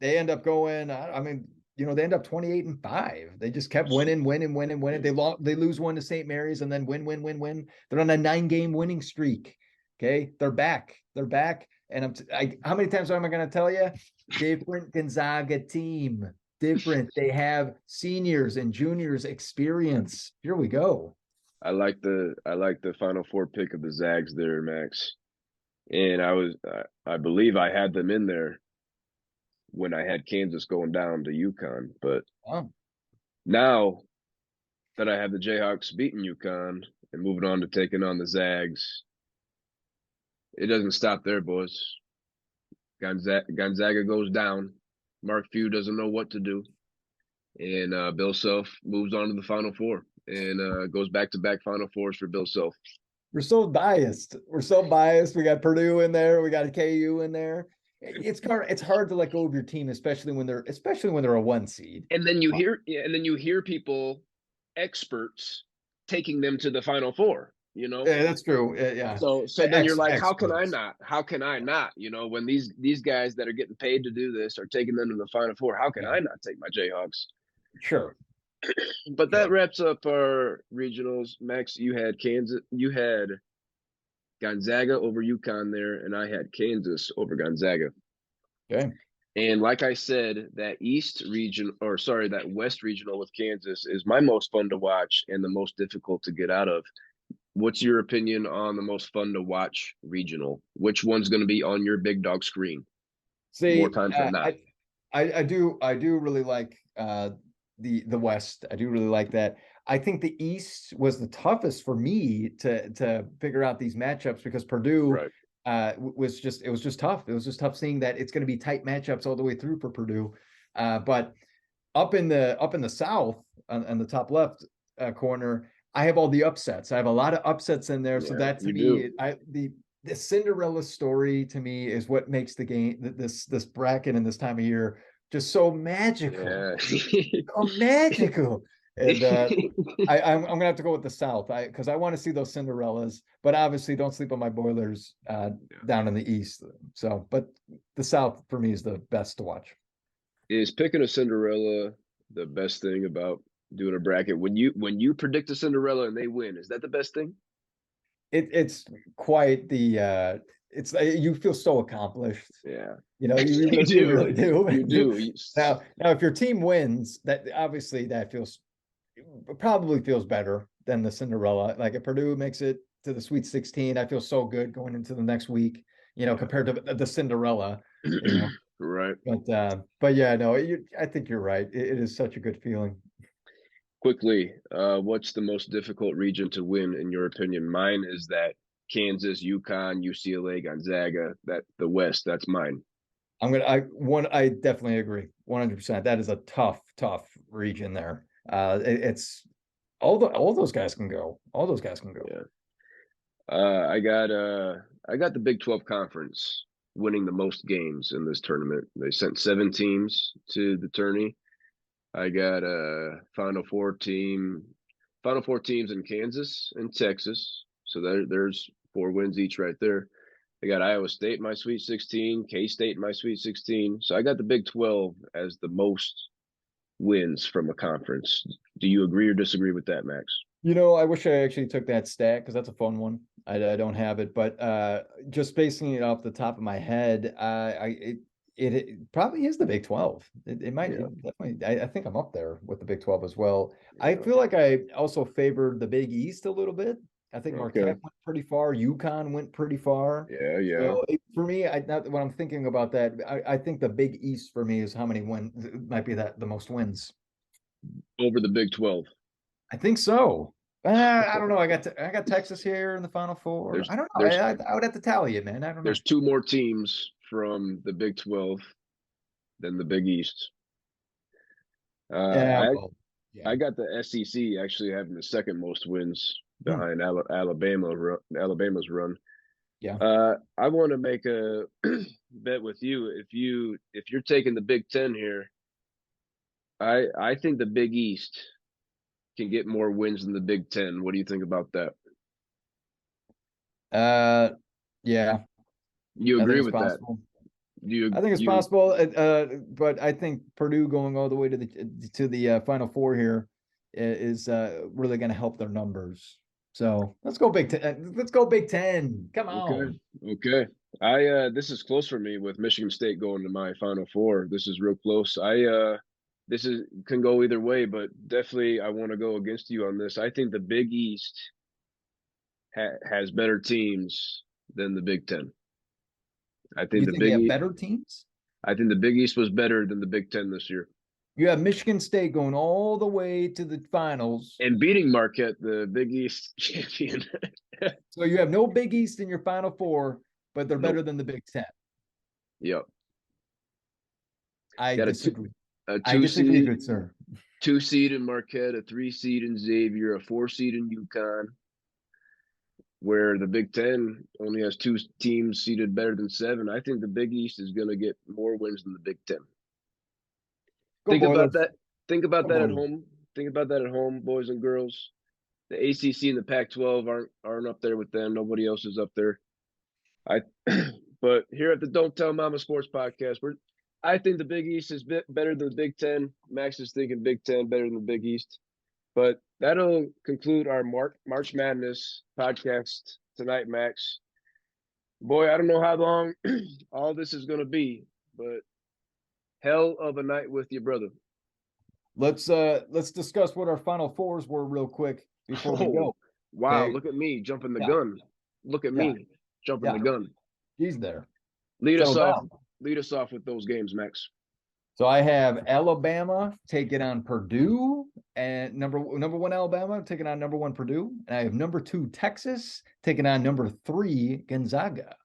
They end up going. I mean, they end up 28-5. They just kept winning, winning, winning, winning. They lose one to St. Mary's and then win, win, win, win. They're on a 9-game winning streak. Okay, they're back. They're back. And how many times am I going to tell you? Different Gonzaga team. Different. They have seniors and juniors experience. Here we go. I like the Final Four pick of the Zags there, Max. And I believe I had them in there when I had Kansas going down to UConn. But Oh, now that I have the Jayhawks beating UConn and moving on to taking on the Zags, it doesn't stop there, boys. Gonzaga goes down. Mark Few doesn't know what to do, and Bill Self moves on to the Final Four and goes back to back Final Fours for Bill Self. we're so biased. We're so biased. We got Purdue in there. We got KU in there. It's hard to let go of your team, especially when they're a 1 seed. And then you hear people, experts, taking them to the Final Four. Yeah, that's true. Yeah, So then you're like, how can I experts. not? How can I not? When these guys that are getting paid to do this are taking them to the Final Four, how can Yeah, I not take my Jayhawks? sure, But that sure. wraps up our regionals. Max, you had Gonzaga over UConn there, and I had Kansas over Gonzaga. Okay. And like I said, that West regional with Kansas is my most fun to watch and the most difficult to get out of. What's your opinion on the most fun to watch regional? Which one's going to be on your big dog screen more See, times than not? I do really like the West. I do really like that. I think the East was the toughest for me to figure out these matchups because Purdue Right. was just tough. It was just tough seeing that it's going to be tight matchups all the way through for Purdue. But up in the South on the top left corner, I have all the upsets. I have a lot of upsets in there. So Yeah, that to you do. me, the the Cinderella story to me is what makes the game, this bracket and this time of year just so magical. Yeah. Oh, magical. And I'm gonna have to go with the South. Because I want to see those Cinderellas, but obviously don't sleep on my boilers down in the East. So, but the South for me is the best to watch. Is picking a Cinderella the best thing about doing a bracket? When you predict a Cinderella and they win, is that the best thing? It's quite the it's you feel so accomplished. Yeah. You know, You you do. really do. You do. You, Now, if your team wins, that obviously that feels probably feels better than the Cinderella. Like if Purdue makes it to the Sweet 16, I feel so good going into the next week, you know, yeah. compared to the Cinderella, you know. Right. But yeah, no, I think you're right. It is such a good feeling. Quickly, what's the most difficult region to win in your opinion? Mine is that Kansas, UConn, UCLA, Gonzaga, that the West, that's mine. I definitely agree 100%. That is a tough region there. It's all those guys can go. All those guys can go. Yeah. I got the Big 12 conference winning the most games in this tournament. They sent 7 teams to the tourney. I got a Final Four teams in Kansas and Texas. So there's 4 wins each right there. I got Iowa State in my Sweet 16, K State in my Sweet 16. So I got the Big 12 as the most wins from a conference. Do you agree or disagree with that, Max? You know, I wish I actually took that stat because that's a fun one. I don't have it, but just basing it off the top of my head, it probably is the Big 12. It might Yeah, it definitely. I think I'm up there with the Big 12 as well. I yeah. feel like I also favored the Big East a little bit. I think Okay. Marquette went pretty far. UConn went pretty far. Yeah, yeah. So for me, not when I'm thinking about that, I think the Big East for me is how many wins might be that the most wins. Over the Big 12. I think so. I don't know. I got Texas here in the Final Four. There's I don't know. there's I would have to tally it, man. I don't know. there's 2 more teams from the Big 12 than the Big East. Yeah, I well, yeah, I got the SEC actually having the second most wins hmm, behind Alabama's run. yeah. I want to make a bet with you. If you're taking the Big Ten here, I think the Big East can get more wins than the Big Ten. What do you think about that? Uh, yeah. You I think agree it's with that? possible. I You think it's you possible. But I think Purdue going all the way to the Final Four here is really going to help their numbers. So let's go Big Ten. Let's go Big Ten. Come okay? on. Okay. I This is close for me with Michigan State going to my Final Four. This is real close. This is can go either way, but definitely I want to go against you on this. I think the Big East has better teams than the Big Ten. I think You the think they Big have East, better teams? I think the Big East was better than the Big Ten this year. You have Michigan State going all the way to the finals. And beating Marquette, the Big East champion. So you have no Big East in your Final Four, but they're better Nope. than the Big Ten. Yep. I Got disagree. a I two disagree, seed, good sir. 2 seed in Marquette, a 3 seed in Xavier, a 4 seed in UConn, where the Big Ten only has 2 teams seeded better than 7. I think the Big East is going to get more wins than the Big Ten. Go Think about Boilers. that. Think about Go that at Boilers. home. Think about that at home, boys and girls. The ACC and the Pac-12 aren't up there with them. Nobody else is up there. I, but here at the Don't Tell Mama Sports Podcast, I think the Big East is better than the Big Ten. Max is thinking Big Ten better than the Big East. But that'll conclude our March Madness podcast tonight, Max. Boy, I don't know how long all this is going to be, but hell of a night with your brother. Let's discuss what our Final Fours were real quick before we Oh, go. wow. Okay. Look at me jumping the Yeah. gun. Look at Yeah. me jumping the Yeah. gun. He's there. Lead us Settle off. down. Lead us off with those games, Max. So I have Alabama taking on Purdue and number one Alabama taking on number one Purdue. And I have number two Texas taking on number three Gonzaga.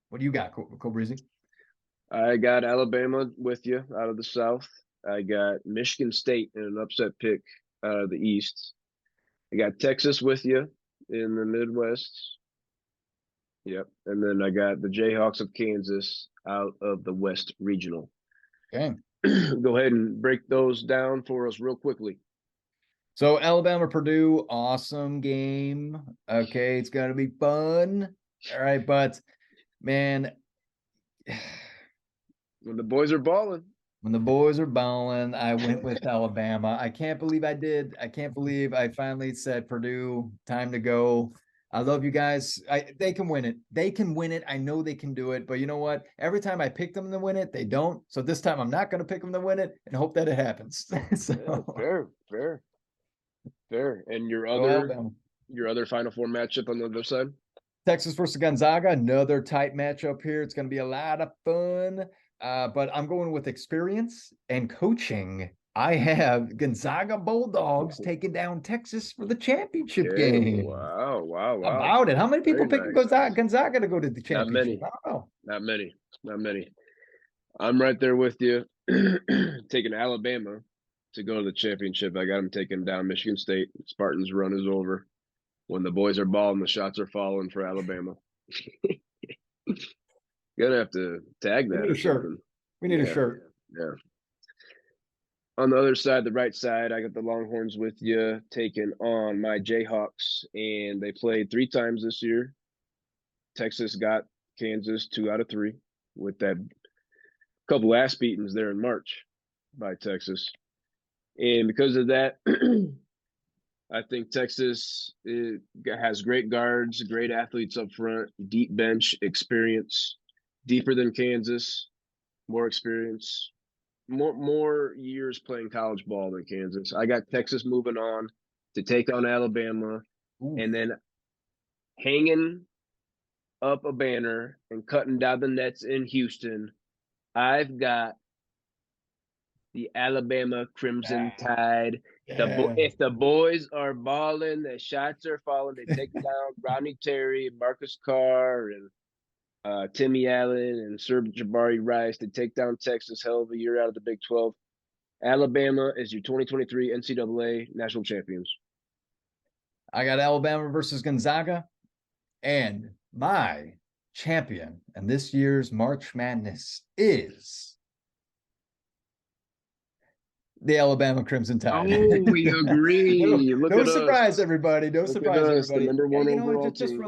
What do you got, Cobrizzi? I got Alabama with you out of the South. I got Michigan State in an upset pick out of the East. I got Texas with you in the Midwest. Yep. And then I got the Jayhawks of Kansas out of the West Regional. Okay. Go ahead and break those down for us real quickly. So Alabama, Purdue, awesome game. Okay, it's gonna be fun. All right, but man, When the boys are balling. when the boys are balling, I went with Alabama. I can't believe I did. I can't believe I finally said Purdue, time to go. I love you guys. They can win it. They can win it. I know they can do it. But you know what? Every time I pick them to win it, they don't. So this time I'm not going to pick them to win it and hope that it happens. Yeah, So fair. And go Alabama. your other Final Four matchup on the other side? Texas versus Gonzaga, another tight matchup here. It's going to be a lot of fun. But I'm going with experience and coaching. I have Gonzaga Bulldogs taking down Texas for the championship Okay. game. Wow. About it. How many Very people pick nice. Gonzaga to go to the Not championship? many. I don't know. Not many. Not many. I'm right there with you. Taking Alabama to go to the championship. I got them taking down Michigan State. Spartans' run is over. When the boys are balling, the shots are falling for Alabama. Gonna have to tag We that need a or shirt. something. We need a Yeah, shirt. yeah. On the other side, the right side, I got the Longhorns with you, taking on my Jayhawks, and they played 3 times this year. Texas got Kansas 2 out of 3 with that couple ass beatings there in March by Texas. And because of that, I think Texas has great guards, great athletes up front, deep bench experience, deeper than Kansas, more experience, more years playing college ball than Kansas. I got Texas moving on to take on Alabama, Ooh. and then hanging up a banner and cutting down the nets in Houston. I've got the Alabama Crimson Tide. Yeah. If the boys are balling, the shots are falling. They take down Ronnie Terry, Marcus Carr, and Timmy Allen and Sir Jabari Rice to take down Texas. Hell of a year out of the Big 12. Alabama is your 2023 NCAA national champions. I got Alabama versus Gonzaga. And my champion in this year's March Madness is the Alabama Crimson Tide. Oh, we agree. Look No at us. surprise, everybody. No Look at surprise, us, the everybody. number Yeah, one overall just team.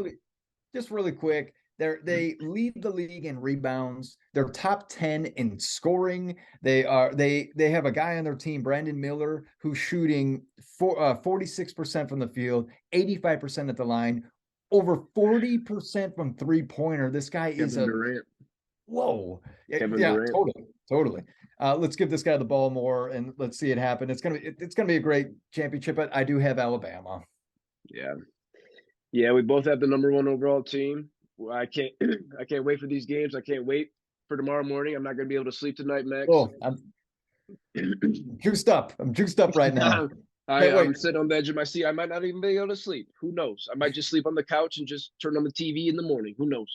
really quick. They lead the league in rebounds. They're top 10 in scoring. They have a guy on their team, Brandon Miller, who's shooting 46% from the field, 85% at the line, over 40% from three-pointer. This guy is Kevin a Durant. whoa. Kevin Yeah, Durant. totally. Let's give this guy the ball more and let's see it happen. It's gonna be a great championship, but I do have Alabama. Yeah. Yeah, we both have the number one overall team. Well, I can't I can't wait for these games. I can't wait for tomorrow morning. I'm not gonna be able to sleep tonight, Max. Oh, I'm juiced up. I'm juiced up right now. Can't wait. I'm sitting on the edge of my seat. I might not even be able to sleep. Who knows? I might just sleep on the couch and just turn on the TV in the morning. Who knows?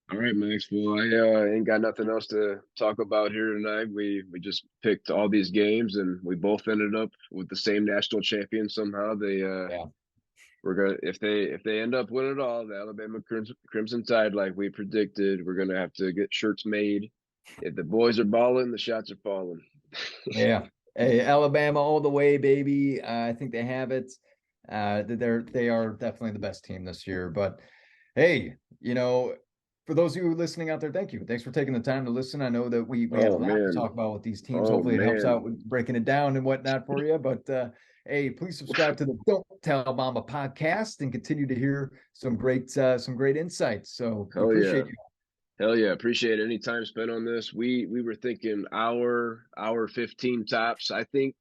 All right, Max. Well, I ain't got nothing else to talk about here tonight. We just picked all these games, and we both ended up with the same national champion somehow. Yeah. We're gonna if they end up winning it all, the Alabama Crimson Tide, like we predicted, we're gonna have to get shirts made. If the boys are balling, the shots are falling. Yeah. Hey, Alabama all the way, baby. I think they have it. They are definitely the best team this year. But hey, for those of you listening out there, thank you. Thanks for taking the time to listen. I know that we had a Oh lot to man. talk about with these teams. Oh Hopefully it helps man. out with breaking it down and whatnot for you. But hey, please subscribe to the Don't Tell Mama podcast and continue to hear some great insights. So we Hell yeah. appreciate you. Hell yeah. Appreciate any time spent on this. We were thinking hour 15 tops. I think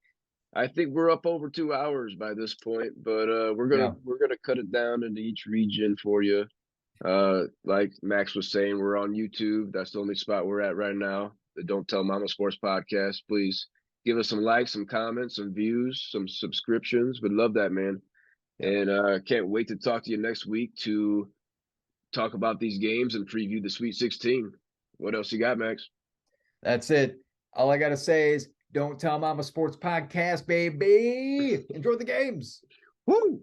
we're up over 2 hours by this point, but Yeah. we're gonna cut it down into each region for you. Like Max was saying, we're on YouTube. That's the only spot we're at right now. The Don't Tell Mama Sports Podcast. Please give us some likes, some comments, some views, some subscriptions. We'd love that, man. Yeah. And can't wait to talk to you next week to talk about these games and preview the Sweet 16. What else you got, Max? That's it. All I gotta say is Don't Tell Mama Sports Podcast, baby. Enjoy the games. Woo!